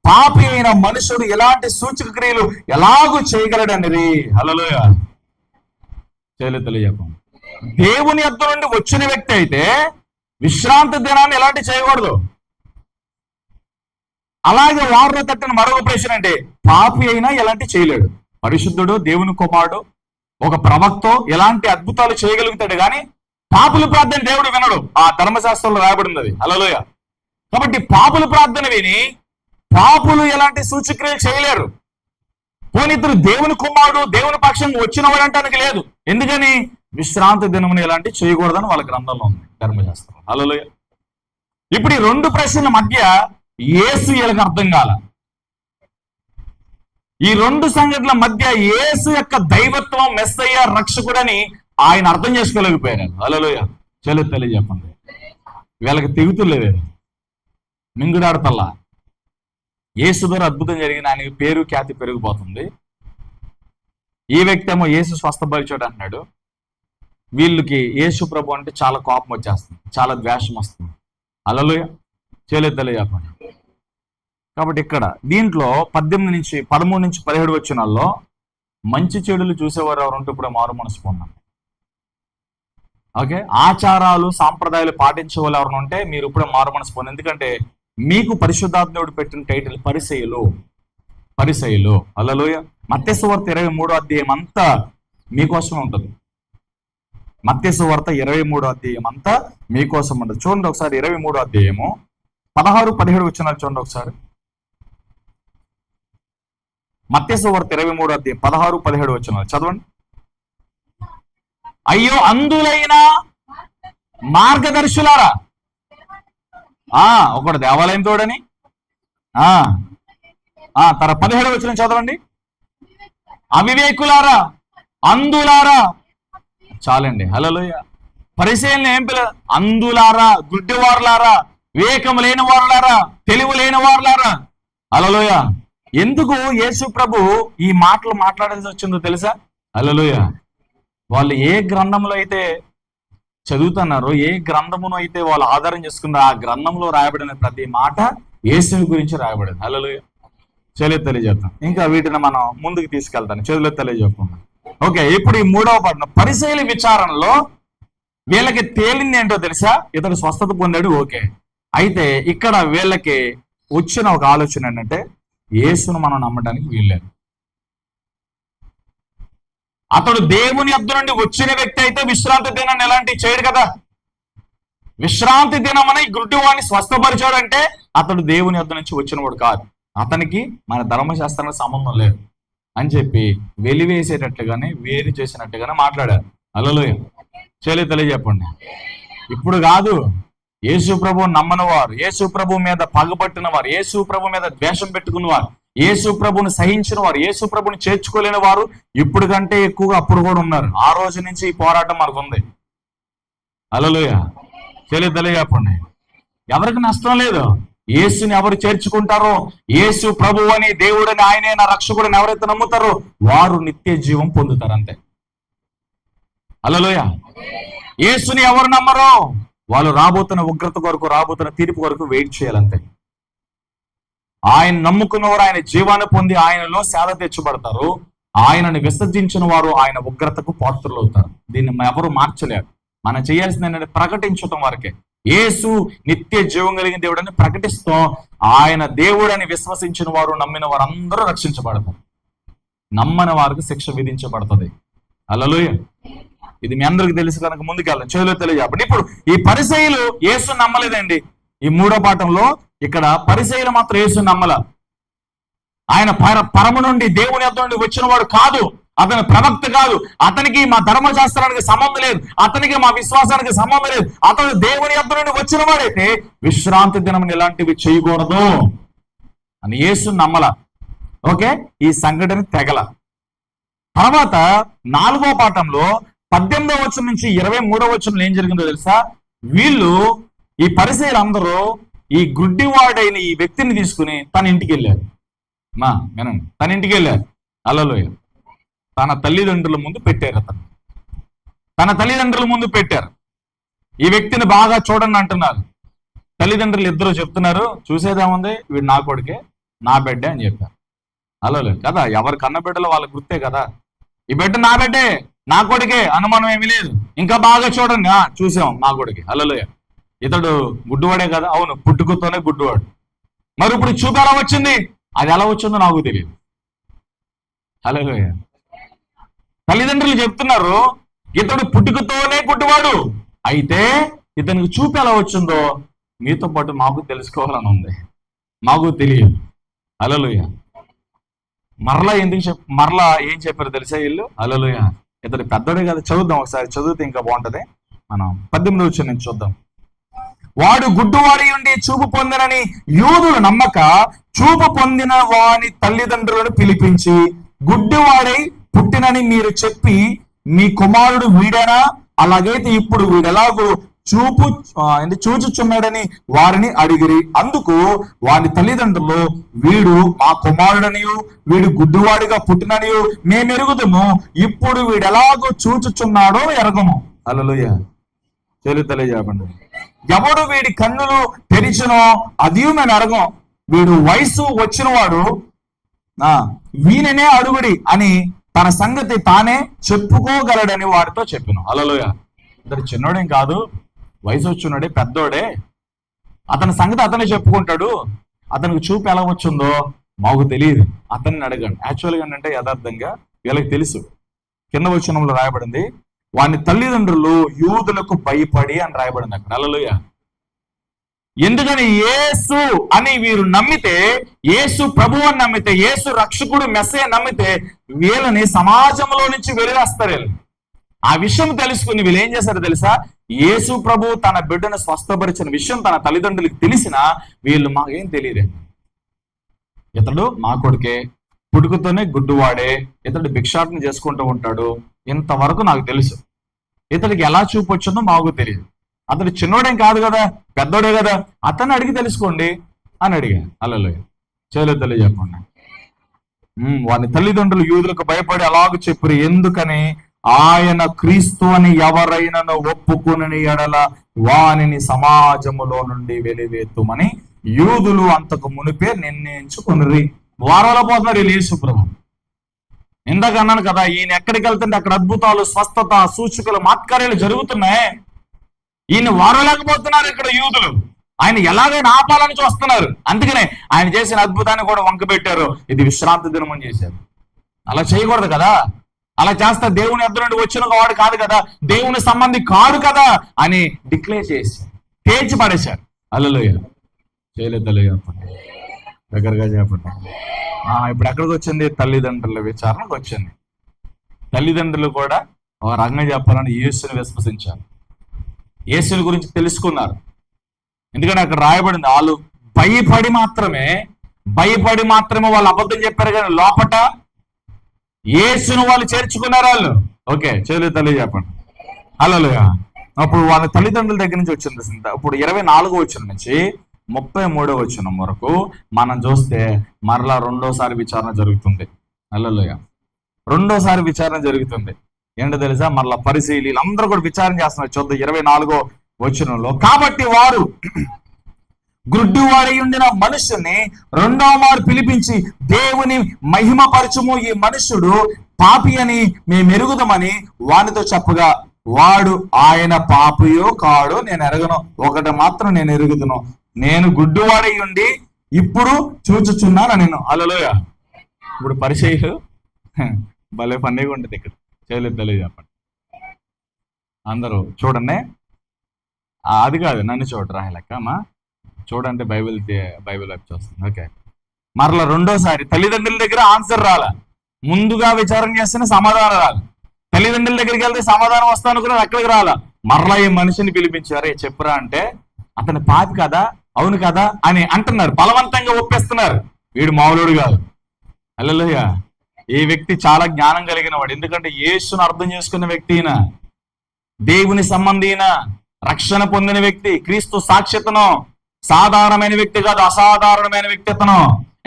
పాపి అయిన మనుషుడు ఎలాంటి సూచక క్రియలు ఎలాగూ చేయగలడనిరి. హల్లెలూయా, తెలియజేపం. దేవుని యొద్ద నుండి వచ్చిన వ్యక్తి అయితే విశ్రాంతి దినాన్ని ఎలాంటి చేయకూడదు. అలాగే వారిలో తట్టిన మరొక ప్రశ్న అంటే, పాపి అయినా ఎలాంటి చేయలేడు. పరిశుద్ధుడు, దేవుని కుమారుడు, ఒక ప్రవక్త ఎలాంటి అద్భుతాలు చేయగలుగుతాడు, కానీ పాపుల ప్రార్థన దేవుడు వినడు. ఆ ధర్మశాస్త్రంలో రాయబడింది అది. హల్లెలూయా. కాబట్టి పాపుల ప్రార్థన విని పాపులు ఎలాంటి సూచక్రియలు చేయలేరు. పోనీ ఇద్దరు దేవుని కుమారుడు, దేవుని పక్షంగా వచ్చిన వాడు అంటానికి లేదు. ఎందుకని? విశ్రాంతి దినమును ఎలాంటి చేయకూడదని వాళ్ళ గ్రంథంలో ఉంది, ధర్మశాస్త్రం. హల్లెలూయా. ఇప్పుడు ఈ రెండు ప్రశ్నల మధ్య యేసు వీళ్ళకి అర్థం కాల. ఈ రెండు సంఘటనల మధ్య యేసు యొక్క దైవత్వం, మెస్సయ్య, రక్షకుడని ఆయన అర్థం చేసుకోలేకపోయారు. హల్లెలూయా, తెలియజెప్పండి. వీళ్ళకి తెగుతులేదు, మింగుడాడతల్లా. యేసు ద్వారా అద్భుతం జరిగిన ఆయనకి పేరు, ఖ్యాతి పెరిగిపోతుంది. ఈ వ్యక్తి ఏమో యేసు స్వస్థపరిచాడు అంటున్నాడు. వీళ్ళకి యేసు ప్రభు అంటే చాలా కోపం వచ్చేస్తుంది, చాలా ద్వేషం వస్తుంది. హల్లెలూయా, తెలియజెప్పండి. కాబట్టి ఇక్కడ దీంట్లో 13 నుంచి 17 వచనాల్లో మంచి చెడులు చూసేవారు ఎవరు ఉంటే ఇప్పుడే మారు మనసు పొందండి. ఓకే, ఆచారాలు సాంప్రదాయాలు పాటించే వాళ్ళు ఎవరు ఉంటే మీరు ఇప్పుడే మారు మనసు పొందండి. ఎందుకంటే మీకు పరిశుద్ధాత్ముడు పెట్టిన టైటిల్ పరిసయ్యులు. హల్లెలూయా. మత్తయి సువార్త 23వ అధ్యాయం అంతా మీకోసం ఉంటుంది. మత్తయి సువార్త 23వ అధ్యాయం అంతా మీకోసం ఉంటుంది. చూడండి ఒకసారి 23వ అధ్యాయము 16-17 వచనాలు చూడండి ఒకసారి. మత్తయి సువార్త 23వ అధ్యాయం 16-17 వచనాలు చదవండి. అయ్యో అంధులైన మార్గదర్శులారా, ఒకడు దేవాలయం తోడని. 17వ వచనం చదవండి. అవివేకులారా, అంధులారా. చాలండి. హల్లెలూయా. పరిసయ్యుల్ని ఏం పిల్ల? అంధులారా, గుడ్డివారులారా, వివేకం లేని వారులారా, తెలివి లేని వారులారా. హల్లెలూయా. ఎందుకు యేసు ప్రభు ఈ మాటలు మాట్లాడాల్సి వచ్చిందో తెలుసా? హల్లెలూయా. వాళ్ళు ఏ గ్రంథంలో అయితే చదువుతున్నారో, ఏ గ్రంథమును అయితే వాళ్ళు ఆధారం చేసుకున్నారో, ఆ గ్రంథంలో రాయబడిన ప్రతి మాట యేసుని గురించి రాయబడింది. హల్లెలూయా. తెలియజేద్దాం. ఇంకా వీటిని మనం ముందుకు తీసుకెళ్తాను. తెలియజేద్దాం. ఓకే, ఇప్పుడు ఈ 3వ పాఠం పరిసయ్యుల విచారణలో వీళ్ళకి తేలింది ఏంటో తెలుసా? ఇతడు స్వస్థత పొందాడు. ఓకే, అయితే ఇక్కడ వీళ్ళకి వచ్చిన ఒక ఆలోచన ఏంటంటే, యేసును మనం నమ్మడానికి వీల్లేదు. అతడు దేవుని యొద్ద నుండి వచ్చిన వ్యక్తి అయితే విశ్రాంతి దినాన్ని ఎలాంటి చేయడు కదా. విశ్రాంతి దినమని గుడ్డివాడిని స్వస్థపరిచాడంటే అతడు దేవుని యొద్ద నుంచి వచ్చినవాడు కాదు, అతనికి మన ధర్మశాస్త్రానికి సంబంధం లేదు అని చెప్పి వెలివేసేటట్లుగానే, వేరు చేసినట్టుగానే మాట్లాడారు. హల్లెలూయా. తెలియజెప్పండి. ఇప్పుడు కాదు, యేసు ప్రభు నమ్మని వారు, యేసు ప్రభు మీద పగబట్టిన వారు, యేసు ప్రభు మీద ద్వేషం పెట్టుకున్నవారు, యేసు ప్రభుని సహించిన వారు, యేసు ప్రభుని చేర్చుకోలేని వారు ఇప్పుడు కంటే ఎక్కువగా అప్పుడు కూడా ఉన్నారు. ఆ రోజు నుంచి ఈ పోరాటం మనకు ఉంది. హల్లెలూయా. తెలియజెప్పండి. ఎవరికి నష్టం లేదు. యేసుని ఎవరు చేర్చుకుంటారో, యేసు ప్రభు అని దేవుడని ఆయనే నా రక్షకుడని ఎవరైతే నమ్ముతారో వారు నిత్య జీవం పొందుతారు. అంతే. హల్లెలూయా. యేసుని ఎవరు నమ్మరో వాళ్ళు రాబోతున్న ఉగ్రత కొరకు, రాబోతున్న తీర్పు కొరకు వెయిట్ చేయాలంతే. ఆయన నమ్ముకున్నవారు ఆయన జీవాన్ని పొంది ఆయనలో సేద తెచ్చబడతారు. ఆయనను విసర్జించిన వారు ఆయన ఉగ్రతకు పాత్రలు అవుతారు. దీన్ని ఎవరు మార్చలేరు. మనం చేయాల్సింది ఏంటంటే ప్రకటించటం వరకే. యేసు నిత్య జీవం కలిగిన దేవుడని ప్రకటిస్తాం. ఆయన దేవుడని విశ్వసించిన వారు, నమ్మిన వారు అందరూ రక్షించబడతారు. నమ్మని వారికి శిక్ష విధించబడుతుంది. హల్లెలూయా. ఇది మీ అందరికి తెలుసు కనుక ముందుకెళ్ళాలి. చెవిలో తెలియజేపండి. ఇప్పుడు ఈ పరిసయ్యులు యేసు నమ్మలేదండి. ఈ 3వ పాఠంలో ఇక్కడ పరిసయ్యులు మాత్రం యేసు నమ్మల. ఆయన పరము నుండి దేవుని యొద్ద నుండి వచ్చిన వాడు కాదు, అతను ప్రవక్త కాదు, అతనికి మా ధర్మశాస్త్రానికి సంబంధం లేదు, అతనికి మా విశ్వాసానికి సంబంధం లేదు, అతను దేవుని యొద్ద నుండి వచ్చిన వాడైతే విశ్రాంతి దినం ఇలాంటివి చేయకూడదు అని యేసు నమ్మల. ఓకే, ఈ సంఘటన తెగల. తర్వాత 4వ పాఠంలో 18వ వచనం నుంచి 23వ వచనంలో ఏం జరిగిందో తెలుసా? వీళ్ళు ఈ పరిసయ్యులందరూ ఈ గుడ్డివాడైన ఈ వ్యక్తిని తీసుకుని తన ఇంటికి వెళ్ళారు. వినండి, తన ఇంటికి వెళ్ళారు. హల్లెలూయా. తన తల్లిదండ్రుల ముందు పెట్టారు. తన తల్లిదండ్రుల ముందు పెట్టారు. ఈ వ్యక్తిని బాగా చూడండి అంటున్నారు. తల్లిదండ్రులు ఇద్దరు చెప్తున్నారు, చూసేదేముంది, వీడు నా కొడుకే, నా బిడ్డే అని చెప్పారు. హల్లెలూయా కదా. ఎవరి కన్న బిడ్డలో వాళ్ళకి గుర్తే కదా. ఈ బిడ్డ నా బిడ్డే, నా కొడుకే, అనుమానం ఏమీ లేదు. ఇంకా బాగా చూడండి, చూసాం నా కొడుకే. హల్లెలూయా. ఇతడు గుడ్డువాడే కదా. అవును, పుట్టుకతోనే గుడ్డువాడు. మరి ఇప్పుడు చూపు ఎలా వచ్చింది? అది ఎలా వచ్చిందో నాకు తెలియదు. హల్లెలూయా. తల్లిదండ్రులు చెప్తున్నారు ఇతడు పుట్టుకతోనే గుడ్డివాడు, అయితే ఇతనికి చూపు ఎలా వచ్చిందో మీతో పాటు మాకు తెలుసుకోవాలని ఉంది. మాకు తెలియదు. హల్లెలూయా. మరలా ఏం చెప్పారు తెలుసా వీళ్ళు? హల్లెలూయా. ఇతడు పెద్దోడే కదా. చదువుదాం ఒకసారి, చదివితే ఇంకా బాగుంటది. మనం 18వ వచనం నుంచి చూద్దాం. వాడు గుడ్డువాడి ఉండి చూపు పొందినని యూదులు నమ్మక చూపు పొందిన వాని తల్లిదండ్రులను పిలిపించి, గుడ్డివాడై పుట్టినని మీరు చెప్పి మీ కుమారుడు వీడేనా? అలాగైతే ఇప్పుడు వీడెలాగో చూచుచున్నాడని వారిని అడిగిరి. అందుకు వారి తల్లిదండ్రులు, వీడు మా కుమారుడనియు వీడు గుడ్డివాడిగా పుట్టిననియు మేము ఎరుగుదము, ఇప్పుడు వీడెలాగో చూచుచున్నాడో ఎరగము. హల్లెలూయా. తెలియజేయండి. ఎవడు వీడి కన్నులు తెరిచినో అది మేము ఎరగం. వీడు వయసు వచ్చిన వాడు, వీననే అడుగుడి అని తన సంగతి తానే చెప్పుకోగలడని వారితో చెప్పిన. హల్లెలూయా. ఇతడు చిన్నోడేం కాదు, వయసు వచ్చినోడే, పెద్దోడే. అతని సంగతి అతనే చెప్పుకుంటాడు. అతనికి చూపు ఎలా వచ్చిందో మాకు తెలియదు, అతన్ని అడగండి. యాక్చువల్గా ఏంటంటే యథార్థంగా వీళ్ళకి తెలుసు. కింద వచనంలో రాయబడింది, వాని తల్లిదండ్రులు యూదులకు భయపడి అని రాయబడింది అక్కడ. హల్లెలూయా. ఎందుకని యేసు అని వీరు నమ్మితే, యేసు ప్రభు అని నమ్మితే, యేసు రక్షకుడు మెస్సయ్య నమ్మితే వీళ్ళని సమాజంలో నుంచి వెలివేస్తారు. వీళ్ళు ఆ విషయం తెలుసుకుని వీళ్ళు ఏం చేశారో తెలుసా? యేసు ప్రభు తన బిడ్డను స్వస్థపరిచిన విషయం తన తల్లిదండ్రులకు తెలిసినా వీళ్ళు మాకేం తెలియదు. ఇతడు మా కొడుకే, పుట్టుకతోనే గుడ్డువాడే, ఇతడు భిక్షాటన చేసుకుంటూ ఉంటాడు, ఇంతవరకు నాకు తెలుసు. ఇతడికి ఎలా చూపు వచ్చిందో మాకు తెలియదు. అతడు చిన్నోడేం కాదు కదా, పెద్దోడే కదా, అతన్ని అడిగి తెలుసుకోండి అని అడిగాను. హల్లెలూయా. తెలియజెప్పండి. వాని తల్లిదండ్రులు యూదులకు భయపడి అలాగ చెప్పారు. ఎందుకని? ఆయన క్రీస్తు అని ఎవరైనాను ఒప్పుకుని ఎడల వానిని సమాజములో నుండి వెలివేతుమని యూదులు అంతకు మునిపే నిర్ణయించుకుని వారాల పోతున్నారు యేసు ప్రభు. ఇందాక అన్నాను కదా, ఈయన ఎక్కడికి వెళ్తుంటే అక్కడ అద్భుతాలు, స్వస్థత, సూచకులు, మాత్కార్యాలు జరుగుతున్నాయి. ఈయన వారలేకపోతున్నారు ఇక్కడ యూదులు. ఆయన ఎలాగైనా ఆపాలని చూస్తున్నారు. అందుకనే ఆయన చేసిన అద్భుతాన్ని కూడా వంక పెట్టారు. ఇది విశ్రాంతి దినం అని చేశారు. అలా చేయకూడదు కదా. అలా చేస్తే దేవుని యొద్ద నుండి వచ్చిన వాడు కాదు కదా, దేవుని సంబంధి కాదు కదా అని డిక్లేర్ చేసి తేల్చి పడేశారు. హల్లెలూయా. చెప్పండి, దగ్గరగా చెప్పండి. ఇప్పుడు ఎక్కడికి వచ్చింది? తల్లిదండ్రుల విచారణకు వచ్చింది. తల్లిదండ్రులు కూడా ఒక రకంగా చెప్పాలని యేసుని విశ్వసించారు, యేసుని గురించి తెలుసుకున్నారు. ఎందుకంటే అక్కడ రాయబడింది, వాళ్ళు భయపడి మాత్రమే వాళ్ళు అబద్ధం చెప్పారు, కానీ లోపట యేసును వాళ్ళు చేర్చుకున్నారు. వాళ్ళు ఓకే చెప్పండి. హల్లెలూయా. అప్పుడు వాళ్ళ తల్లిదండ్రుల దగ్గర నుంచి వచ్చింది. ఇప్పుడు 24వ వచనం నుంచి 33వ వచనం వరకు మనం చూస్తే మరలా రెండోసారి విచారణ జరుగుతుంది. హల్లెలూయా. రెండోసారి విచారణ జరుగుతుంది. ఏంటో తెలుసా? మరలా పరిశీలి వీళ్ళందరూ కూడా విచారణ చేస్తున్నారు. చూద్దాం 24వ వచనంలో, కాబట్టి వారు గుడ్డివాడై ఉండిన మనుషుని రెండవ మారు పిలిపించి, దేవుని మహిమపరచుము, ఈ మనుష్యుడు పాపి అని మేము ఎరుగుదామని వానితో చెప్పగా, వాడు ఆయన పాపియో కాడో నేను ఎరగను, ఒకటి మాత్రం నేను ఎరుగుదును, నేను గుడ్డివాడై ఉండి ఇప్పుడు చూచుచున్నాను నేను. హల్లెలూయా. ఇప్పుడు పరిచయులు భలే పండుగ ఉంటుంది ఇక్కడ. చేయలేదు తెలియదు చెప్పండి అందరూ చూడండి. అది కాదు, నన్ను చూడరా లెక్కమ్మా, చూడండి బైబిల్ వైపు చూస్తుంది. ఓకే, మరలా రెండోసారి తల్లిదండ్రుల దగ్గర ఆన్సర్ రాల, ముందుగా విచారణ చేస్తేనే సమాధానం రాలి. తల్లిదండ్రుల దగ్గరికి వెళ్తే సమాధానం వస్తాను కూడా అక్కడికి రాలా. మరలా ఈ మనిషిని పిలిపించారు, చెప్పురా అంటే అతని పాపి కదా, అవును కదా అని అంటున్నారు, బలవంతంగా ఒప్పేస్తున్నారు. వీడు మామూలుడు కాదు. హల్లెలూయా. ఈ వ్యక్తి చాలా జ్ఞానం కలిగిన వాడు. ఎందుకంటే యేసును అర్థం చేసుకున్న వ్యక్తి ఈయన, దేవుని సంబంధి ఈయన, రక్షణ పొందిన వ్యక్తి, క్రీస్తు సాక్షితను. సాధారణమైన వ్యక్తి కాదు, అసాధారణమైన వ్యక్తి అతను.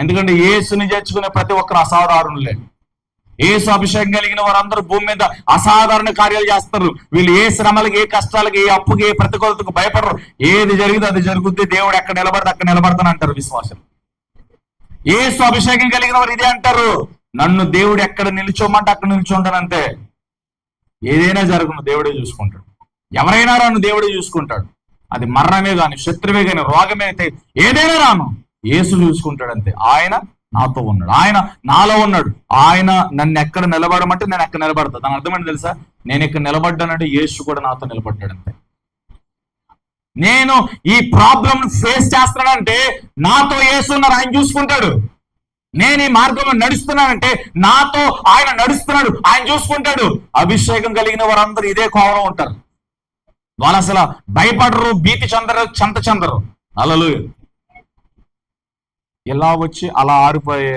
ఎందుకంటే యేసుని చేర్చుకునే ప్రతి ఒక్కరు అసాధారణులే. యేసు అభిషేకం కలిగిన వారందరూ భూమి మీద అసాధారణ కార్యాలు చేస్తారు. వీళ్ళు ఏ శ్రమలకి, ఏ కష్టాలకి, ఏ అప్పుకి, ఏ ప్రతికూలతకు భయపడరు. ఏది జరిగితే అది జరుగుద్ది, దేవుడు ఎక్కడ నిలబడితే అక్కడ నిలబడతాను అంటారు విశ్వాసం. యేసు అభిషేకం కలిగిన వారు ఇదే అంటారు, నన్ను దేవుడు ఎక్కడ నిల్చోమంటే అక్కడ నిల్చుంటానంతే. ఏదైనా జరుగును దేవుడే చూసుకుంటాడు. ఎవరైనా రాను దేవుడే చూసుకుంటాడు. అది మరణమే కానీ, శత్రువే కానీ, రోగమే అయితే ఏదైనా రాను యేసు చూసుకుంటాడు అంతే. ఆయన నాతో ఉన్నాడు, ఆయన నాలో ఉన్నాడు. ఆయన నన్ను ఎక్కడ నిలబడమంటే నేను ఎక్కడ నిలబడతా. దాని అర్థమేంటి తెలుసా? నేను ఇక్కడ నిలబడ్డానంటే యేసు కూడా నాతో నిలబడ్డాడు అంతే. నేను ఈ ప్రాబ్లం ఫేస్ చేస్తున్నానంటే నాతో యేసు ఉన్నారు, ఆయన చూసుకుంటాడు. నేను ఈ మార్గంలో నడుస్తున్నానంటే నాతో ఆయన నడుస్తున్నాడు, ఆయన చూసుకుంటాడు. అభిషేకం కలిగిన వారందరూ ఇదే కోవలో ఉంటారు. వాళ్ళు అసలు భయపడరు, భీతి చెందరు. హల్లెలూయా. ఎలా వచ్చి అలా ఆరిపోయే,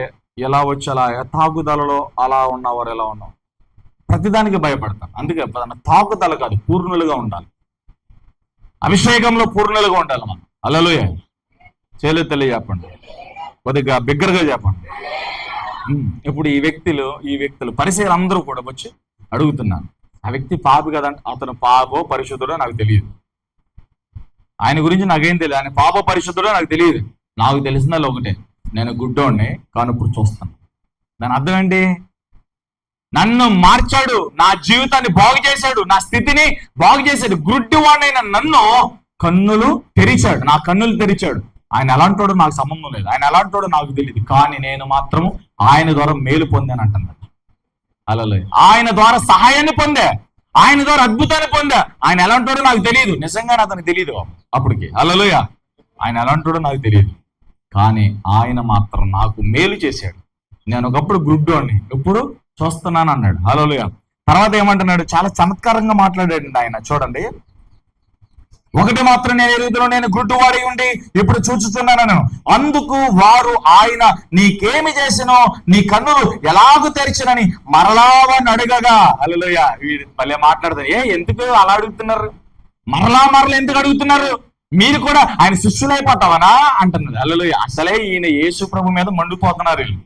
ఎలా వచ్చి అలా తాగుదలలో అలా ఉన్నవారు ఎలా ఉన్నాం, ప్రతిదానికి భయపడతాం. అందుకే తాగుదల కాదు, పూర్ణులుగా ఉండాలి. అభిషేకంలో పూర్ణులుగా ఉండాలి మనం. హల్లెలూయా. చేయలేదు తెలియ చెప్పండి, కొద్దిగా బిగ్గరగా చెప్పండి. ఇప్పుడు ఈ వ్యక్తులు పరిచయాలు అందరూ కూడా వచ్చి అడుగుతున్నారు, ఆ వ్యక్తి పాపి కదంటే, అతను పాపో పరిశుద్ధుడో నాకు తెలియదు. ఆయన గురించి నాకేం తెలియదు. ఆయన పాప పరిశుద్ధుడో నాకు తెలియదు. నాకు తెలిసిందా ఒకటే, నేను గుడ్డోడిని కానీ ఇప్పుడు చూస్తాను. దాని అర్థం ఏంటి? నన్ను మార్చాడు, నా జీవితాన్ని బాగు చేశాడు, నా స్థితిని బాగు చేశాడు. గుడ్డివాడైన నన్ను కన్నులు తెరిచాడు, నా కన్నులు తెరిచాడు. ఆయన ఎలాంటోడో నాకు సంబంధం లేదు, ఆయన ఎలాంటోడో నాకు తెలియదు, కానీ నేను మాత్రము ఆయన ద్వారా మేలు పొందాను అంటున్నాడు. హల్లెలూయా. ఆయన ద్వారా సహాయాన్ని పొందా, ఆయన ద్వారా అద్భుతాన్ని పొందా. ఆయన ఎలాంటోడో నాకు తెలియదు, నిజంగానే అతనికి తెలియదు అప్పటికి. హల్లెలూయా. ఆయన ఎలాంటోడో నాకు తెలియదు, కానీ ఆయన మాత్రం నాకు మేలు చేశాడు. నేను ఒకప్పుడు గుడ్డోడిని, ఇప్పుడు చూస్తున్నాను అన్నాడు. హల్లెలూయా. తర్వాత ఏమంటున్నాడు? చాలా చమత్కారంగా మాట్లాడాడు ఆయన. చూడండి, ఒకటి మాత్రం నేను ఎరుగుదును, నేను గుడ్డివాడై ఉండి ఇప్పుడు చూచుచున్నాను. అందుకు వారు ఆయన నీకేమి చేసినో, నీ కన్నులు ఎలాగూ తెరిచినని మరలా వాడిని అడగగా. హల్లెలూయా. భలే మాట్లాడతారు. ఎందుకు అలా అడుగుతున్నారు? మరలా ఎందుకు అడుగుతున్నారు? మీరు కూడా ఆయన శిష్యులైపోతావనా అంటున్నారు. హల్లెలూయా. అసలే ఈయన యేసు ప్రభు మీద మండిపోతున్నారు వీళ్ళు.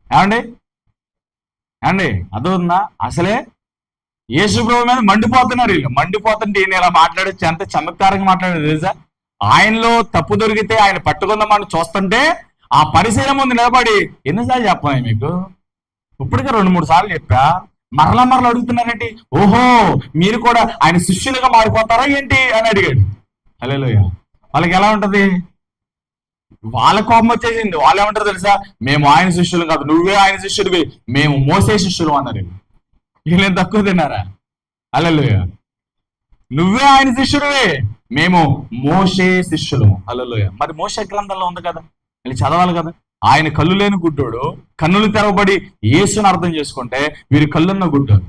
ఏమండి అదవుతుందా? అసలే యేసు ప్రభు మీద మండిపోతున్నారు వీళ్ళు. మండిపోతుంటే ఈయన ఇలా మాట్లాడచ్చు, ఎంత చమత్కారంగా మాట్లాడేది తెలుసా? ఆయనలో తప్పు దొరికితే ఆయన పట్టుకుందామని చూస్తుంటే ఆ పరిశీలన ముందు నిలబడి, ఎన్నిసార్లు చెప్పాను మీకు? ఇప్పటికే 2-3 సార్లు చెప్పా, మరలా అడుగుతున్నారంటే, ఓహో మీరు కూడా ఆయన శిష్యులుగా మారిపోతారా ఏంటి అని అడిగాడు. హల్లెలూయా. వాళ్ళకి ఎలా ఉంటది? వాళ్ళ కోపం వచ్చేసింది. వాళ్ళు ఏమంటారు తెలుసా? మేము ఆయన శిష్యులు కాదు, నువ్వే ఆయన శిష్యుడివి, మేము మోసే శిష్యులు అన్నారు. వీళ్ళేం తక్కువ తిన్నారా? హల్లెలూయా. నువ్వే ఆయన శిష్యుడివే, మేము మోసే శిష్యులు. హల్లెలూయా. మరి మోసే గ్రంథంలో ఉంది కదా, వీళ్ళు చదవాలి కదా. ఆయన కళ్ళు లేని గుడ్డోడు, కన్నులు తెరవబడి యేసుని అర్థం చేసుకుంటే వీరి కళ్ళున్న గుడ్డోడు.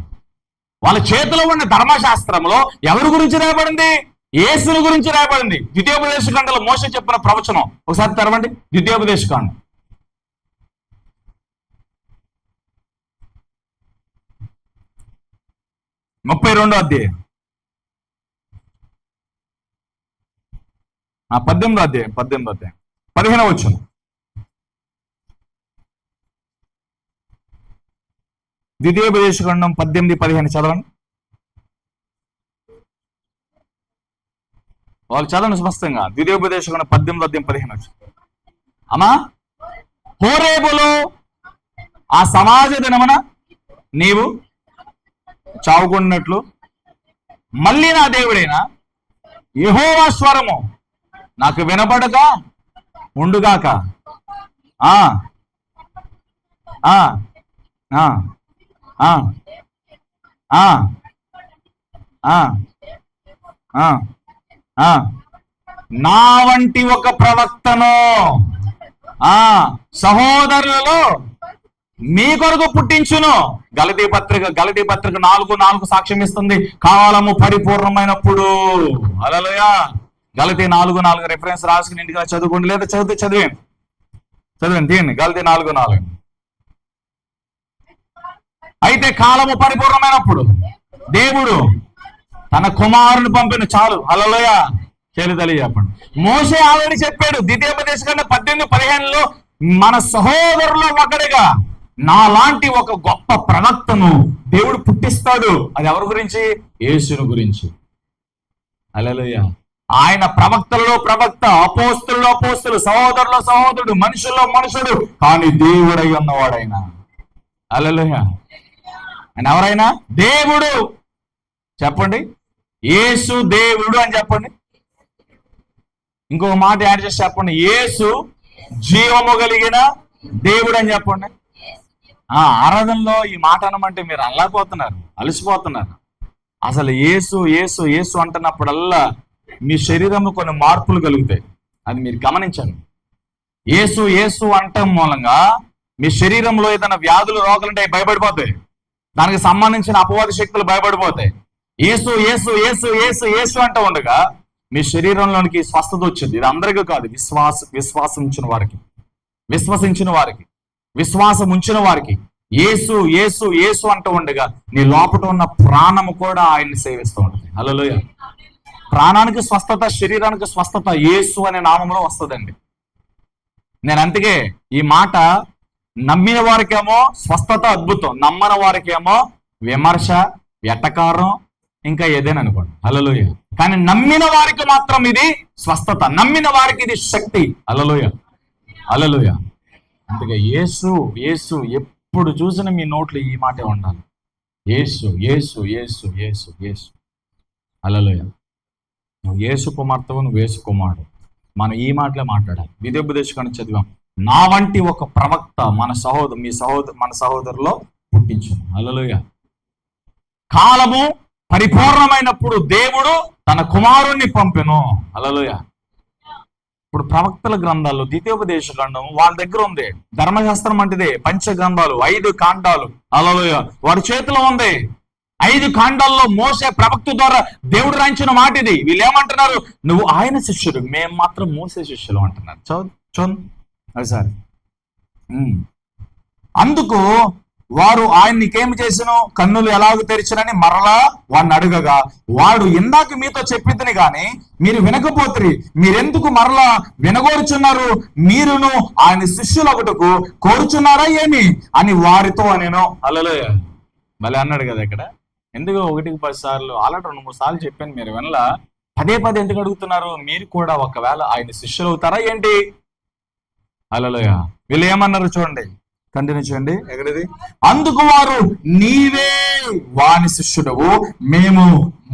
వాళ్ళ చేతిలో ఉన్న ధర్మశాస్త్రంలో ఎవరి గురించి రాయబడింది? యేసుని గురించి రాయబడింది. ద్వితీయోపదేశకాండలో మోసే చెప్పిన ప్రవచనం ఒకసారి తెరవండి. ద్వితీయోపదేశకాండం 32వ అధ్యాయం. 18వ అధ్యాయం 15వ వచనం. ద్వితీయోపదేశకాండం 18-15 చదవండి. వాళ్ళు చదవండి స్పష్టంగా. ద్వితీయోపదేశకాండం 18-15 వచ్చి. అమ్మా, హోరేబులో ఆ సమాజ దినమున నీవు చావుకున్నట్లు మళ్ళీ నా దేవుడైన యెహోవా స్వరము నాకు వినపడక ఉండుగాక. ఆ ఆ ఆ ఆ ఆ ఆ ఆ నా వంటి ఒక ప్రవక్తను సహోదరులలో మీ కొరకు పుట్టించును. గలతీ పత్రిక 4:4 సాక్ష్యం ఇస్తుంది. కాలము పరిపూర్ణమైనప్పుడు. హల్లెలూయా. గలతీ 4:4 రెఫరెన్స్ రాసుకుని ఇంటికి చదువుకోండి, లేదా చదివేయండి తీయండి. గలతీ 4:4. అయితే కాలము పరిపూర్ణమైనప్పుడు దేవుడు తన కుమారుని పంపిన. చాలు. హల్లెలూయా. తల్లి చెప్పండి. మోషే ఆల్రెడీ చెప్పాడు ద్వితీయోపదేశకాండం 18-15లో, మన సహోదరులో ఒకడిగా నాలాంటి ఒక గొప్ప ప్రవక్తను దేవుడు పుట్టిస్తాడు. అది ఎవరి గురించి? యేసుని గురించి. హల్లెలూయా. ఆయన ప్రవక్తలలో ప్రవక్త, అపోస్తులలో అపోస్తులు, సహోదరులో సహోదరుడు, మనుషుల్లో మనుషుడు, కానీ దేవుడై ఉన్నవాడైనా. హల్లెలూయా. ఆయన ఎవరైనా దేవుడు. చెప్పండి, యేసు దేవుడు అని చెప్పండి. ఇంకొక మాట యాడ్ చేసి చెప్పండి, యేసు జీవము కలిగిన దేవుడు అని చెప్పండి. ఆరాధనలో ఈ మాట అనమంటే మీరు అలసిపోతున్నారు. అసలు యేసు యేసు యేసు అంటున్నప్పుడల్లా మీ శరీరంలో కొన్ని మార్పులు కలుగుతాయి. అది మీరు గమనించండి. యేసు యేసు అంటం మూలంగా మీ శరీరంలో ఏదైనా వ్యాధులు, రోగాలుంటే భయపడిపోతాయి. దానికి సంబంధించిన అపవాద శక్తులు భయపడిపోతాయి. యేసు యేసు యేసు యేసు యేసు అంటూ ఉండగా మీ శరీరంలోనికి స్వస్థత వచ్చింది. ఇది అందరికీ కాదు, విశ్వాసం ఉంచిన వారికి యేసు యేసు యేసు అంటూ ఉండగా నీ లోపల ఉన్న ప్రాణము కూడా ఆయన్ని సేవిస్తూ ఉంటుంది. హల్లెలూయా. ప్రాణానికి స్వస్థత, శరీరానికి స్వస్థత యేసు అనే నామంలో వస్తుందండి. నేను అందుకే ఈ మాట నమ్మిన వారికేమో స్వస్థత అద్భుతం, నమ్మని వారికేమో విమర్శ, వెటకారం, ఇంకా ఏదైనా అనుకోండి. హల్లెలూయా. కానీ నమ్మిన వారికి మాత్రం ఇది స్వస్థత, నమ్మిన వారికి ఇది శక్తి. హల్లెలూయా. హల్లెలూయా. అందుకే యేసు యేసు ఎప్పుడు చూసినా మీ నోట్లో ఈ మాటే ఉండాలి. యేసు యేసు యేసు యేసు యేసు. హల్లెలూయా. నువ్వు యేసు కుమార్తెవు, నువ్వు యేసు కుమారుడు. మనం ఈ మాటలే మాట్లాడాలి. ద్వితీయోపదేశకాండం చదివాం. నా వంటి ఒక ప్రవక్త మన సహోదరులో పుట్టించును. హల్లెలూయా. కాలము పరిపూర్ణమైనప్పుడు దేవుడు తన కుమారుణ్ణి పంపెను. హల్లెలూయా. ఇప్పుడు ప్రవక్తల గ్రంథాల్లో ద్వితీయోపదేశకాండం వాళ్ళ దగ్గర ఉంది. ధర్మశాస్త్రం అంటే పంచగ్రంథాలు, 5 కాండాలు. హల్లెలూయా. వాడి చేతిలో ఉంది. 5 కాండాల్లో మోసే ప్రవక్త ద్వారా దేవుడు రాయించిన మాట ఇది. వీళ్ళు ఏమంటున్నారు? నువ్వు ఆయన శిష్యుడు, మేము మాత్రం మోసే శిష్యులు అంటున్నారు. చదువు అది సార్. అందుకు వారు ఆయన్నికేమి చేసినో కన్నులు ఎలాగ తెరిచినని మరలా వాడిని అడగగా, వాడు ఇందాక మీతో చెప్పిందని గాని మీరు వినకపోతే మీరెందుకు మరలా వినగోరుచున్నారు? మీరును ఆయన శిష్యులు ఒకటకు కోరుచున్నారా ఏమి అని వారితో అనేను. హల్లెలూయా. భలే అన్నాడు కదా ఇక్కడ. ఎందుకు 1-10 సార్లు, ఆల్రెడీ 2-3 సార్లు చెప్పాను, మీరు వినలా. పదే ఎందుకు అడుగుతున్నారు? మీరు కూడా ఒకవేళ ఆయన శిష్యులు అవుతారా ఏంటి? హల్లెలూయా. వీళ్ళు ఏమన్నారు చూడండి, కంటిన్యూ చేయండి. ఎక్కడిది? అందుకు వారు, నీవే వాని శిష్యుడవు, మేము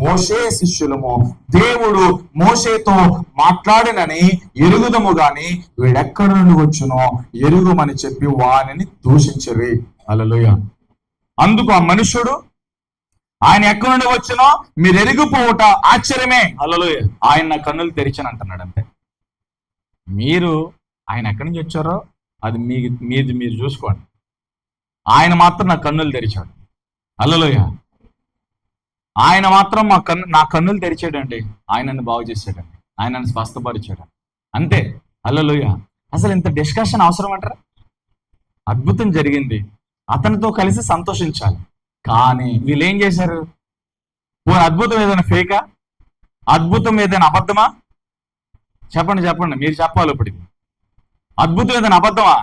మోషే శిష్యులము. దేవుడు మోషేతో మాట్లాడినని ఎరుగుదము గాని వీడెక్కడ నుండి వచ్చునో ఎరుగుమని చెప్పి వానిని దూషించరి. హల్లెలూయా. అందుకు ఆ మనుషుడు, ఆయన ఎక్కడి నుండి వచ్చునో మీరు ఎరిగిపోవుట ఆశ్చర్యమే. హల్లెలూయా. ఆయన నా కన్నులు తెరిచాను అంటున్నాడు. అంతే. మీరు ఆయన ఎక్కడి నుంచి వచ్చారో అది మీరు చూసుకోండి. ఆయన మాత్రం నా కన్నులు తెరిచాడు. హల్లెలూయా. ఆయన మాత్రం నా కన్నులు తెరిచాడండి. ఆయన నన్ను బాగు చేశాడండి. ఆయన నన్ను స్వస్థపరిచాడు. అంతే. హల్లెలూయా. అసలు ఇంత డిస్కషన్ అవసరం అంటారా? అద్భుతం జరిగింది, అతనితో కలిసి సంతోషించాలి. కానీ వీళ్ళు ఏం చేశారు? అద్భుతం ఏదైనా ఫేకా? అద్భుతం ఏదైనా అబద్ధమా? చెప్పండి, మీరు చెప్పాలి ఇప్పుడు. ఇది అద్భుతం ఏదైనా అబద్ధమా?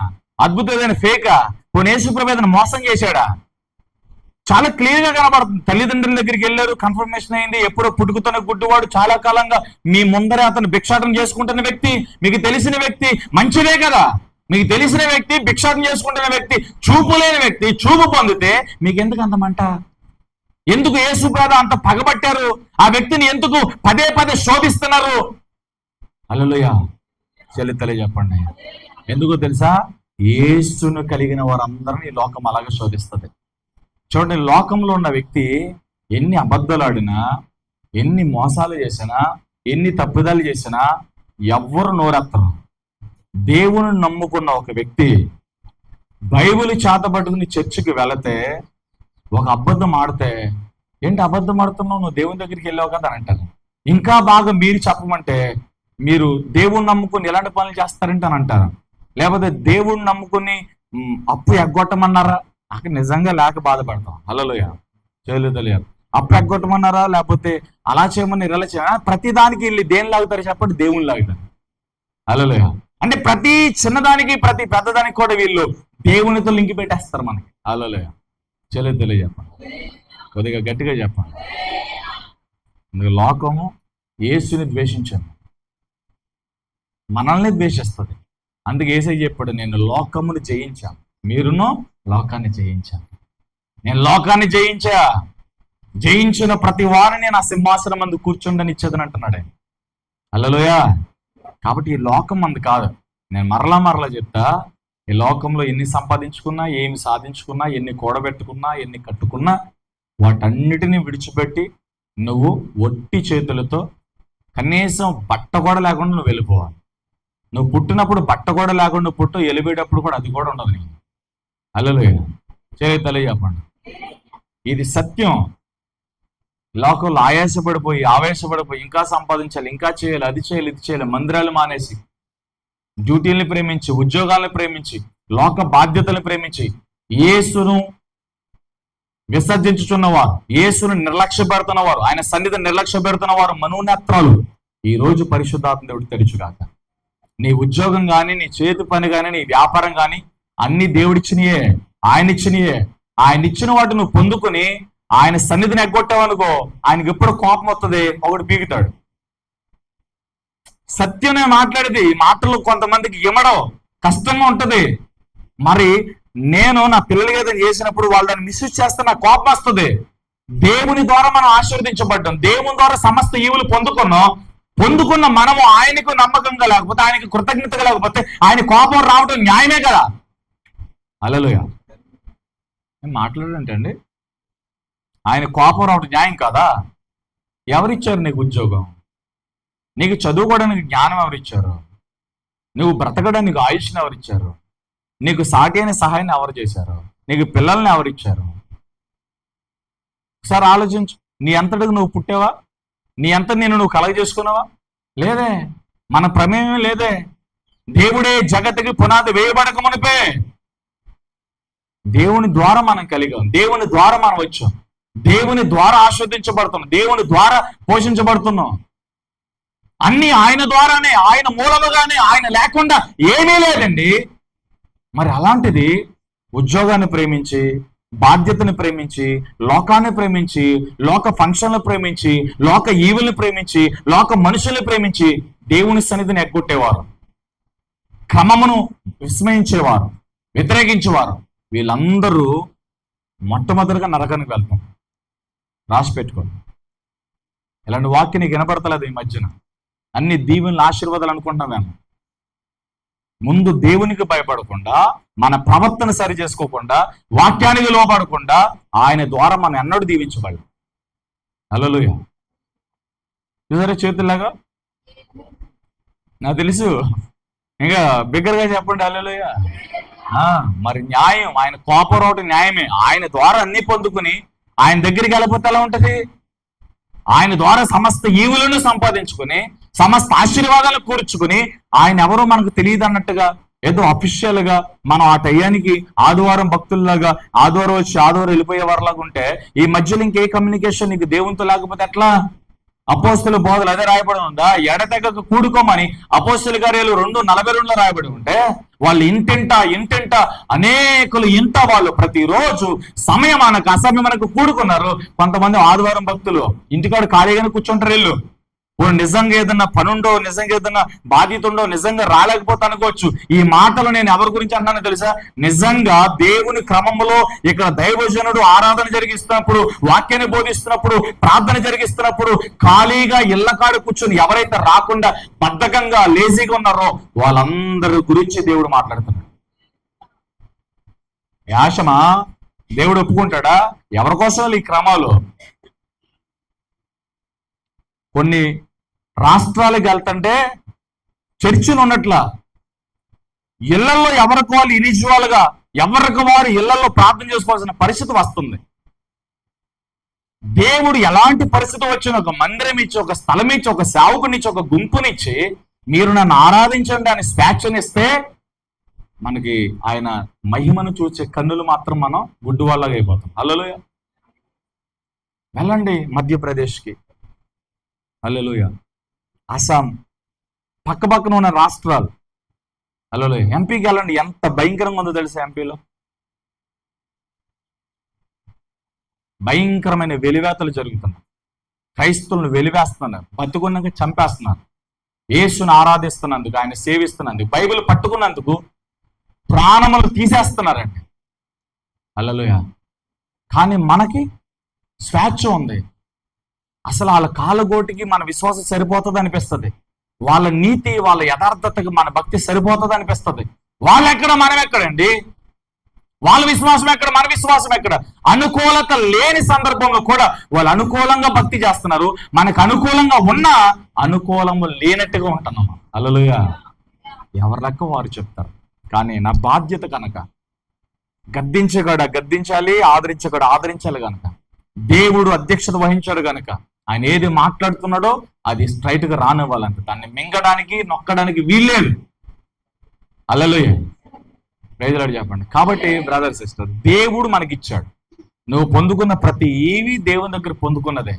అద్భుతం ఏదైనా ఫేకా? పోనీ యేసుప్రభు ఏదైనా మోసం చేశాడా? చాలా క్లియర్ గా కనబడుతుంది. తల్లిదండ్రుల దగ్గరికి వెళ్ళారు, కన్ఫర్మేషన్ అయింది. ఎప్పుడో పుట్టుకుతున్న గుడ్డివాడు, చాలా కాలంగా మీ ముందరే అతను భిక్షాటన చేసుకుంటున్న వ్యక్తి, మీకు తెలిసిన వ్యక్తి, మంచిదే కదా. మీకు తెలిసిన వ్యక్తి, భిక్షాటన చేసుకుంటున్న వ్యక్తి, చూపు లేని వ్యక్తి చూపు పొందితే మీకు ఎందుకు అంత మంట? ఎందుకు యేసుప్రభు అంత పగబట్టారు? ఆ వ్యక్తిని ఎందుకు పదే పదే శోధిస్తున్నారు? హల్లెలూయా. చెల్లితలే చెప్పండి. ఎందుకో తెలుసా? యేసును కలిగిన వారందరినీ ఈ లోకం అలాగే శోధిస్తుంది. చూడండి, లోకంలో ఉన్న వ్యక్తి ఎన్ని అబద్ధాలు ఆడినా, ఎన్ని మోసాలు చేసినా, ఎన్ని తప్పిదాలు చేసినా ఎవ్వరు నోరెత్తరు. దేవుని నమ్ముకున్న ఒక వ్యక్తి బైబిల్ చేతబట్టుకుని చర్చికి వెళితే, ఒక అబద్ధం ఆడితే, ఏంటి అబద్ధం ఆడుతున్నావు, నువ్వు దేవుని దగ్గరికి వెళ్ళావు కదా అని అంటారు. ఇంకా బాగా మీరు చెప్పమంటే, మీరు దేవుణ్ణి నమ్ముకుని ఎలాంటి పనులు చేస్తారంటే అని అంటారు. లేకపోతే దేవుణ్ణి నమ్ముకుని అప్పు ఎగ్గొట్టమన్నారా? అక్కడ నిజంగా లేక బాధపడతాం. హల్లెలూయా. చేయలేదు. అప్పు ఎగ్గొట్టమన్నారా? లేకపోతే అలా చేయమని ఇలా చేయ, ప్రతి దానికి వెళ్ళి దేని లాగుతారు చెప్పండి? దేవుని లాగుతారు. హల్లెలూయా. అంటే ప్రతి చిన్నదానికి, ప్రతి పెద్దదానికి కూడా వీళ్ళు దేవునితో లింక్ పెట్టేస్తారు మనకి. హల్లెలూయా. చేయలేదు చెప్పండి, కొద్దిగా గట్టిగా చెప్పండి. అందుకే లోకము యేసుని ద్వేషించాను, మనల్ని ద్వేషిస్తుంది. అందుకే యేసయ్య చెప్పాడు, నేను లోకమును జయించాను, మీరును లోకాన్ని జయించాను. నేను లోకాన్ని జయించిన ప్రతి వారిని నా సింహాసనం మందు కూర్చుండని ఇచ్చేదని అంటున్నాడు ఆయన. హల్లెలూయా. కాబట్టి ఈ లోకం మంది కాదు. నేను మరలా చెప్తా, ఈ లోకంలో ఎన్ని సంపాదించుకున్నా, ఏమి సాధించుకున్నా, ఎన్ని కూడబెట్టుకున్నా, ఎన్ని కట్టుకున్నా, వాటన్నిటిని విడిచిపెట్టి నువ్వు ఒట్టి చేతులతో, కనీసం బట్ట కూడా లేకుండా నువ్వు వెళ్ళిపోవాలి. నువ్వు పుట్టినప్పుడు బట్ట కూడా లేకుండా పుట్టు, వెళ్ళిపోయేటప్పుడు కూడా అది కూడా ఉండదు నీకు. హల్లెలూయా. చేతలే చెప్పండి. ఇది సత్యం. లోకంలో ఆవేశపడిపోయి ఇంకా సంపాదించాలి, ఇంకా చేయాలి, అది చేయాలి, ఇది చేయాలి, మందిరాలు మానేసి, డ్యూటీల్ని ప్రేమించి, ఉద్యోగాలను ప్రేమించి, లోక బాధ్యతలను ప్రేమించి, యేసును విసర్జించుచున్నవారు, యేసును నిర్లక్ష్య పెడుతున్నవారు, ఆయన సన్నిధిని నిర్లక్ష్య పెడుతున్నవారు మనోనేత్రాలు ఈ రోజు పరిశుద్ధాత్మ దేవుడు తెరుచుగాక. నీ ఉద్యోగం కానీ, నీ చేతి పని కానీ, నీ వ్యాపారం కానీ అన్ని దేవుడిచ్చినయే, ఆయన ఇచ్చిన వాటి నువ్వు పొందుకొని ఆయన సన్నిధిని ఎగ్గొట్టావనుకో, ఆయనకి ఎప్పుడు కోపం వస్తుంది, ఒకడు పీకుతాడు. సత్యమే మాట్లాడేది. మాటలు కొంతమందికి ఇమ్మడం కష్టంగా ఉంటది. మరి నేను నా పిల్లలకి ఏదైనా చేసినప్పుడు వాళ్ళు దాన్ని మిస్యూజ్ చేస్తే నాకు కోపం వస్తుంది. దేవుని ద్వారా మనం ఆశీర్వదించబడ్డాం, దేవుని ద్వారా సమస్త ఈవులు పొందుకున్న మనము ఆయనకు నమ్మకంగా లేకపోతే, ఆయనకు కృతజ్ఞతగా లేకపోతే ఆయన కోపం రావడం న్యాయమే కదా. హల్లెలూయా. నేను మాట్లాడండి, ఆయన కోపం రావడం న్యాయం కాదా? ఎవరిచ్చారు నీకు ఉద్యోగం? నీకు చదువుకోవడానికి జ్ఞానం ఎవరిచ్చారు? నువ్వు బ్రతకడానికి ఆయుష్ని ఎవరిచ్చారు? నీకు సాటి అయిన సహాయాన్ని ఎవరు చేశారు? నీకు పిల్లల్ని ఎవరిచ్చారు? ఒకసారి ఆలోచించు. నీ అంతటికి నువ్వు పుట్టావా? నీ అంత నువ్వు కలగ చేసుకున్నావా? లేదే. మన ప్రమేయం లేదే. దేవుడే జగత్తుకి పునాది వేయబడక మునిపే దేవుని ద్వారా మనం కలిగాం, దేవుని ద్వారా మనం వచ్చాం, దేవుని ద్వారా ఆస్వాదించబడుతున్నాం, దేవుని ద్వారా పోషించబడుతున్నాం. అన్ని ఆయన ద్వారానే, ఆయన మూలముగానే, ఆయన లేకుండా ఏమీ లేదండి. మరి అలాంటిది ఉద్యోగాన్ని ప్రేమించి, బాధ్యతని ప్రేమించి, లోకాన్ని ప్రేమించి, లోక ఫంక్షన్లు ప్రేమించి, లోక ఈవుల్ని ప్రేమించి, లోక మనుషుల్ని ప్రేమించి దేవుని సన్నిధిని ఎగ్గొట్టేవారు, క్రమమును విస్మయించేవారు, వ్యతిరేకించేవారు, వీళ్ళందరూ మొట్టమొదటిగా నరకానికి వెళ్తాం. రాసి పెట్టుకోండి. ఇలాంటి వాక్యం నీకు వినపడతలేదు ఈ మధ్యన. అన్ని దీవెనలు, ఆశీర్వాదాలు అనుకుంటాం మేము. ముందు దేవునికి భయపడకుండా, మన ప్రవర్తన సరి చేసుకోకుండా, వాక్యానికి లోపడకుండా ఆయన ద్వారా మనం ఎన్నడూ దీవించబడి. హల్లెలూయా. చూసారా చేతుల్లాగా? నాకు తెలుసు. ఇంకా బిగ్గరగా చెప్పండి హల్లెలూయా. మరి న్యాయం, ఆయన కోపం రావటం న్యాయమే. ఆయన ద్వారా అన్ని పొందుకుని ఆయన దగ్గరికి వెళ్ళిపోతే ఎలా ఉంటది? ఆయన ద్వారా సమస్త ఈవులను సంపాదించుకుని, సమస్త ఆశీర్వాదాలు కూర్చుకుని, ఆయన ఎవరో మనకు తెలియదు అన్నట్టుగా, ఏదో అఫీషియల్ గా మనం ఆ టయానికి ఆదివారం భక్తుల్లాగా ఆదివారం వచ్చి ఆదివారం వెళ్ళిపోయే వారిలాగా ఉంటే, ఈ మధ్యలో ఇంకే కమ్యూనికేషన్ నీకు దేవునితో లేకపోతే ఎట్లా? అపోస్తుల బోధలు అదే రాయబడి ఉందా? ఎడతెగక కూడుకోమని అపోస్తుల కార్యాలు 2:42 రాయబడి ఉంటే వాళ్ళు ఇంటింట అనేకులు వాళ్ళు ప్రతిరోజు సమయం అనక అసమయం మనకు కూడుకున్నారు. కొంతమంది ఆదివారం భక్తులు ఇంటికాడ ఖాళీగానే కూర్చుంటారు. వీళ్ళు నిజంగా ఏదన్నా పనుండో, నిజంగా ఏదన్నా బాధ్యత ఉండో, నిజంగా రాలేకపోతే అనుకోవచ్చు. ఈ మాటలు నేను ఎవరి గురించి అంటున్నానో తెలుసా? నిజంగా దేవుని క్రమంలో ఇక్కడ దైవజనుడు ఆరాధన జరిగిస్తున్నప్పుడు, వాక్యాన్ని బోధిస్తున్నప్పుడు, ప్రార్థన జరిగిస్తున్నప్పుడు ఖాళీగా ఇళ్ళకాడు కూర్చొని ఎవరైతే రాకుండా బద్ధకంగా లేజీగా ఉన్నారో వాళ్ళందరి గురించి దేవుడు మాట్లాడుతున్నాడు. యాశమా దేవుడు ఒప్పుకుంటాడా? ఎవరి కోసం ఈ క్రమాలు? కొన్ని రాష్ట్రాలకు వెళ్తుంటే చర్చిలు ఉన్నట్ల ఇళ్లలో ఎవరికి వాళ్ళు ఇండివిజువల్గా ఎవరికి వారు ఇళ్లలో ప్రార్థన చేసుకోవాల్సిన పరిస్థితి వస్తుంది. దేవుడు ఎలాంటి పరిస్థితి వచ్చిన ఒక మందిరం ఇచ్చి, ఒక స్థలం ఇచ్చి, ఒక సేవకునిచ్చి, ఒక గుంపునిచ్చి మీరు నన్ను ఆరాధించండి అని స్వేచ్ఛనిస్తే మనకి ఆయన మహిమను చూసే కన్నులు మాత్రం మనం గుడ్డు వాళ్ళగా అయిపోతాం. హల్లెలూయా. వెళ్ళండి మధ్యప్రదేశ్కి, హల్లెలూయా, అస్సాం, పక్కపక్కన ఉన్న రాష్ట్రాలు, హల్లెలూయా. ఎంపీకి వెళ్ళండి, ఎంత భయంకరంగా ఉందో తెలుసా? ఎంపీలో భయంకరమైన వెలివేతలు జరుగుతున్నాయి. క్రైస్తవులను వెలివేస్తున్నారు, బతుకున్నాక చంపేస్తున్నారు. యేసుని ఆరాధిస్తున్నందుకు, ఆయన సేవిస్తున్నందుకు, బైబిల్ పట్టుకున్నందుకు ప్రాణములు తీసేస్తున్నారండి. హల్లెలూయా. కానీ మనకి స్వేచ్ఛ ఉంది. అసలు వాళ్ళ కాలగోటికి మన విశ్వాసం సరిపోతుంది అనిపిస్తుంది. వాళ్ళ నీతి, వాళ్ళ యథార్థతకి మన భక్తి సరిపోతుంది అనిపిస్తుంది. వాళ్ళు ఎక్కడ, మనం ఎక్కడండి? వాళ్ళ విశ్వాసం ఎక్కడ, మన విశ్వాసం ఎక్కడ? అనుకూలత లేని సందర్భంలో కూడా వాళ్ళు అనుకూలంగా భక్తి చేస్తున్నారు. మనకు అనుకూలంగా ఉన్నా అనుకూలము లేనట్టుగా ఉంటున్నాం. హల్లెలూయా. ఎవరి లెక్క వారు చెప్తారు. కానీ నా బాధ్యత కనుక గద్దించగడ గద్దించాలి, ఆదరించగడ ఆదరించాలి కనుక, దేవుడు అధ్యక్షత వహించాడు కనుక ఆయన ఏది మాట్లాడుతున్నాడో అది స్ట్రైట్ గా రానివ్వాలంట. దాన్ని మింగడానికి, నొక్కడానికి వీల్లేదు. హల్లెలూయా. ప్రైజ్ లార్డ్ చెప్పండి. కాబట్టి బ్రదర్ సిస్టర్, దేవుడు మనకిచ్చాడు. నువ్వు పొందుకున్న ప్రతి ఏవి దేవుని దగ్గర పొందుకున్నదే.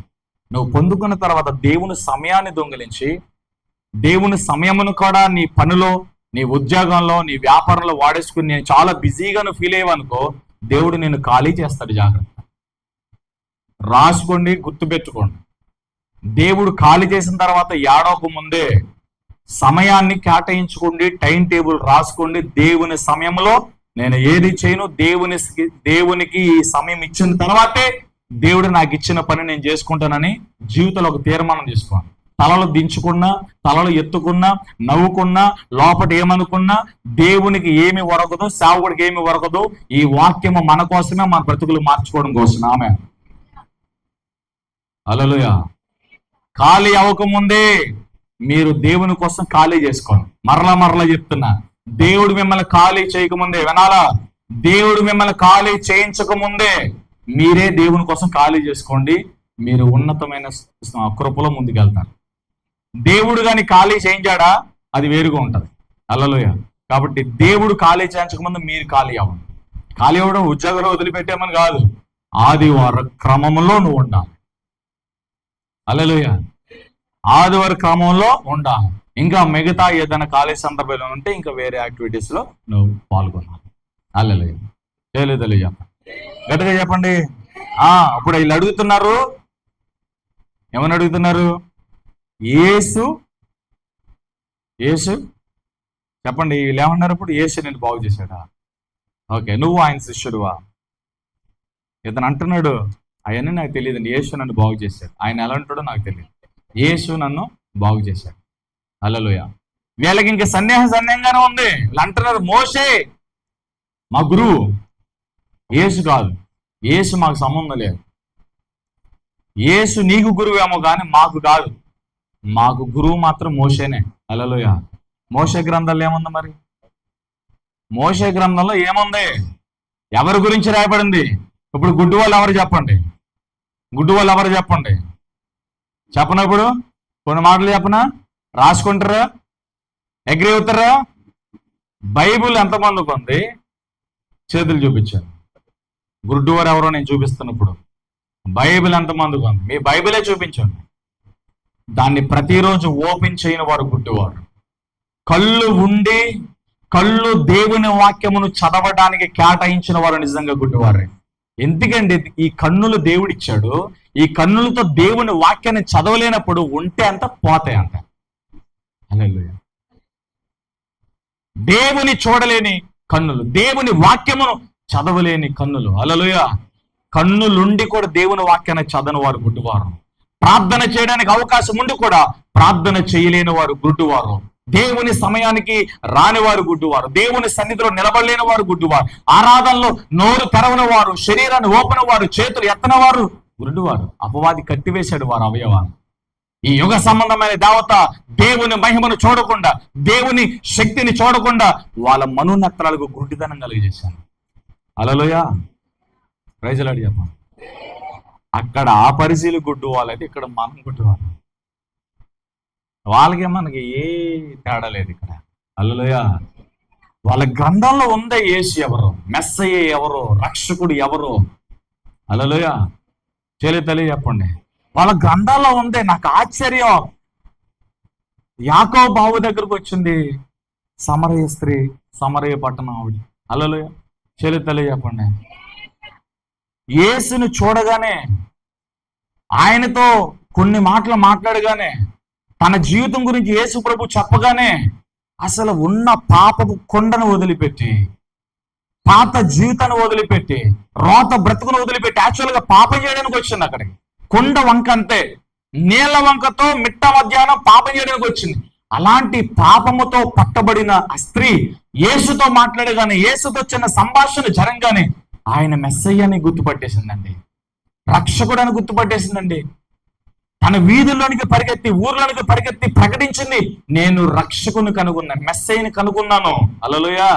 నువ్వు పొందుకున్న తర్వాత దేవుని సమయాన్ని దొంగిలించి, దేవుని సమయమును కూడా నీ పనిలో, నీ ఉద్యోగంలో, నీ వ్యాపారంలో వాడేసుకుని నేను చాలా బిజీగా నువ్వు ఫీల్ అయ్యావనుకో, దేవుడు నేను ఖాళీ చేస్తాడు. జాగ్రత్త, రాసుకోండి, గుర్తుపెట్టుకోండి. దేవుడు ఖాళీ చేసిన తర్వాత ఏడవకు ముందే సమయాన్ని కేటాయించుకోండి, టైం టేబుల్ రాసుకోండి. దేవుని సమయంలో నేను ఏది చేయను, దేవునికి ఈ సమయం ఇచ్చిన తర్వాతే దేవుడు నాకు ఇచ్చిన పని నేను చేసుకుంటానని జీవితంలో ఒక తీర్మానం చేసుకోండి. తలలు దించుకున్నా, తలలు ఎత్తుకున్నా, నవ్వుకున్నా, లోపల ఏమనుకున్నా దేవునికి ఏమి ఒరగదు, సేవకుడికి ఏమి ఒరగదు. ఈ వాక్యము మన కోసమే, మన బ్రతుకులు మార్చుకోవడం కోసం. ఆమె హల్లెలూయా. ఖాళీ అవ్వకముందే మీరు దేవుని కోసం ఖాళీ చేసుకోండి. మరలా చెప్తున్నా, దేవుడు మిమ్మల్ని ఖాళీ చేయకముందే, వినాలా, దేవుడు మిమ్మల్ని ఖాళీ చేయించకముందే మీరే దేవుని కోసం ఖాళీ చేసుకోండి. మీరు ఉన్నతమైన కృపలో ముందుకెళ్తారు. దేవుడు కానీ ఖాళీ చేయించాడా అది వేరుగా ఉంటుంది. హల్లెలూయా. కాబట్టి దేవుడు ఖాళీ చేయించకముందు మీరు ఖాళీ అవ్వండి. ఖాళీ అవ్వడం ఉద్యోగంలో వదిలిపెట్టామని కాదు, ఆదివారం క్రమంలో నువ్వు ఉండాలి. హల్లెలూయా. ఆదివారం క్రమంలో ఉండాలి. ఇంకా మిగతా ఏదైనా ఖాళీ సందర్భంలో ఉంటే ఇంకా వేరే యాక్టివిటీస్ లో నువ్వు పాల్గొనాలి. హల్లెలూయా. చేయలేదు చెప్పండి, గట్టిగా చెప్పండి. ఇప్పుడు వీళ్ళు అడుగుతున్నారు, ఏమని అడుగుతున్నారు? యేసు చెప్పండి, వీళ్ళు ఏమన్నారు? ఇప్పుడు యేసు నేను బాగు చేశాడా? ఓకే, నువ్వు ఆయన శిష్యుడువా? ఇతను అంటున్నాడు, అవన్నీ నాకు తెలియదండి, యేసు నన్ను బాగు చేశాడు. ఆయన ఎలా ఉంటాడో నాకు తెలియదు, యేసు నన్ను బాగు చేశాడు. హల్లెలూయా. వీళ్ళకి ఇంకా సందేహంగానే ఉంది. వీళ్ళు అంటున్నారు, మోషే మా గురువు, యేసు కాదు, యేసు మాకు సంబంధం లేదు. యేసు నీకు గురువేమో కానీ మాకు కాదు, మాకు గురువు మాత్రం మోషేనే. హల్లెలూయా. మోషే గ్రంథంలో ఏముంది మరి? మోషే గ్రంథంలో ఏముంది? ఎవరి గురించి రాయబడింది? ఇప్పుడు గుడ్డు వాళ్ళు ఎవరు చెప్పండి, చెప్పనప్పుడు కొన్ని మాటలు చెప్పనా? రాసుకుంటారా? అగ్రి అవుతారా? బైబుల్ ఎంతమందికి ఉంది? చేతులు చూపించారు. గుడ్డువారు ఎవరో నేను చూపిస్తున్నప్పుడు బైబిల్ ఎంతమందికి ఉంది? మీ బైబిలే చూపించండి. దాన్ని ప్రతిరోజు ఓపెన్ చేయని వారు గుడ్డివారు. కళ్ళు ఉండి కళ్ళు దేవుని వాక్యమును చదవడానికి కేటాయించిన వారు నిజంగా గుడ్డివారే. ఎందుకండి ఈ కన్నులు దేవుడిచ్చాడు, ఈ కన్నులతో దేవుని వాక్యాన్ని చదవలేనప్పుడు ఉంటే అంత పోతాయి అంట. హల్లెలూయా. దేవుని చూడలేని కన్నులు, దేవుని వాక్యమును చదవలేని కన్నులు. హల్లెలూయా. కన్నులుండి కూడా దేవుని వాక్యాన్ని చదవని వారు గుడ్డివారు. ప్రార్థన చేయడానికి అవకాశం ఉండి కూడా ప్రార్థన చేయలేని వారు గుడ్డివారు. దేవుని సమయానికి రానివారు గుడ్డివారు. దేవుని సన్నిధిలో నిలబడలేని వారు గుడ్డివారు. ఆరాధనలో నోరు తెరవని వారు, శరీరాన్ని ఓపెన వారు, చేతులు ఎత్తన వారు గుడ్డివారు. అపవాది కట్టివేశాడు వారు అవయవాలు. ఈ యుగ సంబంధమైన దేవత దేవుని మహిమను చూడకుండా, దేవుని శక్తిని చూడకుండా వాళ్ళ మనోనేత్రాలకు గుడ్డితనం కలిగజేశాను. హల్లెలూయా. ప్రైజ్ లార్డ్ చెప్పండి. అక్కడ ఆ పరిశీలి గుడ్డు వాళ్ళైతే ఇక్కడ మనం గుడ్డు వాళ్ళు. వాళ్ళకి మనకి ఏ తేడా లేదు ఇక్కడ. హల్లెలూయా. వాళ్ళ గ్రంథంలో ఉందే యేసు ఎవరు, మెస్సయ్య ఎవరు, రక్షకుడు ఎవరు. హల్లెలూయా. తల్లి చెప్పండి. వాళ్ళ గ్రంథాల్లో ఉందే. నాకు ఆశ్చర్యం, యాకోబు బావు దగ్గరకు వచ్చింది సమరయ స్త్రీ, సమరయ పట్టణం ఆవిడ. హల్లెలూయా. తల్లి చెప్పండి. యేసును చూడగానే, ఆయనతో కొన్ని మాటలు మాట్లాడగానే, తన జీవితం గురించి యేసు ప్రభు చెప్పగానే అసలు ఉన్న పాపపు కొండను వదిలిపెట్టి, పాత జీవితాన్ని వదిలిపెట్టి, రోత బ్రతుకును వదిలిపెట్టి యాక్చువల్గా పాపం చేయడానికి వచ్చింది. అక్కడికి కొండ వంక అంతే, నీళ్ల వంకతో మిట్ట మధ్యాహ్నం పాపం చేయడానికి వచ్చింది. అలాంటి పాపముతో పట్టబడిన ఆ స్త్రీ యేసుతో మాట్లాడగానే, యేసుతో చిన్న సంభాషణ జరంగానే ఆయన మెస్సయ్యని గుర్తుపట్టేసిందండి, రక్షకుడని గుర్తుపట్టేసిందండి. తన వీధుల్లోనికి పరిగెత్తి, ఊర్లోనికి పరిగెత్తి ప్రకటించింది, నేను రక్షకుని కనుగొన్నా, మెస్సయ్యని కనుగొన్నాను. హల్లెలూయా.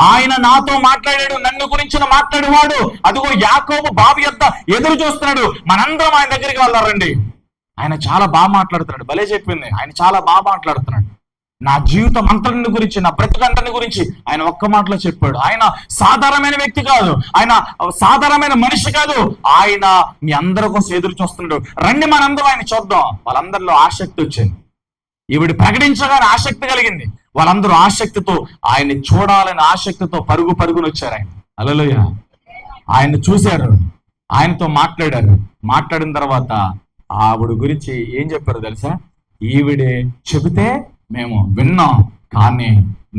ఆయన నాతో మాట్లాడాడు, నన్ను గురించి మాట్లాడేవాడు. అదిగో యాకోబు బావి యొద్ద ఎదురు చూస్తున్నాడు, మనందరం ఆయన దగ్గరికి వెళ్ళారండి. ఆయన చాలా బాగా మాట్లాడుతున్నాడు. భలే చెప్పింది, ఆయన చాలా బాగా మాట్లాడుతున్నాడు. నా జీవితం అంతటిని గురించి, నా బ్రతుకంతని గురించి ఆయన ఒక్క మాటలో చెప్పాడు. ఆయన సాధారణమైన వ్యక్తి కాదు, ఆయన సాధారణమైన మనిషి కాదు, ఆయన మీ అందరి కోసం ఎదురు చూస్తున్నాడు. రండి మనందరం ఆయన చూద్దాం. వాళ్ళందరిలో ఆసక్తి వచ్చింది. ఈవిడ ప్రకటించగానే ఆసక్తి కలిగింది. వాళ్ళందరూ ఆసక్తితో ఆయన్ని చూడాలని ఆసక్తితో పరుగు పరుగును వచ్చారు. ఆయన హల్లెలూయా. ఆయన చూశారు, ఆయనతో మాట్లాడారు. మాట్లాడిన తర్వాత ఆవిడ గురించి ఏం చెప్పారు తెలుసా? ఈవిడే చెబితే మేము విన్నాం, కానీ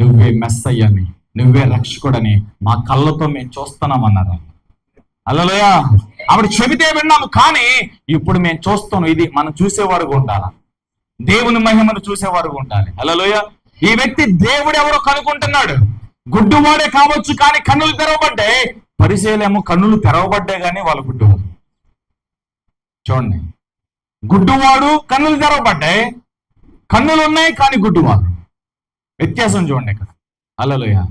నువ్వే మెస్సయ్యని, నువ్వే రక్షకుడని మా కళ్ళతో మేము చూస్తున్నామన్నారు. హల్లెలూయా. ఆవిడ చెబితే విన్నాము, కానీ ఇప్పుడు మేము చూస్తాం. ఇది మనం చూసేవారుగా ఉండాలి, దేవుని మహిమను చూసేవారుగా ఉండాలి. హల్లెలూయా. ఈ వ్యక్తి దేవుడు ఎవరో కనుక్కుంటున్నాడు. గుడ్డువాడే కావచ్చు, కానీ కన్నులు తెరవబడ్డాయి. పరిసయ్యులేమో కన్నులు తెరవబడ్డాయి కానీ వాళ్ళు గుడ్డువాడు. చూడండి, గుడ్డువాడు కన్నులు తెరవబడ్డాయి, కన్నులు ఉన్నాయి కానీ గుడ్డువాడు. వ్యత్యాసం చూడండి ఇక్కడ. హల్లెలూయా.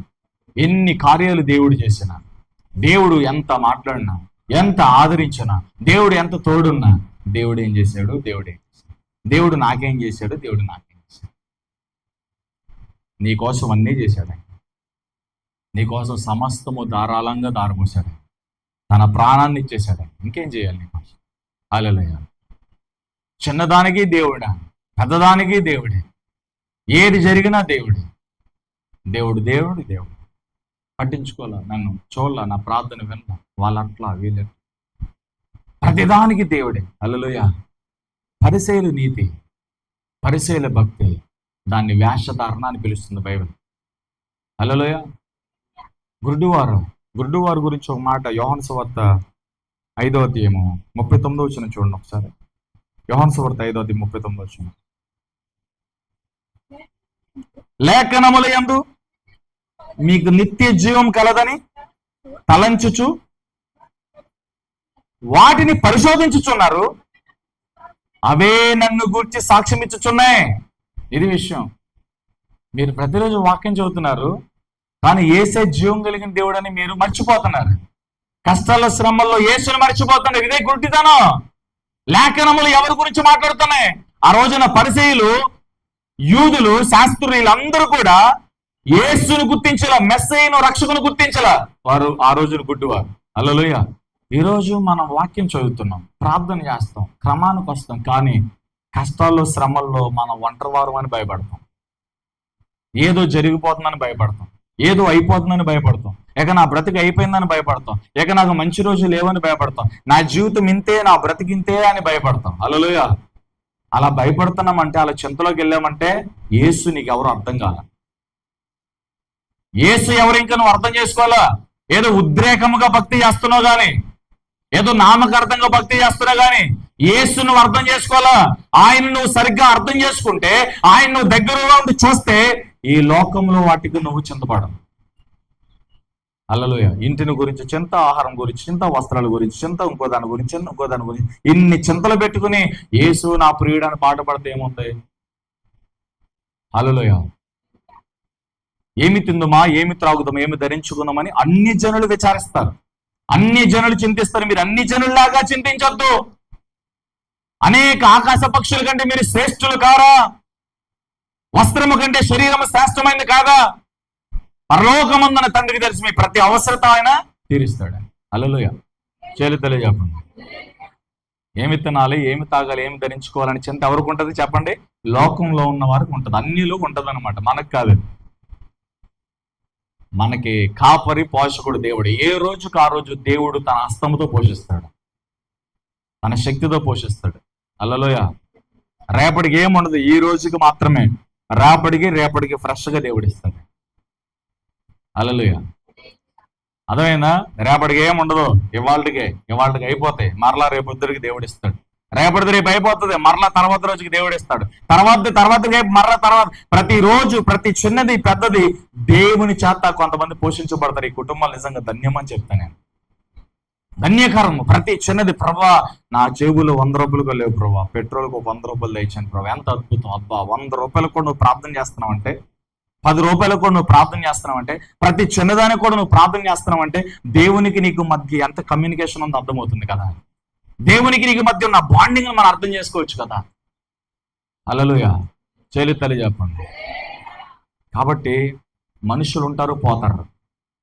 ఎన్ని కార్యాలు దేవుడు చేసినా, దేవుడు ఎంత మాట్లాడినా, ఎంత ఆదరించినా, దేవుడు ఎంత తోడున్నా, దేవుడు ఏం చేశాడు? దేవుడు నాకేం చేశాడు? దేవుడు నాకేం చేశాడు? నీకోసం అన్నీ చేశాడు. నీకోసం సమస్తము ధారాళంగా దారపోశాడు. తన ప్రాణాన్ని ఇచ్చేశాడు. ఇంకేం చేయాలి నీకోసం? హల్లెలూయా. చిన్నదానికి దేవుడా, పెద్దదానికి దేవుడే, ఏది జరిగినా దేవుడే. దేవుడు పట్టించుకోవాలా, నన్ను చూడాల, నా ప్రార్థన విన్నా, వాళ్ళట్లా వీళ్ళ ప్రతిదానికి దేవుడే. హల్లెలూయా. పరిసయ్యుల నీతి, పరిసయ్యుల భక్తి, దాన్ని వేషధారణ అని పిలుస్తుంది బైబిల్. హల్లెలూయా. గురుడువారు గురించి ఒక మాట యోహాను సువార్త 5వ అధ్యాయము 39వ వచనం చూడండి ఒకసారి. యోహాను సువార్త 5వ అధ్యాయం 39వ వచనం. లేఖనముల యందు మీకు నిత్య జీవం కలదని తలంచుచు వాటిని పరిశోధించుచున్నారు, అవే నన్ను గూర్చి సాక్ష్యం ఇచ్చుచున్నాయి. ఇది విషయం. మీరు ప్రతిరోజు వాక్యం చదువుతున్నారు, కానీ యేసే జీవం కలిగిన దేవుడు అని మీరు మర్చిపోతున్నారు. కష్టాల శ్రమల్లో యేసుని మర్చిపోతున్నారు. ఇదే గుడ్డితనం. లేఖనములు ఎవరి గురించి మాట్లాడుతున్నాయి? ఆ రోజున పరిసయ్యులు, యూదులు, శాస్త్రులు అందరూ కూడా యేసును గుర్తించాల, మెస్సయ్యను, రక్షకును గుర్తించాల. వారు ఆ రోజున గుడ్డివారు. హల్లెలూయా. ఈరోజు మనం వాక్యం చదువుతున్నాం, ప్రార్థన చేస్తాం, క్రమానికి వస్తాం, కానీ కష్టాల్లో శ్రమల్లో మనం ఒంటరివారం అని భయపడతాం, ఏదో జరిగిపోతుందని భయపడతాం, ఏదో అయిపోతుందని భయపడతాం, ఇక నా బ్రతికి అయిపోయిందని భయపడతాం, ఇక నాకు మంచి రోజు లేవని భయపడతాం, నా జీవితం ఇంతే, నా బ్రతికింతే అని భయపడతాం. హల్లెలూయా. అలా భయపడుతున్నామంటే, అలా చింతలోకి వెళ్ళామంటే యేసు నీకు ఎవరు అర్థం కాల. యేసు ఎవరు ఇంకా నువ్వు అర్థం చేసుకోవాలా. ఏదో ఉద్రేకముగా భక్తి చేస్తున్నావు కానీ, ఏదో నామకార్థంగా భక్తి చేస్తున్నావు కానీ యేసు నువ్వు అర్థం చేసుకోవాలా. ఆయన నువ్వు సరిగ్గా అర్థం చేసుకుంటే, ఆయన నువ్వు దగ్గరగా ఉండి చూస్తే ఈ లోకంలో వాటికి నువ్వు చింతపడవు. హల్లెలూయా. ఇంటిని గురించి చింత, ఆహారం గురించి చింత, వస్త్రాల గురించి చింత, ఇంకో దాని గురించి ఇన్ని చింతలు పెట్టుకుని యేసు నా ప్రియుడు అని పాట పడితే ఏముంది? హల్లెలూయా. ఏమి తిందుమా, ఏమి త్రాగుదామా, ఏమి ధరించుకుందామని అన్ని జనులు విచారిస్తారు, అన్ని జనులు చింతిస్తారు. మీరు అన్ని జనుల్లాగా చింతించొద్దు. అనేక ఆకాశ పక్షుల కంటే మీరు శ్రేష్ఠులు కారా? వస్త్రము కంటే శరీరము శ్రేష్టమైంది కాదా? పరలోకమందున తండ్రికి తెలిసి మీ ప్రతి అవసరత ఆయన తీరుస్తాడు. హల్లెలూయా. చేతులు చెప్పండి. ఏమి తినాలి, ఏమి తాగాలి, ఏమి ధరించుకోవాలని చింత ఎవరికి ఉంటుంది చెప్పండి? లోకంలో ఉన్న వారికి ఉంటుంది, అన్నిలో ఉంటుంది అనమాట. మనకు కాదు. మనకి కాపరి పోషకుడు దేవుడు. ఏ రోజుకు ఆ రోజు దేవుడు తన హస్తముతో పోషిస్తాడు, తన శక్తితో పోషిస్తాడు. హల్లెలూయా. రేపటికి ఏముండదు, ఈ రోజుకి మాత్రమే. రేపటికి ఫ్రెష్గా దేవుడు ఇస్తాడు. హల్లెలూయా. అర్థమైందా? రేపటికి ఏముండదు, ఇవాళకి అయిపోతాయి. మరలా రేపొద్దుడికి దేవుడు ఇస్తాడు. రేపటిది రేపు అయిపోతుంది, మరలా తర్వాత రోజుకి దేవుడు ఇస్తాడు. తర్వాత రేపు మరలా తర్వాత. ప్రతిరోజు ప్రతి చిన్నది పెద్దది దేవుని చేత కొంతమంది పోషించబడతారు. ఈ కుటుంబాలు నిజంగా ధన్యమని చెప్తాను నేను. ధన్యకరము. ప్రతి చిన్నది. ప్రభా నా జేబులో 100 రూపాయలు లేవు ప్రభా, పెట్రోల్కి 100 రూపాయలు తెచ్చాను ప్రభా. ఎంత అద్భుతం. అబ్బా 100 రూపాయలకు కూడా నువ్వు ప్రార్థన చేస్తున్నావు అంటే, 10 రూపాయలకు కూడా నువ్వు ప్రార్థన చేస్తున్నావు అంటే, ప్రతి చిన్నదానికి కూడా నువ్వు ప్రార్థన చేస్తున్నావు అంటే దేవునికి నీకు మధ్య ఎంత కమ్యూనికేషన్ ఉందో అర్థమవుతుంది కదా. దేవునికి నీకు మధ్య ఉన్న బాండింగ్ మనం అర్థం చేసుకోవచ్చు కదా. హల్లెలూయా. చేతులు చెప్పండి. కాబట్టి మనుషులు ఉంటారు, పోతారు.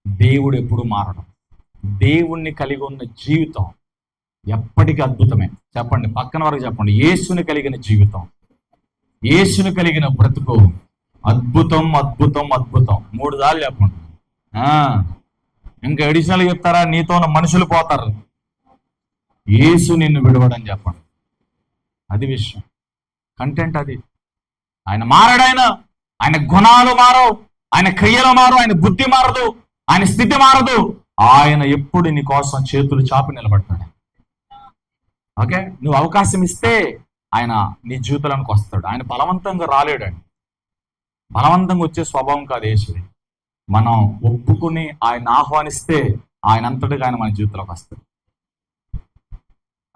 దేవుడు ఎప్పుడు మారడం. దేవుణ్ణి కలిగి ఉన్న జీవితం ఎప్పటికీ అద్భుతమే. చెప్పండి, పక్కన వరకు చెప్పండి. యేసుని కలిగిన జీవితం, యేసుని కలిగిన బ్రతుకు అద్భుతం, అద్భుతం, అద్భుతం. 3 సార్లు చెప్పండి. ఇంకా అడిషనల్ చెప్తారా? నీతో ఉన్న మనుషులు పోతారు, యేసు నిన్ను విడవడని చెప్పండి. అది విషయం. కంటెంట్ అది. ఆయన మారడు. ఆయన గుణాలు మారవు, ఆయన క్రియలు మారవు, ఆయన బుద్ధి మారదు, ఆయన స్థితి మారదు. ఆయన ఎప్పుడు నీ కోసం చేతులు చాపి నిలబడతాడు. ఓకే, నువ్వు అవకాశం ఇస్తే ఆయన నీ జీవితంలోకి వస్తాడు. ఆయన బలవంతంగా రాలేడండి. బలవంతంగా వచ్చే స్వభావం కాదు యేసుది. మనం ఒప్పుకుని ఆయన ఆహ్వానిస్తే ఆయన అంతటిగా ఆయన మన జీవితంలోకి వస్తాడు.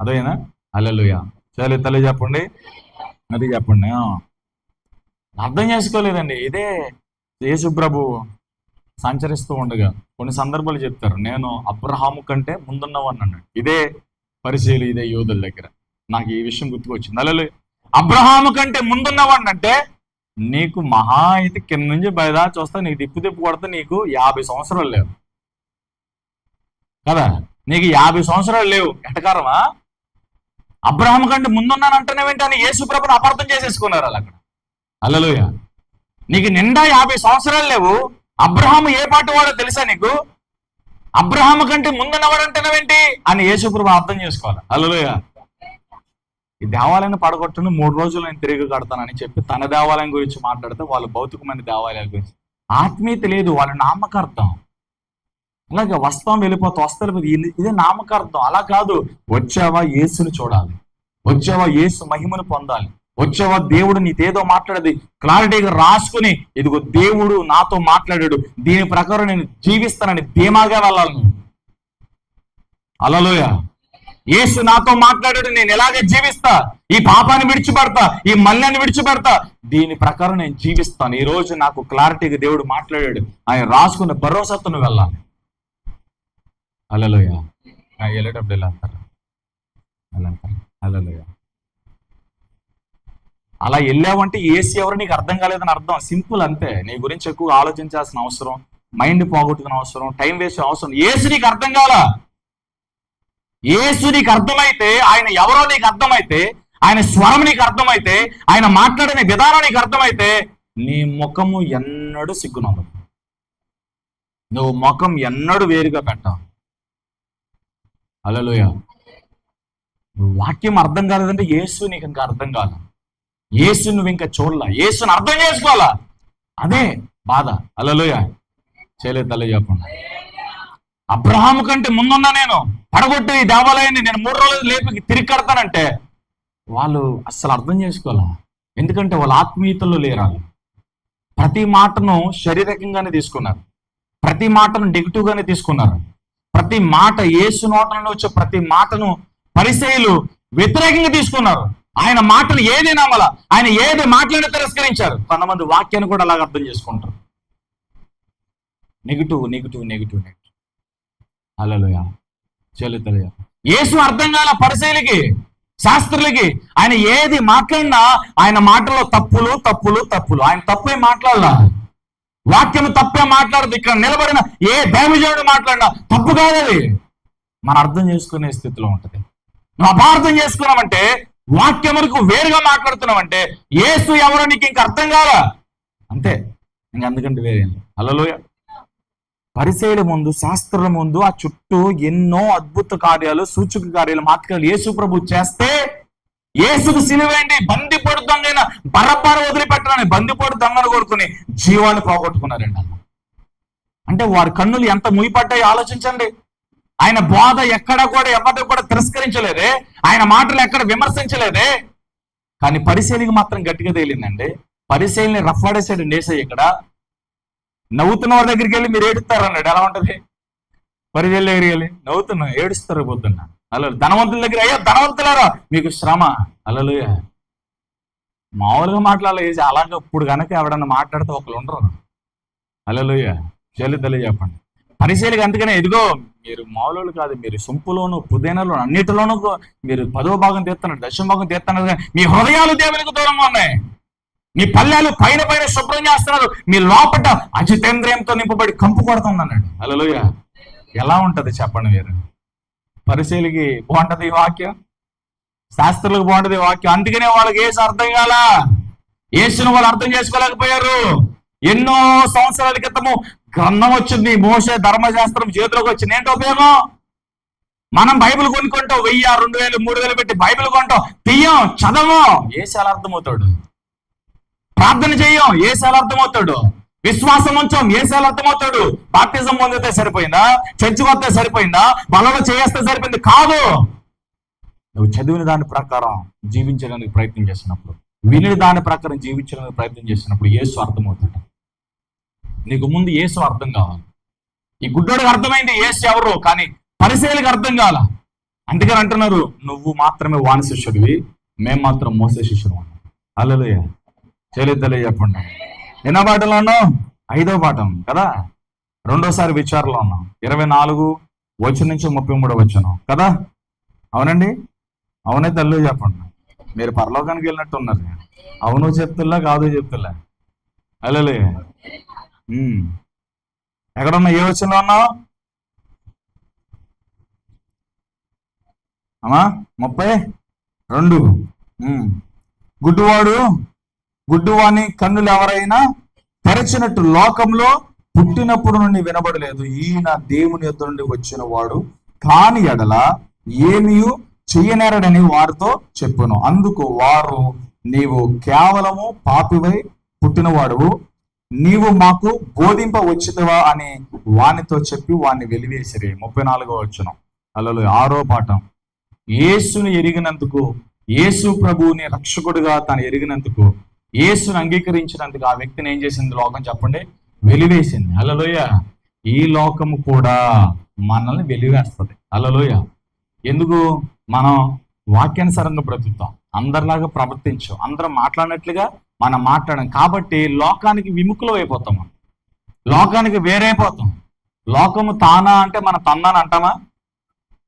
అదేనా? హల్లెలూయా. తల్లి చెప్పండి. అది చెప్పండి. అర్థం చేసుకోలేదండి. ఇదే యేసు ప్రభు సంచరిస్తూ ఉండగా కొన్ని సందర్భాలు చెప్తారు, నేను అబ్రహాము కంటే ముందున్నవాడిని అన్నాడు. ఇదే పరిశీలి, ఇదే యోధుల దగ్గర నాకు ఈ విషయం గుర్తుకొచ్చింది. హల్లెలూయా. అబ్రహాము కంటే ముందున్నవాడిని అంటే, నీకు మహా అయితే కింద నుంచి బయదా చూస్తా, నీకు తిప్పు కొడితే నీకు 50 సంవత్సరాలు లేవు కదా. నీకు 50 సంవత్సరాలు లేవు. ఎటకారమా? అబ్రహాము కంటే ముందున్నానంటేనేంటి అని యేసు ప్రభుని అపార్థం చేసేసుకున్నారు వాళ్ళు అక్కడ. హల్లెలూయా. నీకు నిండా 50 సంవత్సరాలు లేవు. అబ్రహాము ఏ పాటు వాడో తెలుసా నీకు? అబ్రహాము కంటే ముందున్నవాడు అంటేనేంటి అని యేసు ప్రభు అర్థం చేసుకోవాలి. హల్లెలూయా. ఈ దేవాలయాన్ని పడగొట్టను 3 రోజులు నేను తిరిగి కడతానని చెప్పి తన దేవాలయం గురించి మాట్లాడితే వాళ్ళు భౌతికమైన దేవాలయాల గురించి ఆత్మీయత లేదు, వాళ్ళ నామకార్థం. అలాగే వస్తాం వెళ్ళిపోతాం, వస్తారు, ఇదే నామకార్థం. అలా కాదు. వచ్చావా యేసుని చూడాలి, వచ్చావా యేసు మహిమను పొందాలి, వచ్చావా దేవుడు నీతేదో మాట్లాడేది క్లారిటీగా రాసుకుని, ఇదిగో దేవుడు నాతో మాట్లాడాడు, దీని ప్రకారం నేను జీవిస్తానని ధీమాగా వెళ్ళాలి నువ్వు. హల్లెలూయా. యేసు నాతో మాట్లాడాడు, నేను ఎలాగే జీవిస్తా, ఈ పాపాన్ని విడిచిపెడతా, ఈ మల్యాన్ని విడిచిపెడతా, దీని ప్రకారం నేను జీవిస్తాను. ఈ రోజు నాకు క్లారిటీగా దేవుడు మాట్లాడాడు, ఆయన రాసుకున్న భరోసాతో నువ్వు వెళ్ళాలి. హల్లెలూయా. వెళ్ళేటప్పుడు ఎలా అంటారు? హల్లెలూయా. అలా వెళ్ళావంటే ఏసీ ఎవరు నీకు అర్థం కాలేదని అర్థం. సింపుల్, అంతే. నీ గురించి ఎక్కువ ఆలోచించాల్సిన అవసరం, మైండ్ పోగొట్టుకునే అవసరం, టైం వేస్ట్ అవసరం. ఏసు నీకు అర్థం కావాలా? ఏసు నీకు అర్థమైతే, ఆయన ఎవరో నీకు అర్థమైతే, ఆయన స్వరం నీకు అర్థమైతే, ఆయన మాట్లాడిన విధానం నీకు అర్థమైతే, నీ ముఖము ఎన్నడూ సిగ్గునదు. నువ్వు ముఖం ఎన్నడూ వేరుగా పెట్టావు. హల్లెలూయా. వాక్యం అర్థం కాలేదంటే యేసు నీకు ఇంకా అర్థం కాదు. యేసు నువ్వు ఇంకా చూడలా, యేసుని అర్థం చేసుకోవాలా, అదే బాధ. హల్లెలూయా. చేయలేదు తల్లి చెప్పండి. అబ్రహాము కంటే ముందున్నా నేను పడగొట్టి ఈ దేవాలయాన్ని నేను 3 రోజులు లేపి తిరిగి కడతానంటే వాళ్ళు అస్సలు అర్థం చేసుకోవాలా. ఎందుకంటే వాళ్ళ ఆత్మీయతల్లో లేరాలు. ప్రతి మాటను శారీరకంగానే తీసుకున్నారు, ప్రతి మాటను నెగిటివ్ గానే తీసుకున్నారు. ప్రతి మాట యేసు నోటలో వచ్చే ప్రతి మాటను పరిసయ్యులు వ్యతిరేకంగా తీసుకున్నారు. ఆయన మాటలు ఏది నమ్మల, ఆయన ఏది మాట్లాడి తిరస్కరించారు. కొంతమంది వాక్యాన్ని కూడా అలాగ అర్థం చేసుకుంటారు. Negative negative negative negative. Hallelujah. చెల్లితలే యేసు అర్థం కాల పరిసయ్యులకి, శాస్త్రులకి. ఆయన ఏది మాట్లాడినా ఆయన మాటల్లో తప్పులు తప్పులు తప్పులు. ఆయన తప్పే మాట్లాడలా, వాక్యం తప్పే మాట్లాడదు. ఇక్కడ నిలబడిన ఏ దైవజనుడు మాట్లాడినా తప్పు కాదు, అది మనం అర్థం చేసుకునే స్థితిలో ఉంటుంది. నువ్వు అపార్థం చేసుకున్నామంటే, వాక్యములకు వేరుగా మాట్లాడుతున్నామంటే యేసు ఎవరో నీకు ఇంక అర్థం కాదా, అంతే. ఇంకందుకంటే వేరే. హల్లెలూయా. పరిసయ్యుల ముందు, శాస్త్రుల ముందు ఆ చుట్టూ ఎన్నో అద్భుత కార్యాలు, సూచక కార్యాలు, మాత్కాలు యేసు ప్రభు చేస్తే, యేసుకు సిలువేంటి, బందిపోటు దొంగైన బరబ్బను వదిలిపెట్టడానికి బందిపోటు దొంగను కొడుకుని జీవాన్ని పోగొట్టుకున్నారండి అన్న. అంటే వారి కన్నులు ఎంత ముయిపడ్డాయో ఆలోచించండి. ఆయన బోధ ఎక్కడ కూడా ఎవరిని కూడా తిరస్కరించలేదే, ఆయన మాటలు ఎక్కడ విమర్శించలేదే. కానీ పరిసయ్యులకు మాత్రం గట్టిగా తేలిందండి. పరిసయ్యుల్ని రఫ్ఫాడేసాడు యేసయ్య. ఇక్కడ నవ్వుతున్న వారి దగ్గరికి వెళ్ళి మీరు ఏడుస్తారు అన్నాడు. ఎలా ఉంటది? పరిసయ్యుల దగ్గరికి వెళ్ళి నవ్వుతున్నా ఏడుస్తారు పొద్దున్న. అలా ధనవంతుల దగ్గర, అయ్యో ధనవంతులారా మీకు శ్రమ. హల్లెలూయా. మామూలుగా మాట్లాడాలి. అలాగే ఇప్పుడు కనుక ఎవడన్నా మాట్లాడితే ఒకళ్ళు ఉండరు. హల్లెలూయా. చెల్లి చెప్పండి. పరిసయ్యులకి అందుకనే, ఇదిగో మీరు మామూలు కాదు, మీరు సొంపులోను పుదీనాలోను అన్నిటిలోనూ మీరు 10వ భాగం తీస్తున్నారు, 10వ భాగం తీస్తున్నారు, కానీ మీ హృదయాలు దేవునికి దూరంగా ఉన్నాయి. మీ పల్లెలు పైన పైన శుభ్రం చేస్తున్నారు, మీ లోపట అజితేంద్రియంతో నింపబడి కంపు కొడుతుంది అన్నాడు. హల్లెలూయా. ఎలా ఉంటది చెప్పండి మీరు? పరిసయ్యులకి బాగుంటది ఈ వాక్యం, శాస్త్రులకు బాగుంటది ఈ వాక్యం. అందుకనే వాళ్ళకి యేసు అర్థం కాల, యేసును వాళ్ళు అర్థం చేసుకోలేకపోయారు. ఎన్నో సంవత్సరాల క్రితము గ్రంథం వచ్చింది, మోషే ధర్మశాస్త్రం చేతిలోకి వచ్చింది. ఏంటో ఉపయోగం? మనం బైబిల్ కొనుక్కుంటాం, 1000, 2000, 3000 పెట్టి బైబిల్ కొంటాం, తీయం, చదవం, యేసు ఎలా అర్థమవుతాడు? ప్రార్థన చెయ్యం, యేసు ఎలా అర్థమవుతాడు? విశ్వాసం ఉంచాం, యేసు ఎలా అర్థమవుతాడు? బాప్తిజం పొందితే సరిపోయిందా? చర్చికి వస్తే సరిపోయిందా? బలలో చేస్తే సరిపోయింది? కాదు. నువ్వు చదివిన దాని ప్రకారం జీవించడానికి ప్రయత్నం చేసినప్పుడు, విని దాని ప్రకారం జీవించడానికి ప్రయత్నం చేసినప్పుడు యేసు అర్థమవుతాడు. నీకు ముందు యేసు అర్థం కావాలి. ఈ గుడ్డోడికి అర్థమైంది యేసు ఎవరు, కానీ పరిసయ్యులకు అర్థం కాల. అందుకని అంటున్నారు, నువ్వు మాత్రమే వాని శిష్యుడివి, మేము మాత్రం మోసే శిష్యుడు. హల్లెలూయా. చెల్లిద్దలే చెప్పండి. ఎన్నో పాఠంలో ఉన్నాం? 5వ పాఠం కదా, 2వసారి విచారణలో ఉన్నాం. 24 వచనం నుంచి 33 వచనం కదా. అవునండి, అవునే తల్లి చెప్పండి. మీరు పరలోకానికి వెళ్ళినట్టు ఉన్నారు. అవును చెప్తుల్లా, కాదు చెప్తుల్లా. హల్లెలూయా. ఎక్కడున్నా? ఏ వచనంలో ఉన్నావు అమ్మా? 32. గుడ్డివాని కన్నులు ఎవరైనా తెరచినట్టు లోకంలో పుట్టినప్పుడు నుండి వినబడలేదు, ఈయన దేవుని యొద్ద నుండి వచ్చిన వాడు కాని ఎడల ఏమీ చెయ్యనేరడని వారితో చెప్పును. అందుకు వారు, నీవు కేవలము పాపివై పుట్టినవాడువు, నీవు మాకు బోధింప వచ్చినవా అని వానితో చెప్పి వాడిని వెలివేసిరి. 34వ వచనం. హల్లెలూయా. 6వ పాఠం. యేసుని ఎరిగినందుకు, యేసు ప్రభువుని రక్షకుడిగా తాను ఎరిగినందుకు, యేసుని అంగీకరించినందుకు ఆ వ్యక్తిని ఏం చేసింది లోకం చెప్పండి? వెలివేసింది. హల్లెలూయా. ఈ లోకము కూడా మనల్ని వెలివేస్తుంది. హల్లెలూయా. ఎందుకు? మనం వాక్యానుసారంగా బ్రతుకుతాం, అందరిలాగా ప్రవర్తించాం, అందరం మాట్లాడినట్లుగా మనం మాట్లాడాం కాబట్టి లోకానికి విముఖులం అయిపోతాం, మనం లోకానికి వేరైపోతాం. లోకము తానా అంటే మన తందాని అంటామా?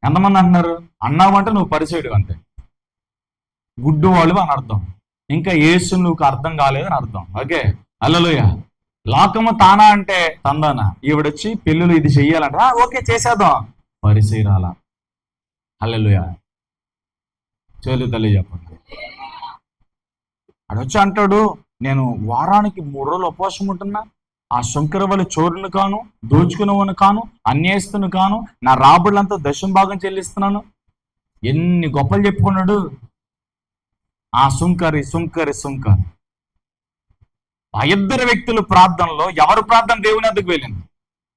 ఎంతమంది అంటున్నారు? అన్నామంటే నువ్వు పరిచయుడు అంతే, గుడ్డు వాళ్ళు అని అర్థం. ఇంకా యేసు నువ్వు అర్థం కాలేదని అర్థం. ఓకే. హల్లెలూయా. లోకము తానా అంటే తందానా. ఈవిడొచ్చి పెళ్ళిళ్ళు ఇది చెయ్యాలంట, ఓకే చేసేద్దాం, పరిచయురాలా. హల్లెలూయా. తల్లి చెప్పండి. అడొచ్చి అంటాడు, నేను వారానికి 3 రోజులు ఉపవాసం ఉంటున్నా, ఆ శంకర వల్ల చోరును కాను, దోచుకునేవాను కాను, అన్యాయస్తును కాను, నా రాబడులంతా దశం భాగం చెల్లిస్తున్నాను. ఎన్ని గొప్పలు చెప్పుకున్నాడు. ఆ సుంకరి సుంకరి సుంకరి. ఆ ఇద్దరు వ్యక్తుల ప్రార్థనలో ఎవరి ప్రార్థన దేవుని వద్దకు వెళ్ళింది?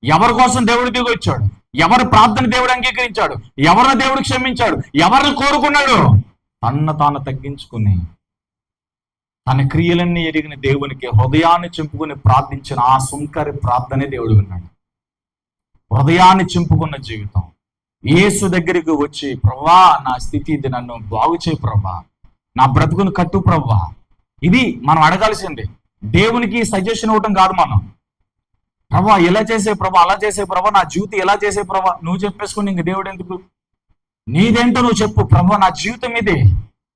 ఎవరి కోసం దేవుడు దిగి వచ్చాడు? ఎవరి ప్రార్థన దేవుడు అంగీకరించాడు? ఎవరిని దేవుడు క్షమించాడు? ఎవరిని కోరుకున్నాడు? తాను తగ్గించుకుని తన క్రియలన్నీ ఎరిగిన దేవునికి హృదయాన్ని చింపుకుని ప్రార్థించిన ఆ సుంకరి ప్రార్థనే దేవుడు విన్నాడు. హృదయాన్ని చింపుకున్న జీవితం. యేసు దగ్గరికి వచ్చి, ప్రభా నా స్థితి ఇది, నన్ను బాగు చేయి ప్రభా, నా బ్రతుకును కట్టు ప్రభా. ఇది మనం అడగాల్సింది. దేవునికి సజెషన్ ఇవ్వటం కాదు మనం. ప్రభా ఎలా చేసే ప్రభా, అలా చేసే ప్రభా, నా జీవితం ఎలా చేసే ప్రభా. నువ్వు చెప్పేసుకుని ఇంక దేవుడు ఎందుకు? నీదేంటో నువ్వు చెప్పు. ప్రభా నా జీవితం ఇది,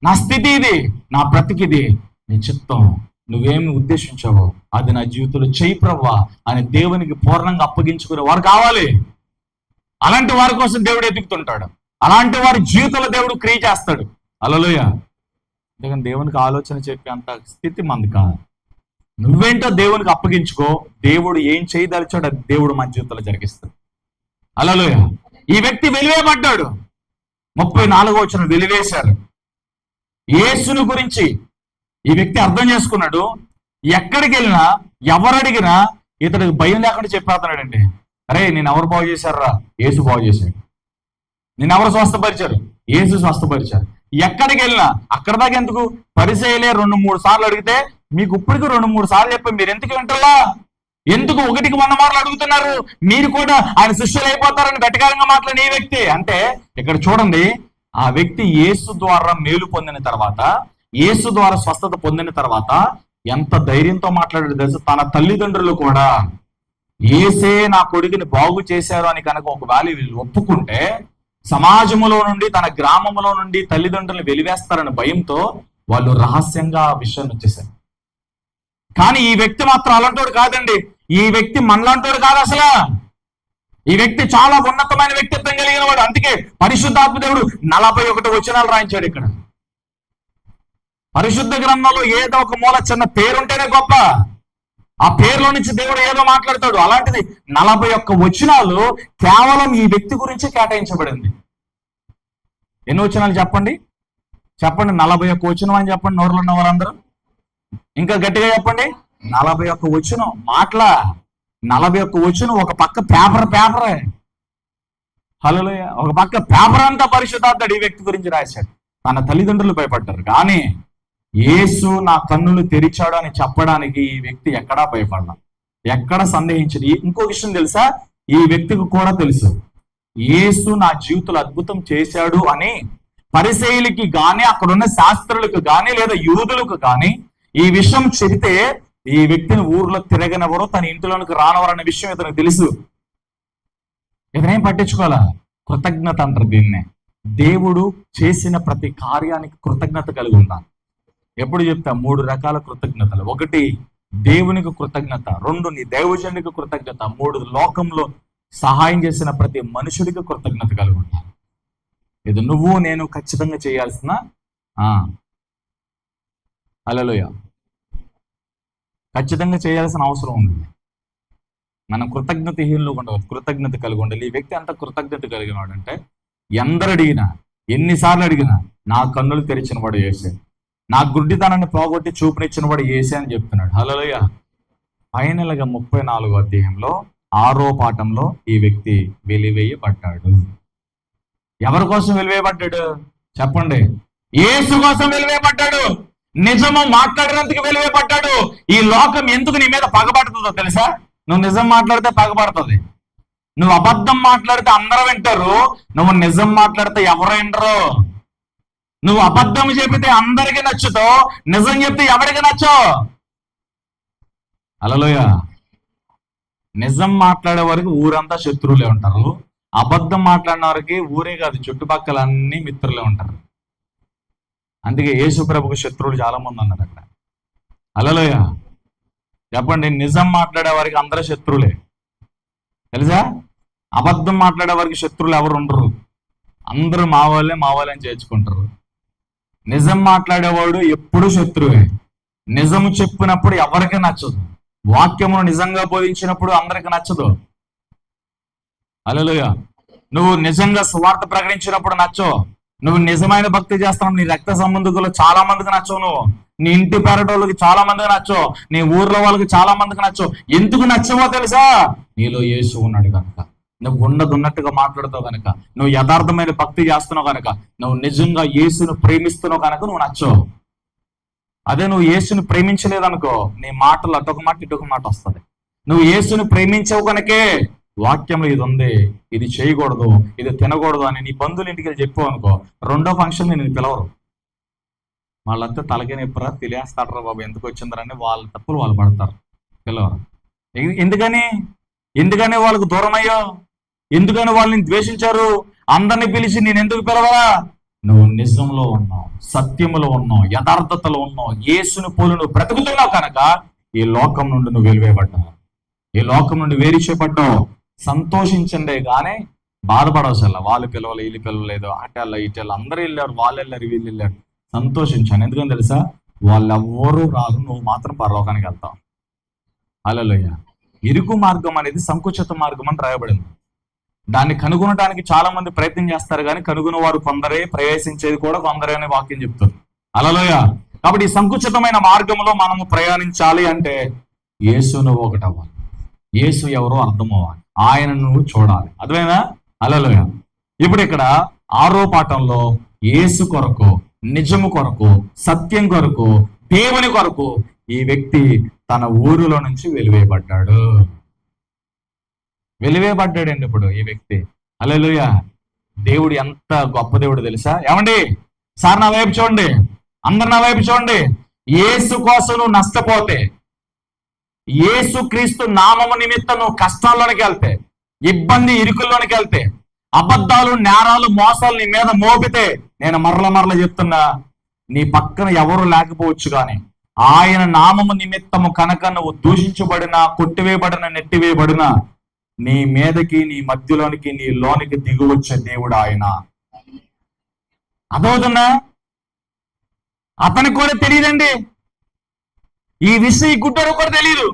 నా స్థితి ఇది, నా బ్రతికిది, నీ చిత్తం, నువ్వేమి ఉద్దేశించావో అది నా జీవితంలో చెయ్యి ప్రభా అని దేవునికి పూర్ణంగా అప్పగించుకునే వారు కావాలి. అలాంటి వారి కోసం దేవుడు ఎదుగుతుంటాడు. అలాంటి వారి జీవితంలో దేవుడు క్రియ చేస్తాడు. హల్లెలూయా. అందుకని దేవునికి ఆలోచన చెప్పే అంత స్థితి మంది కాదు. నువ్వేంటో దేవునికి అప్పగించుకో. దేవుడు ఏం చేయదలిచాడు అది దేవుడు మన జీవితంలో జరిగిస్తాడు. హల్లెలూయా. ఈ వ్యక్తి వెలివేయబడ్డాడు. 34వ వచనం వెలివేశారు. యేసును గురించి ఈ వ్యక్తి అర్థం చేసుకున్నాడు. ఎక్కడికి వెళ్ళినా ఎవరు అడిగినా ఇతడికి భయం లేకుండా చెప్పేస్తున్నాడండి. అరే నేను ఎవరు బాగు చేశారా? యేసు బాగు చేశాడు. నేను ఎవరు స్వస్థపరిచారు? యేసు స్వస్థపరిచారు. ఎక్కడికి వెళ్ళినా అక్కడ దాకా ఎందుకు? పరిసయ్యులే 2-3 సార్లు అడిగితే మీకు ఇప్పటికి 2-3 సార్లు చెప్పి మీరు ఎందుకు వింటారా? ఎందుకు 1కి 100 మార్లు అడుగుతున్నారు? మీరు కూడా ఆయన శిష్యులు అయిపోతారని వెటకారంగా మాట్లాడిన ఈ వ్యక్తి. అంటే ఇక్కడ చూడండి, ఆ వ్యక్తి యేసు ద్వారా మేలు పొందిన తర్వాత, యేసు ద్వారా స్వస్థత పొందిన తర్వాత ఎంత ధైర్యంతో మాట్లాడాడు తెలుసు. తన తల్లిదండ్రులు కూడా యేసే నా కొడుకుని బాగు చేశారు అని కనుక ఒకవేళ వీళ్ళు ఒప్పుకుంటే సమాజంలో నుండి, తన గ్రామంలో నుండి తల్లిదండ్రులను వెలివేస్తారని భయంతో వాళ్ళు రహస్యంగా ఆ విషయాన్ని వచ్చేసారు. కానీ ఈ వ్యక్తి మాత్రం అలాంటోడు కాదండి. ఈ వ్యక్తి మనలాంటోడు కాదు అసలు. ఈ వ్యక్తి చాలా ఉన్నతమైన వ్యక్తిత్వం కలిగిన వాడు. అందుకే పరిశుద్ధాత్మ దేవుడు 41 వచనాలు రాయించాడు ఇక్కడ. పరిశుద్ధ గ్రంథంలో ఏదో ఒక మూల చిన్న పేరుంటేనే గొప్ప. ఆ పేరులో నుంచి దేవుడు ఏదో మాట్లాడతాడు. అలాంటిది 41 వచనాలు కేవలం ఈ వ్యక్తి గురించి కేటాయించబడింది. ఎన్ని వచనాలు చెప్పండి? చెప్పండి. 41 వచనం అని చెప్పండి నోరులో ఉన్న వారందరూ. ఇంకా గట్టిగా చెప్పండి. 41 వచనం మాటల 41 వచనం. ఒక పక్క పేపరే. హల్లెలూయా. ఒక పక్క పేపర్ అంతా పరిశుద్ధాత్ముడు ఈ వ్యక్తి గురించి రాశాడు. తన తల్లిదండ్రులు భయపడ్డారు. కానీ యేసు నా కన్నులు తెరిచాడు అని చెప్పడానికి ఈ వ్యక్తి ఎక్కడా భయపడ్డా, ఎక్కడ సందేహించదు. ఇంకో విషయం తెలుసా? ఈ వ్యక్తికి కూడా తెలుసు యేసు నా జీవితంలో అద్భుతం చేశాడు అని పరిసయ్యులకి గాని, అక్కడున్న శాస్త్రులకు గాని, లేదా యూదులకు గాని ఈ విషయం చెబితే ఈ వ్యక్తిని ఊర్లో తిరగనెవరో, తన ఇంటిలోనికి రానవరు అనే విషయం ఇతనికి తెలుసు. ఇతనేం పట్టించుకోవాలా? కృతజ్ఞత అంటారు దీన్నే. దేవుడు చేసిన ప్రతి కార్యానికి కృతజ్ఞత కలిగి ఉంటాను. ఎప్పుడు చెప్తా? 3 రకాల కృతజ్ఞతలు. 1 దేవునికి కృతజ్ఞత, 2 నీ దైవజనునికి కృతజ్ఞత, 3 లోకంలో సహాయం చేసిన ప్రతి మనుషుడికి కృతజ్ఞత కలిగి ఉంటాను. ఇది నువ్వు నేను ఖచ్చితంగా చేయాల్సిన హల్లెలూయా ఖచ్చితంగా చేయాల్సిన అవసరం ఉంది. మనం కృతజ్ఞతహీనులు ఉండవచ్చు, కృతజ్ఞత కలిగి ఉండాలి. ఈ వ్యక్తి అంత కృతజ్ఞత కలిగిన వాడంటే ఎందరు అడిగినా, ఎన్నిసార్లు అడిగినా నా కన్నులు తెరిచిన వాడు యేసే, నా గుడ్డితనాన్ని పోగొట్టి చూపునిచ్చిన వాడు యేసే అని చెప్తున్నాడు. హల్లెలూయా. ఫైనల్గా 34వ అధ్యాయంలో 6వ పాఠంలో ఈ వ్యక్తి వెలివేయబడ్డాడు. ఎవరి కోసం వెలివేయబడ్డాడు చెప్పండి? యేసు కోసం వెలివేయబడ్డాడు. నిజము మాట్లాడినందుకు వెలివేయబడ్డాడు. ఈ లోకం ఎందుకు నీ మీద పగబడుతుందో తెలుసా? నువ్వు నిజం మాట్లాడితే పగబడుతుంది. నువ్వు అబద్ధం మాట్లాడితే అందరూ వింటారు. నువ్వు నిజం మాట్లాడితే ఎవరు వింటరు. నువ్వు అబద్ధం చెబితే అందరికి నచ్చుతో, నిజం చెప్తే ఎవరికి నచ్చో. హల్లెలూయా. నిజం మాట్లాడే వరకు ఊరంతా శత్రువులే ఉంటారు. అబద్ధం మాట్లాడిన వారికి ఊరే కాదు, చుట్టుపక్కల అన్ని మిత్రులే ఉంటారు. అందుకే యేసు ప్రభుకు శత్రువులు చాలా మంది ఉన్నారు అక్కడ. హల్లెలూయా. చెప్పండి. నిజం మాట్లాడే వారికి అందరూ శత్రువులే తెలుసా? అబద్ధం మాట్లాడే వారికి శత్రువులు ఎవరు ఉండరు. అందరూ మా వాళ్ళే అని చేర్చుకుంటారు. నిజం మాట్లాడేవాడు ఎప్పుడు శత్రువే. నిజము చెప్పినప్పుడు ఎవరికి నచ్చదు. వాక్యమును నిజంగా బోధించినప్పుడు అందరికి నచ్చదు. హల్లెలూయా. నువ్వు నిజంగా సువార్త ప్రకటించినప్పుడు నచ్చవు. నువ్వు నిజమైన భక్తి చేస్తున్నావు, నీ రక్త సంబంధికులు చాలా మందికి నచ్చవు. నువ్వు నీ ఇంటి పేరటోళ్ళకి చాలా మందికి నచ్చవు, నీ ఊర్లో వాళ్ళకి చాలా మందికి నచ్చవు. ఎందుకు నచ్చవో తెలుసా? నీలో యేసు ఉన్నాడు కనుక. నువ్వు ఉన్నట్టుగా మాట్లాడుతావు కనుక, నువ్వు యథార్థమైన భక్తి చేస్తున్నావు కనుక, నువ్వు నిజంగా యేసును ప్రేమిస్తున్నావు కనుక నువ్వు నచ్చవు. అదే నువ్వు యేసుని ప్రేమించలేదనుకో, నీ మాటలు అటొక మాట ఇటొక మాట వస్తుంది. నువ్వు యేసుని ప్రేమించవు కనుకే వాక్యంలో ఇది ఉంది, ఇది చేయకూడదు, ఇది తినకూడదు అని నీ బంధువుల ఇంటికి వెళ్ళి చెప్పావు అనుకో, రెండో ఫంక్షన్ నేను పిలవరు. వాళ్ళంతా తలకే నొప్పరా, తెలియస్తాడరా బాబు ఎందుకు వచ్చిందరని వాళ్ళ తప్పులు వాళ్ళు పడతారు, పిలవరు. ఎందుకని వాళ్ళకు దూరం అయ్యో? ఎందుకని వాళ్ళని ద్వేషించారు? అందరిని పిలిచి నేను ఎందుకు పిలవరా? నువ్వు నిజంలో ఉన్నావు, సత్యములో ఉన్నావు, యథార్థతలో ఉన్నావు, యేసుని పోలు నువ్వు బ్రతుకుతున్నావు కనుక ఈ లోకం నుండి నువ్వు వెలివేయబడ్డావు, ఈ లోకం నుండి వేరు చేయబడ్డావు. సంతోషించండి కానీ బాధపడవసల. వాళ్ళు పిలవలేదు, వీళ్ళు పిలవలేదు, అటెళ్ళ ఇటెళ్ళ అందరూ వెళ్ళారు, వాళ్ళు వెళ్ళారు, వీళ్ళు వెళ్ళారు. సంతోషించాను. ఎందుకని తెలుసా? వాళ్ళెవ్వరూ రాదు, నువ్వు మాత్రం పరలోకానికి వెళ్తావు. హల్లెలూయా. ఇరుకు మార్గం అనేది సంకుచిత మార్గం అని రాయబడింది. దాన్ని కనుగొనడానికి చాలా మంది ప్రయత్నం చేస్తారు, కానీ కనుగొన్న వారు కొందరే, ప్రవేశించేది కూడా కొందరే అనే వాక్యం చెప్తారు. హల్లెలూయా. కాబట్టి ఈ సంకుచితమైన మార్గంలో మనము ప్రయాణించాలి అంటే యేసు నువ్వు ఒకటి అవ్వాలి, యేసు ఎవరో అర్థం అవ్వాలి, ఆయన నువ్వు చూడాలి. అర్థమైనా? హల్లెలూయా. ఇప్పుడు ఇక్కడ 6వ పాఠంలో యేసు కొరకు, నిజము కొరకు, సత్యం కొరకు, దేవుని కొరకు ఈ వ్యక్తి తన ఊరిలో నుంచి వెలివేయబడ్డాడు. వెలివేయబడ్డాడండి ఇప్పుడు ఈ వ్యక్తి. హల్లెలూయా. దేవుడు ఎంత గొప్ప దేవుడు తెలుసా? ఏమండి సార్ నా వైపు చూడండి, అందరు నా వైపు చూడండి. యేసు కోసం నువ్వు నష్టపోతే, యేసు క్రీస్తు నామము నిమిత్తం నువ్వు కష్టాల్లోనికి వెళ్తే, ఇబ్బంది ఇరుకుల్లోనికి వెళ్తే, అబద్ధాలు, నేరాలు, మోసాలు నీ మీద మోపితే, నేను మరల చెప్తున్నా, నీ పక్కన ఎవరు లేకపోవచ్చు కానీ ఆయన నామము నిమిత్తము కనుక నువ్వు దూషించబడినా, కొట్టివేయబడిన, నెట్టివేయబడినా, నీ మీదకి, నీ మధ్యలోనికి, నీ లోనికి దిగువచ్చే దేవుడు ఆయన. అదవుతున్నా? అతనికి కూడా తెలియదండి ఈ విషయం, ఈ గుడ్డరు కూడా తెలియదు.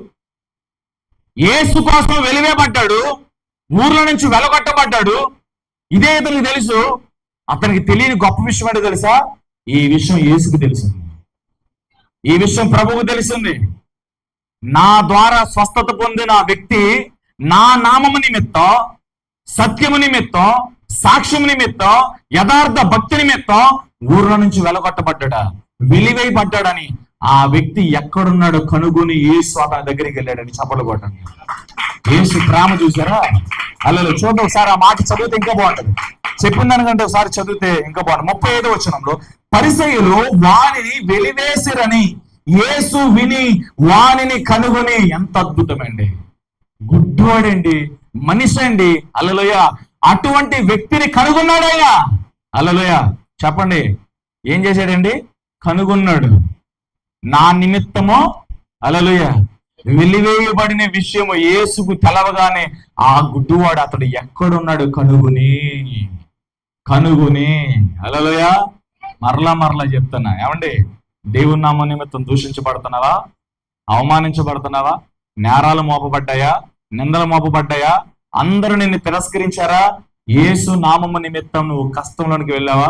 యేసు కోసం వెలివేయబడ్డాడు, ఊర్లో నుంచి వెలగొట్టబడ్డాడు. ఇదే ఇతనికి తెలుసు. అతనికి తెలియని గొప్ప విషయం ఏంటో తెలుసా? ఈ విషయం యేసుకు తెలిసింది, ఈ విషయం ప్రభువుకు తెలిసింది. నా ద్వారా స్వస్థత పొందిన వ్యక్తి నా నామము నిమిత్తం, సత్యము నిమిత్తం, సాక్ష్యము నిమిత్తం, యథార్థ భక్తి నిమిత్తం ఊర్లో నుంచి వెలగొట్టబడ్డా, వెలివేయబడ్డాడని ఆ వ్యక్తి ఎక్కడున్నాడో కనుగొని యేసు అతని దగ్గరికి వెళ్ళాడని చప్పలు కొట్టండి. యేసు ప్రేమ చూసారా? అలా చూడండి ఒకసారి, ఆ మాట చదివితే ఇంకా బాగుంటుంది. చెప్పిన దానికంటే ఒకసారి చదివితే ఇంకా బాగుంటుంది. 35వ వచనంలో, పరిసయ్యులు వానిని వెలివేసిరని యేసు విని వానిని కనుగొని. ఎంత అద్భుతమండి! గుడ్డివాడండి, మనిషి అండి. హల్లెలూయా. అటువంటి వ్యక్తిని కనుగొన్నాడయ్యా. హల్లెలూయా. చెప్పండి, ఏం చేశాడండి? కనుగొన్నాడు. నా నిమిత్తము, హల్లెలూయా, వెలివేయబడిన విషయము యేసుకు తెలవగానే ఆ గుడ్డివాడు అతడు ఎక్కడున్నాడు కనుగొని. హల్లెలూయా. మరలా చెప్తున్నా, ఏమండి, దేవుని నామ నిమిత్తం దూషించబడుతున్నావా? అవమానించబడుతున్నావా? నేరాలు మోపబడ్డాయా? నిందలు మోపబడ్డాయా? అందరూ నిన్ను తిరస్కరించారా? యేసు నామము నిమిత్తం నువ్వు కష్టంలోనికి వెళ్ళావా?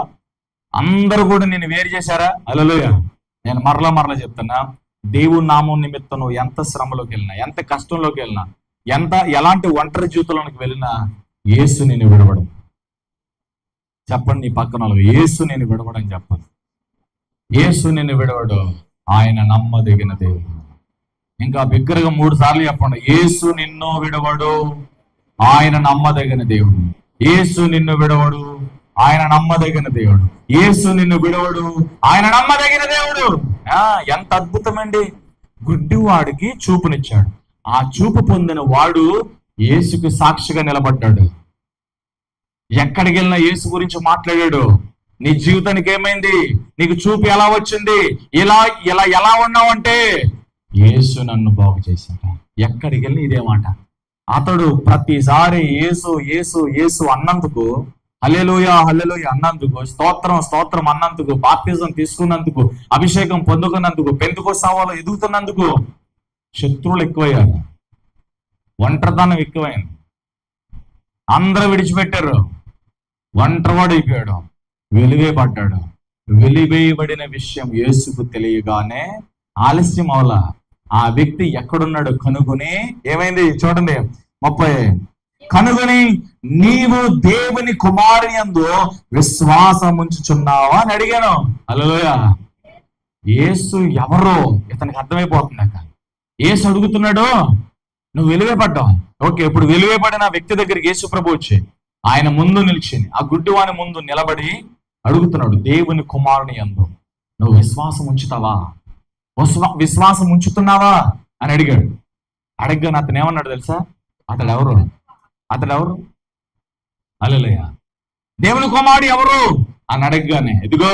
అందరూ కూడా నిన్ను వేరు చేశారా? హల్లెలూయా. నేను మరలా చెప్తున్నా, దేవుని నామం నిమిత్తం నువ్వు ఎంత శ్రమలోకి వెళ్ళినా, ఎంత కష్టంలోకి వెళ్ళినా, ఎలాంటి ఒంటరి జీవితంలోకి వెళ్ళినా యేసు నిన్ను విడవడం. చెప్పండి నీ పక్కన వాళ్ళకి, యేసు నేను విడవడం చెప్పండి. యేసు నిన్ను విడవడు, ఆయన నమ్మదగిన దేవుడు. ఇంకా బిగ్గరగా 3 సార్లు చెప్పండి, యేసు నిన్ను విడవడు, ఆయన నమ్మదగిన దేవుడు. యేసు నిన్ను విడవడు, ఆయన నమ్మదగిన దేవుడు. యేసు నిన్ను విడవడు, ఆయన నమ్మదగిన దేవుడు. ఎంత అద్భుతమండి! గుడ్డివాడికి చూపునిచ్చాడు. ఆ చూపు పొందిన వాడు యేసుకు సాక్షిగా నిలబడ్డాడు. ఎక్కడికి వెళ్ళినా యేసు గురించి మాట్లాడాడు. నీ జీవితానికి ఏమైంది? నీకు చూపు ఎలా వచ్చింది? ఎలా ఉన్నావంటే యేసు నన్ను బాగు చేశాడు. ఎక్కడికి వెళ్ళి ఇదే మాట. అతడు ప్రతిసారి యేసు యేసు యేసు అన్నందుకు హల్లెలూయా హల్లెలూయా అన్నందుకు, స్తోత్రం స్తోత్రం అన్నందుకు, బాప్తిజం తీసుకున్నందుకు, అభిషేకం పొందుకున్నందుకు, పెంతెకొస్తేలో ఎదుగుతున్నందుకు శత్రువులు ఎక్కువయ్యారు, ఒంటరితనం ఎక్కువైంది, అందరూ విడిచిపెట్టారు, ఒంటరివాడు అయిపోయాడు, వెలివేయబడ్డాడు. వెలివేయబడిన విషయం యేసుకు తెలియగానే ఆలస్యం అవలా, ఆ వ్యక్తి ఎక్కడున్నాడు కనుగొని ఏమైంది చూడండి 30, కనుగొని నీవు దేవుని కుమారుని యందు విశ్వాసం ఉంచుచున్నావా అని అడిగాను. హల్లెలూయా. యేసు ఎవరో ఇతనికి అర్థమైపోతున్నాక యేసు అడుగుతున్నాడు, నువ్వు వెలివేయబడ్డావు. ఓకే, ఇప్పుడు వెలివేయబడిన వ్యక్తి దగ్గరికి యేసు ప్రభు వచ్చి ఆయన ముందు నిలిచింది, ఆ గుడ్డివాని ముందు నిలబడి అడుగుతున్నాడు, దేవుని కుమారుని యందు నువ్వు విశ్వాసం ఉంచుతావా, విశ్వాసం ఉంచుతున్నావా అని అడిగాడు. అడగగానే అతను ఏమన్నాడు తెలుసా? అతడు ఎవరు? హల్లెలూయా. దేవుని కుమారుడు ఎవరు అని అడగగానే ఇదిగో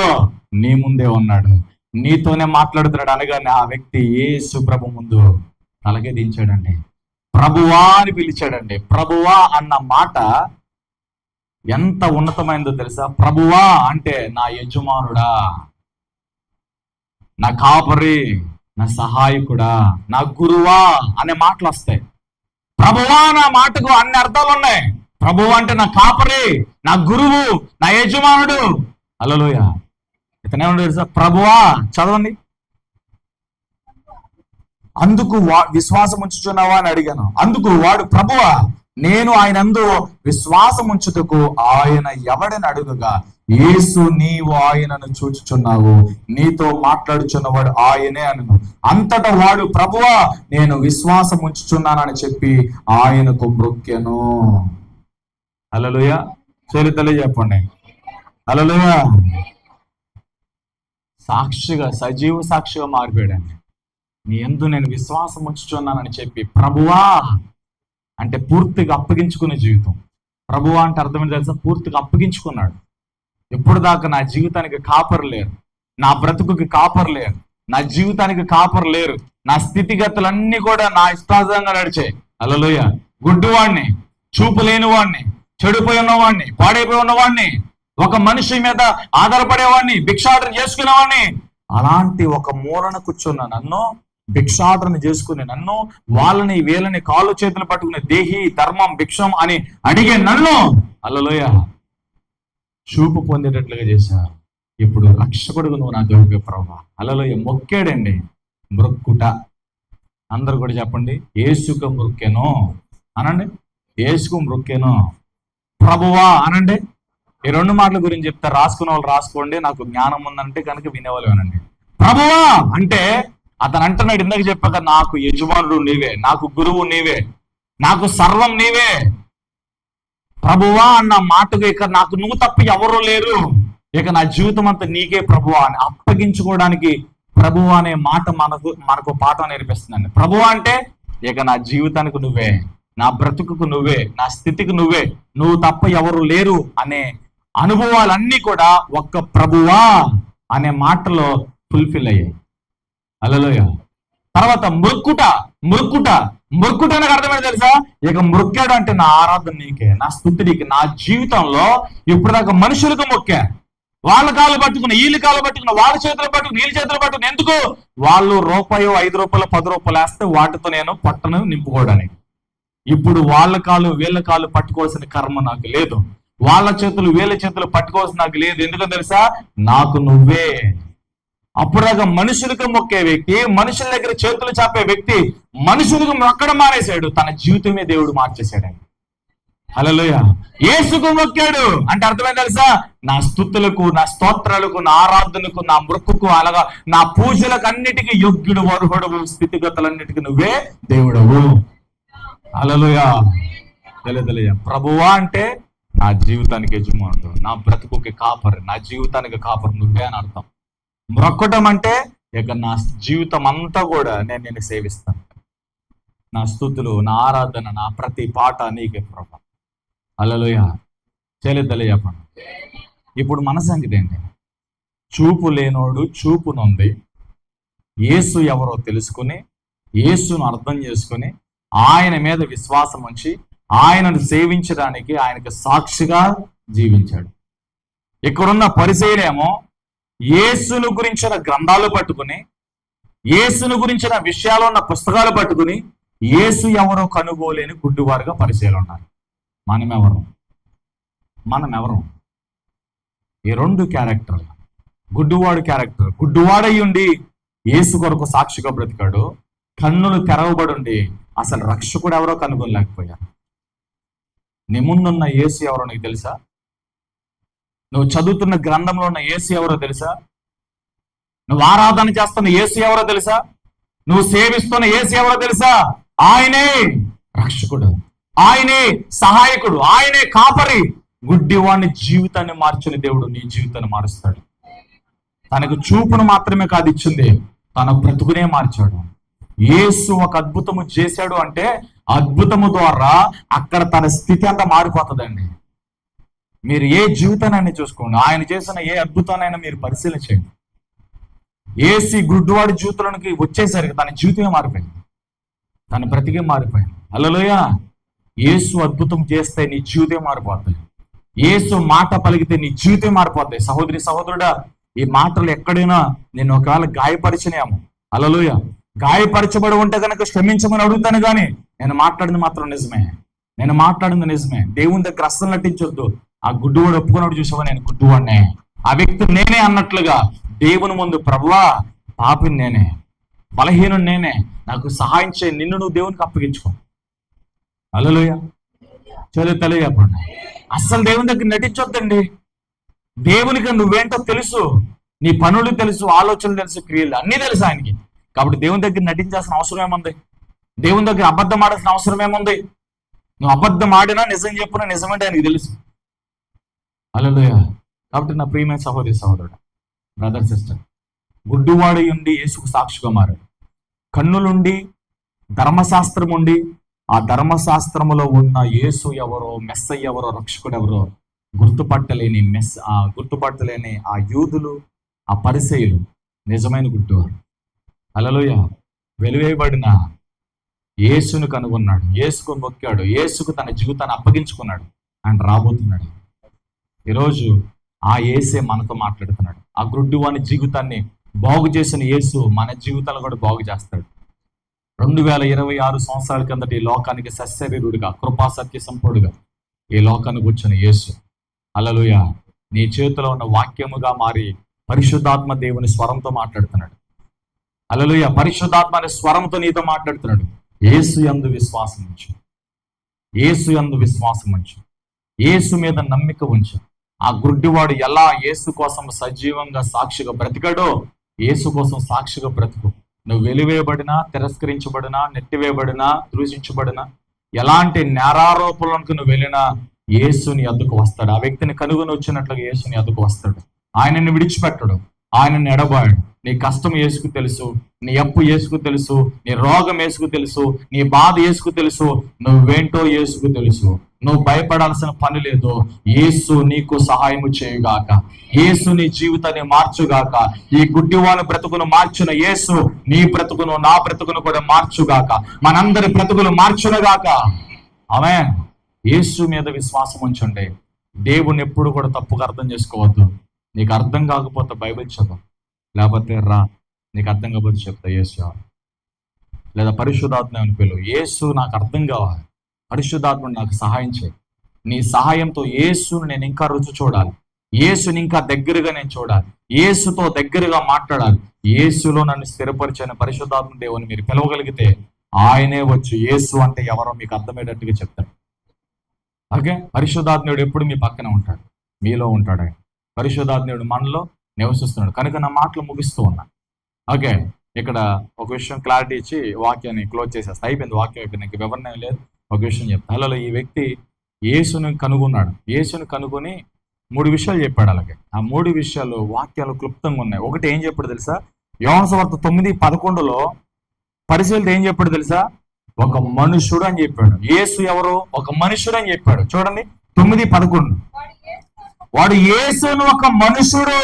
నీ ముందే ఉన్నాడు, నీతోనే మాట్లాడుతున్నాడు అనగానే ఆ వ్యక్తి యేసు ప్రభు ముందు తలకే దించాడండి, ప్రభువా అని పిలిచాడండి. ప్రభువా అన్న మాట ఎంత ఉన్నతమైందో తెలుసా? ప్రభువా అంటే నా యజమానుడా, నా కాపరి, నా సహాయకుడా, నా గురువా అనే మాటలు వస్తాయి. ప్రభువా నా మాటకు అన్ని అర్థాలు ఉన్నాయి. ప్రభువు అంటే నా కాపరి, నా గురువు, నా యజమానుడు. హల్లెలూయా. ఇతనేమన్నా తెలుసా? ప్రభువా చదవండి. అందుకు విశ్వాసం ఉంచుచున్నావా అని అడిగాను. అందుకు వాడు, ప్రభువా నేను ఆయనందు విశ్వాసం ఉంచుటకు ఆయన ఎవడని అడుగగా యేసు నీవు ఆయనను చూచుచున్నావు, నీతో మాట్లాడుచున్నవాడు ఆయనే అనను. అంతటా వాడు, ప్రభువా నేను విశ్వాసం ఉంచుచున్నానని చెప్పి ఆయనకు మ్రొక్కెను. హల్లెలూయా. చేతులు చెప్పండి. హల్లెలూయా. సాక్షిగా, సజీవ సాక్షిగా మారిపోయాడండి. నీ యందు నేను విశ్వాసం ఉంచుచున్నానని చెప్పి, ప్రభువా అంటే పూర్తిగా అప్పగించుకునే జీవితం. ప్రభువా అంటే అర్థమైంది తెలుసా? పూర్తిగా అప్పగించుకున్నాడు. ఎప్పుడు దాకా నా జీవితానికి కాపరు లేరు, నా బ్రతుకుకి కాపరు లేరు, నా జీవితానికి కాపరు లేరు, నా స్థితిగతులన్నీ కూడా నా ఇష్టాజంగా నడిచాయి. హల్లెలూయా. గుడ్డివాడిని, చూపు లేని వాడిని, చెడిపోయి ఉన్నవాడిని, పాడైపోయి ఉన్నవాడిని, ఒక మనిషి మీద ఆధారపడేవాడిని, భిక్షాటన చేసుకునేవాడిని, అలాంటి ఒక మూలన కూర్చున్న నన్ను, భిక్షాటన చేసుకునే నన్ను, వాళ్ళని వీళ్ళని కాళ్ళు చేతులు పట్టుకునే దేహి ధర్మం భిక్షం అని అడిగే నన్ను, హల్లెలూయా, చూపు పొందేటట్లుగా చేశారు. ఇప్పుడు రక్షకుడుగా నువ్వు నా దేవుడికి ప్రభువా. హల్లెలూయా. మొక్కాడండి, మ్రొక్కుట. అందరు కూడా చెప్పండి, యేసుకు మ్రొక్కెను అనండి. యేసుకు మ్రొక్కెను, ప్రభువా అనండి. ఈ రెండు మాటల గురించి చెప్తా, రాసుకున్న వాళ్ళు రాసుకోండి, నాకు జ్ఞానం ఉందంటే కనుక వినేవాళ్ళు అనండి. ప్రభువా అంటే అతను అంటున్నాడు, ఇందాక చెప్పాక, నాకు యజమానుడు నీవే, నాకు గురువు నీవే, నాకు సర్వం నీవే. ప్రభువా అన్న మాటకు ఇక నాకు నువ్వు తప్ప ఎవరూ లేరు, ఇక నా జీవితం అంతా నీకే ప్రభువా అని అప్పగించుకోవడానికి ప్రభువా అనే మాట మనకు పాఠం నేర్పిస్తుందండి. ప్రభువా అంటే ఇక నా జీవితానికి నువ్వే, నా బ్రతుకుకు నువ్వే, నా స్థితికి నువ్వే, నువ్వు తప్ప ఎవరు లేరు అనే అనుభవాలన్నీ కూడా ఒక్క ప్రభువా అనే మాటలో ఫుల్ఫిల్ అయ్యాయి. హల్లెలూయా. తర్వాత మొక్కుట నాకు అర్థమైంది తెలుసా? ఇక మొక్కాడు అంటే నా ఆరాధన నీకే, నా స్తుతి నీకే. నా జీవితంలో ఇప్పుడు దాకా మనుషులకు మొక్కా, వాళ్ళ కాళ్ళు పట్టుకుని, వీళ్ళ కాళ్ళు పట్టుకుని, వాళ్ళ చేతులు పట్టుకుని, వీళ్ళ చేతులు పట్టుకుని, ఎందుకు? వాళ్ళు రూపాయో 5 రూపాయలు 10 రూపాయలు వేస్తే వాటితో నేను పట్టను నింపుకోవడానికి. ఇప్పుడు వాళ్ళ కాళ్ళు వీళ్ళ కాళ్ళు పట్టుకోవాల్సిన కర్మ నాకు లేదు, వాళ్ళ చేతులు వీళ్ళ చేతులు పట్టుకోవాల్సిన నాకు లేదు. ఎందుకో తెలుసా? నాకు నువ్వే. అప్పుడుదాకా మనుషులకు మొక్కే వ్యక్తి, మనుషుల దగ్గర చేతులు చాపే వ్యక్తి మనుషులకు మొక్కడం మానేశాడు, తన జీవితమే దేవుడు మార్చేశాడు. హల్లెలూయా. యేసుకు మొక్కాడు అంటే అర్థమైంది తెలుసా? నా స్తుతులకు, నా స్తోత్రాలకు, నా ఆరాధనకు, నా మృక్కుకు, అలాగా నా పూజలకు అన్నిటికీ యోగ్యుడు, వరుహుడవు, స్థితిగతులన్నిటికీ నువ్వే దేవుడవు. హల్లెలూయా. తెలియదులయ్యా. ప్రభువా అంటే నా జీవితానికి యజమానుడు, నా బ్రతుకుకి కాపరి, నా జీవితానికి కాపరి నువ్వే అని అర్థం. మొక్కటం అంటే ఇక నా జీవితం అంతా కూడా నేను సేవిస్తాను, నా స్తుతులు, నా ఆరాధన, నా ప్రతి పాట నీకే ప్రభు. హల్లెలూయా. చేయలేదలే చెప్పండి. ఇప్పుడు మన సంగతి ఏంటి? చూపు లేనోడు చూపు నొంది యేసు ఎవరో తెలుసుకుని, యేసును అర్థం చేసుకుని, ఆయన మీద విశ్వాసం ఉంచి ఆయనను సేవించడానికి, ఆయనకు సాక్షిగా జీవించాడు. ఇక్కడున్న పరిసయ్యులేమో యేసును గురించిన గ్రంథాలు పట్టుకుని, యేసును గురించిన విషయాలు ఉన్న పుస్తకాలు పట్టుకుని యేసు ఎవరో కనుగోలేని గుడ్డివారుగా పరిచయాలు ఉన్నారు. మనమెవరం? ఈ రెండు క్యారెక్టర్లు. గుడ్డివాడు క్యారెక్టర్, గుడ్డివాడై ఉండి యేసు కొరకు సాక్షిగా బ్రతికాడు. కన్నులు తెరవబడి ఉండి అసలు రక్షకుడు ఎవరో కనుగొనలేకపోయారు. నీ ముందున్న యేసు ఎవరో నీకు తెలుసా? నువ్వు చదువుతున్న గ్రంథంలో ఉన్న యేసు ఎవరో తెలుసా? నువ్వు ఆరాధన చేస్తున్న యేసు ఎవరో తెలుసా? నువ్వు సేవిస్తున్న యేసు ఎవరో తెలుసా? ఆయనే రక్షకుడు, ఆయనే సహాయకుడు, ఆయనే కాపరి. గుడ్డివాని జీవితాన్ని మార్చిన దేవుడు నీ జీవితాన్ని మారుస్తాడు. తనకు చూపును మాత్రమే కాదు ఇచ్చింది, తన బ్రతుకునే మార్చాడు. యేసు ఒక అద్భుతము చేశాడు అంటే అద్భుతము ద్వారా అక్కడ తన స్థితి అంతా మారిపోతుందండి. మీరు ఏ జీవితాన్ని చూసుకోండి, ఆయన చేసిన ఏ అద్భుతాన్నైనా మీరు పరిశీలన చేయండి. ఏసి గుడ్డివాడి జీవితంలోకి వచ్చేసరికి తన జీవితమే మారిపోయింది, తన బ్రతికే మారిపోయింది. హల్లెలూయా. యేసు అద్భుతం చేస్తే నీ జీవితం మారిపోతాయి. యేసు మాట పలికితే నీ జీవితం మారిపోతాయి. సహోదరి సహోదరుడా, ఈ మాటలు ఎక్కడైనా నేను ఒకవేళ గాయపరిచినేమో, హల్లెలూయా, గాయపరచబడి ఉంటే కనుక క్షమించమని అడుగుతాను. కానీ నేను మాట్లాడింది మాత్రం నిజమే. దేవుని దగ్గర అస్సలు నటించొద్దు. ఆ గుడ్డివాడు ఒప్పుకున్నాడు, చూసావా నేను గుడ్డివాడినే, ఆ వ్యక్తి నేనే అన్నట్లుగా దేవుని ముందు, ప్రభువా పాపిని నేనే, బలహీనుడు నేనే, నాకు సహాయం చేయి, నిన్ను నువ్వు దేవునికి అప్పగించుకో. హల్లెలూయా. తెలియజెప్పండి. అస్సలు దేవుని దగ్గర నటించొద్దండి. దేవునికి నువ్వేంటో తెలుసు, నీ పనులు తెలుసు, ఆలోచనలు తెలుసు, క్రియలు అన్నీ తెలుసు ఆయనకి. కాబట్టి దేవుని దగ్గర నటించాల్సిన అవసరం ఏముంది? దేవుని దగ్గర అబద్ధం ఆడాల్సిన అవసరం ఏముంది? నువ్వు అబద్ధం ఆడినా నిజం చెప్పినా నిజమంటే ఆయనకి తెలుసు. హల్లెలూయా. కాబట్టి నా ప్రియమైన సహోదరి సహోదరుడు, బ్రదర్ సిస్టర్, గుడ్డివాడు ఉండి యేసుకు సాక్షిగా మారాడు. కన్నులుండి ధర్మశాస్త్రం ఉండి ఆ ధర్మశాస్త్రములో ఉన్న యేసు ఎవరో, మెస్సయ్య ఎవరో, రక్షకుడు ఎవరో గుర్తుపట్టలేని ఆ యూదులు, ఆ పరిసయ్యులు నిజమైన గుడ్డివారు. హల్లెలూయా. వెలివేయబడిన యేసును కనుగొన్నాడు, యేసుకు మొక్కాడు, యేసుకు తన జీవితాన్ని అప్పగించుకున్నాడు. ఆయన రాబోతున్నాడు. ఈరోజు ఆ యేసే మనతో మాట్లాడుతున్నాడు. ఆ గుడ్డివాని జీవితాన్ని బాగు చేసిన యేసు మన జీవితాలు కూడా బాగు చేస్తాడు. 2026 సంవత్సరాల కిందట ఈ లోకానికి సశరీరుడిగా, కృపా సత్య సంపూర్ణుడిగా ఈ లోకానికి వచ్చిన యేసు, హల్లెలూయా, నీ చేతిలో ఉన్న వాక్యముగా మారి పరిశుద్ధాత్మ దేవుని స్వరంతో మాట్లాడుతున్నాడు. హల్లెలూయా. పరిశుద్ధాత్మ అనే స్వరంతో నీతో మాట్లాడుతున్నాడు. యేసు యందు విశ్వాసం ఉంచు, యేసు యందు విశ్వాసం ఉంచు, యేసు మీద నమ్మిక ఉంచు. ఆ గుడ్డివాడు ఎలా యేసు కోసం సజీవంగా సాక్షిగా బ్రతికాడో, యేసు కోసం సాక్షిగా బ్రతుకు. నువ్వు వెలివేయబడినా, తిరస్కరించబడినా, నెట్టివేయబడినా, దూషించబడినా, ఎలాంటి నేరారోపణలకు నువ్వు వెళ్ళినా యేసుని అద్దుకు వస్తాడు. ఆ వ్యక్తిని కనుగొని వచ్చినట్లుగా యేసుని అద్దుకు వస్తాడు. ఆయనని విడిచిపెట్టడు, ఆయనని ఎడబాడు. నీ కష్టం యేసుకు తెలుసు, నీ అప్పు యేసుకు తెలుసు, నీ రోగం యేసుకు తెలుసు, నీ బాధ యేసుకు తెలుసు, నువ్వేంటో యేసుకు తెలుసు. నువ్వు భయపడాల్సిన పని లేదు. యేసు నీకు సహాయము చేయుగాక, యేసు నీ జీవితాన్ని మార్చుగాక. ఈ గుడ్డివాళ్ళ బ్రతుకును మార్చిన యేసు నీ బ్రతుకును, నా బ్రతుకును కూడా మార్చుగాక, మనందరి బ్రతుకులు మార్చునుగాక. ఆమేన్. యేసు మీద విశ్వాసం ఉంచండి. దేవుని ఎప్పుడు కూడా తప్పుగా అర్థం చేసుకోవద్దు. నీకు అర్థం కాకపోతే బైబిల్ చదువు, లేకపోతే రా, నీకు అర్థం కాకపోతే చెప్తా యేసు, లేదా పరిశుద్ధాత్మ అని పిలువు. యేసు నాకు అర్థం కావాలి, పరిశుద్ధాత్మను నాకు సహాయం చేయి. నీ సహాయంతో యేసును నేను ఇంకా రుచి చూడాలి, యేసుని ఇంకా దగ్గరగా నేను చూడాలి, యేసుతో దగ్గరగా మాట్లాడాలి. యేసులో నన్ను స్థిరపరిచిన పరిశుద్ధాత్మ దేవుని మీరు పిలవగలిగితే ఆయనే వచ్చి యేసు అంటే ఎవరో మీకు అర్థమయ్యేటట్టుగా చెప్తాడు. ఓకే. పరిశుద్ధాత్ముడు ఎప్పుడు మీ పక్కన ఉంటాడు, మీలో ఉంటాడు. ఆయన పరిశుద్ధాత్ముడు మనలో నివసిస్తున్నాడు. కనుక నా మాటలు ముగిస్తూ ఉన్నా. ఓకే. ఇక్కడ ఒక విషయం క్లారిటీ ఇచ్చి వాక్యాన్ని క్లోజ్ చేసేస్తా. అయిపోయింది వాక్యం, అయిపోయింది, ఇంక వివరణ లేదు. ఒక విషయం చెప్తా. అలా ఈ వ్యక్తి యేసుని కనుగొన్నాడు. యేసుని కనుగొని 3 విషయాలు చెప్పాడు. అలాగే ఆ 3 విషయాలు వాక్యాలు క్లుప్తంగా ఉన్నాయి. ఒకటి ఏం చెప్పాడు తెలుసా? యోహాను సువార్త 9:11 పరిశీలిత ఏం చెప్పాడు తెలుసా? ఒక మనుషుడు అని చెప్పాడు. యేసు ఎవరు? ఒక మనుషుడు అని చెప్పాడు. చూడండి 9:11, వాడు యేసును ఒక మనుషుడు.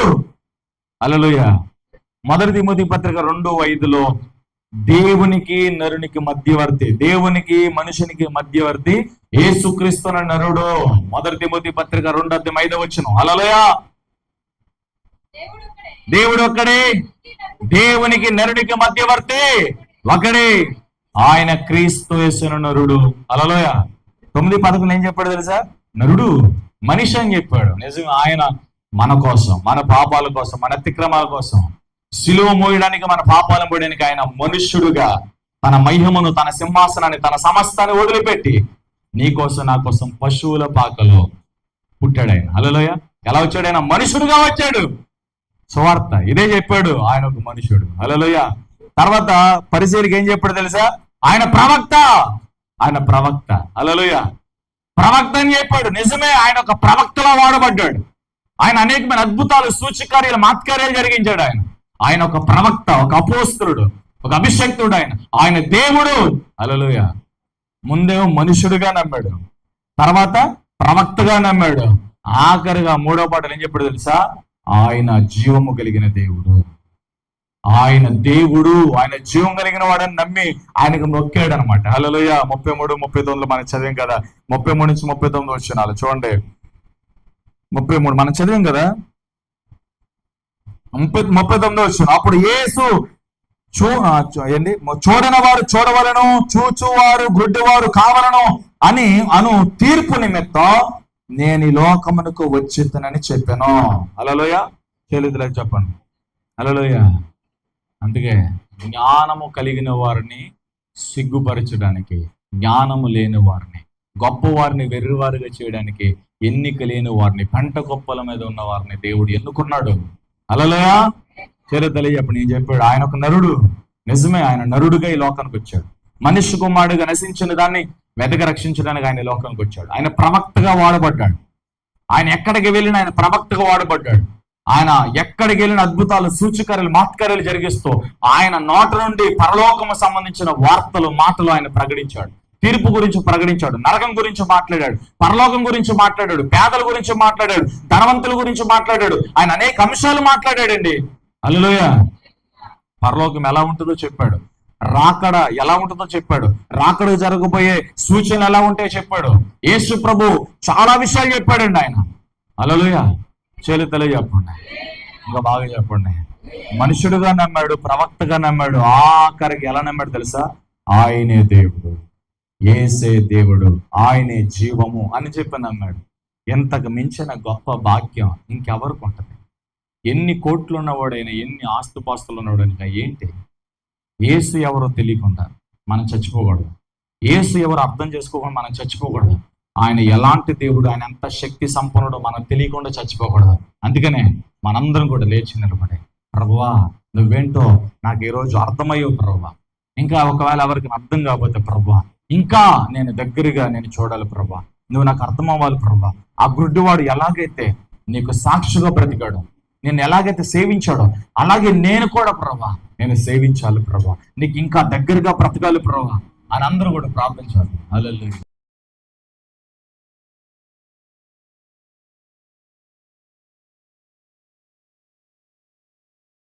హల్లెలూయా. 1 తిమోతి పత్రిక 2:5 దేవునికి నరునికి మధ్యవర్తి, దేవునికి మనుషునికి మధ్యవర్తి యేసుక్రీస్తు నరుడు. 1 తిమోతి పత్రిక 2:5 హల్లెలూయా. దేవుడు ఒక్కడే, దేవునికి నరునికి మధ్యవర్తి ఒకడే, ఆయన క్రీస్తు యేసు నరుడు. హల్లెలూయా. 9:11 ఏం చెప్పాడు తెలుసా? నరుడు మనిషి అని చెప్పాడు. నిజంగా ఆయన మన కోసం, మన పాపాల కోసం, మన అతిక్రమాల కోసం సిలువ మోయడానికి, మన పాపాలను మోయడానికి ఆయన మనుష్యుడుగా తన మహిమను, తన సింహాసనాన్ని, తన సమస్తాన్ని వదిలిపెట్టి నీ కోసం నా కోసం పశువుల పాకలో పుట్టాడు ఆయన. హల్లెలూయా. ఎలా వచ్చాడు? ఆయన మనుషుడుగా వచ్చాడు. సువార్త ఇదే చెప్పాడు, ఆయన ఒక మనుషుడు. హల్లెలూయా. తర్వాత పరిసయ్యులకు ఏం చెప్పాడు తెలుసా? ఆయన ప్రవక్త, ఆయన ప్రవక్త. హల్లెలూయా. ప్రవక్త అని చెప్పాడు. నిజమే, ఆయన ఒక ప్రవక్తలా వాడబడ్డాడు. ఆయన అనేకమైన అద్భుతాలు, సూచకార్యాలు, మాత్కార్యాలు జరిగించాడు. ఆయన ఒక ప్రవక్త, ఒక అపోస్తలుడు, ఒక అభిషక్తుడు. ఆయన దేవుడు. హల్లెలూయా. ముందేమో మనుషుడుగా నమ్మాడు, తర్వాత ప్రవక్తగా నమ్మాడు, ఆఖరిగా 3వ పాటలు ఏం చెప్పాడు తెలుసా? ఆయన జీవము కలిగిన దేవుడు, ఆయన దేవుడు, ఆయన జీవం కలిగిన వాడని నమ్మి ఆయనకు మొక్కాడు అనమాట. హల్లెలూయా. 33, 39 మనం చదివాం కదా. 33 నుంచి 39 వచనాలు చూడండి. 33 మనం చదివాం కదా. 39 వచనం. అప్పుడు యేసు చూడని వారు చూడవలను, చూచువారు గుడ్డివారు కావలను అని తీర్పు నిమిత్తం నేను ఈ లోకమునకు వచ్చేతనని చెప్పాను. హల్లెలూయా. చేతులకు చెప్పండి. హల్లెలూయా. అందుకే జ్ఞానము కలిగిన వారిని సిగ్గుపరచడానికి, జ్ఞానము లేని వారిని, గొప్పవారిని వెర్రివారిగా చేయడానికి, ఎన్నిక లేని వారిని, పెంట గొప్పల మీద ఉన్న వారిని దేవుడు ఎన్నుకున్నాడు. హల్లెలూయా. చేతులు చెప్పండి. నేను చెప్పాడు ఆయన ఒక నరుడు. నిజమే, ఆయన నరుడుగా ఈ లోకానికి వచ్చాడు. మనిషి కుమారుడుగా నశించిన దాన్ని వెతక రక్షించడానికి ఆయన లోకానికి వచ్చాడు. ఆయన ప్రవక్తగా వాడబడ్డాడు. ఆయన ఎక్కడికి వెళ్ళినా ఆయన ప్రవక్తగా వాడబడ్డాడు. ఆయన ఎక్కడికి వెళ్ళిన అద్భుతాలు, సూచకార్యాలు, మాత్కార్యాలు జరిగిస్తూ ఆయన నోట నుండి పరలోకము సంబంధించిన వార్తలు, మాటలు ఆయన ప్రకటించాడు. తీర్పు గురించి ప్రకటించాడు, నరకం గురించి మాట్లాడాడు, పరలోకం గురించి మాట్లాడాడు, పేదల గురించి మాట్లాడాడు, ధనవంతుల గురించి మాట్లాడాడు. ఆయన అనేక అంశాలు మాట్లాడాడండి. హల్లెలూయా. పరలోకం ఎలా ఉంటుందో చెప్పాడు, రాకడ ఎలా ఉంటుందో చెప్పాడు, రాకడ జరగబోయే సూచనలు ఎలా ఉంటాయో చెప్పాడు. యేసు ప్రభు చాలా విషయాలు చెప్పాడండి ఆయన. హల్లెలూయా. చేతులు చెప్పండి. ఇంకా బాగా చెప్పండి. మనుషుడుగా నమ్మాడు, ప్రవక్తగా నమ్మాడు, ఆఖరికి ఎలా నమ్మాడు తెలుసా? ఆయనే దేవుడు, యేసే దేవుడు, ఆయనే జీవము అని చెప్పి నమ్మాడు. ఎంతకు మించిన గొప్ప భాగ్యం ఇంకెవరికి ఉంటుంది? ఎన్ని కోట్లు ఉన్నవాడైనా, ఎన్ని ఆస్తుపాస్తులు ఉన్నవాడైనా ఏంటి? యేసు ఎవరో తెలియకుండా మనం చచ్చిపోకూడదు. యేసు ఎవరు అర్థం చేసుకోకుండా మనం చచ్చిపోకూడదు. ఆయన ఎలాంటి దేవుడు, ఆయన ఎంత శక్తి సంపన్నుడో మనం తెలియకుండా చచ్చిపోకూడదు. అందుకనే మనందరం కూడా లేచి నిలబడే, ప్రభువా నువ్వేంటో నాకు ఈరోజు అర్థమయ్యో ప్రభువా, ఇంకా ఒకవేళ ఎవరికి అర్థం కాకపోతే ప్రభువా ఇంకా నేను దగ్గరగా నేను చూడాలి ప్రభువా, నువ్వు నాకు అర్థం అవ్వాలి ప్రభువా. ఆ గుడ్డివాడు ఎలాగైతే నీకు సాక్షిగా బ్రతికాడో, నేను ఎలాగైతే సేవించాడో అలాగే నేను కూడా ప్రభువా నేను సేవించాలి ప్రభువా, నీకు ఇంకా దగ్గరగా బ్రతకాలి ప్రభువా అని అందరూ కూడా ప్రార్థించాలి. హల్లెలూయా.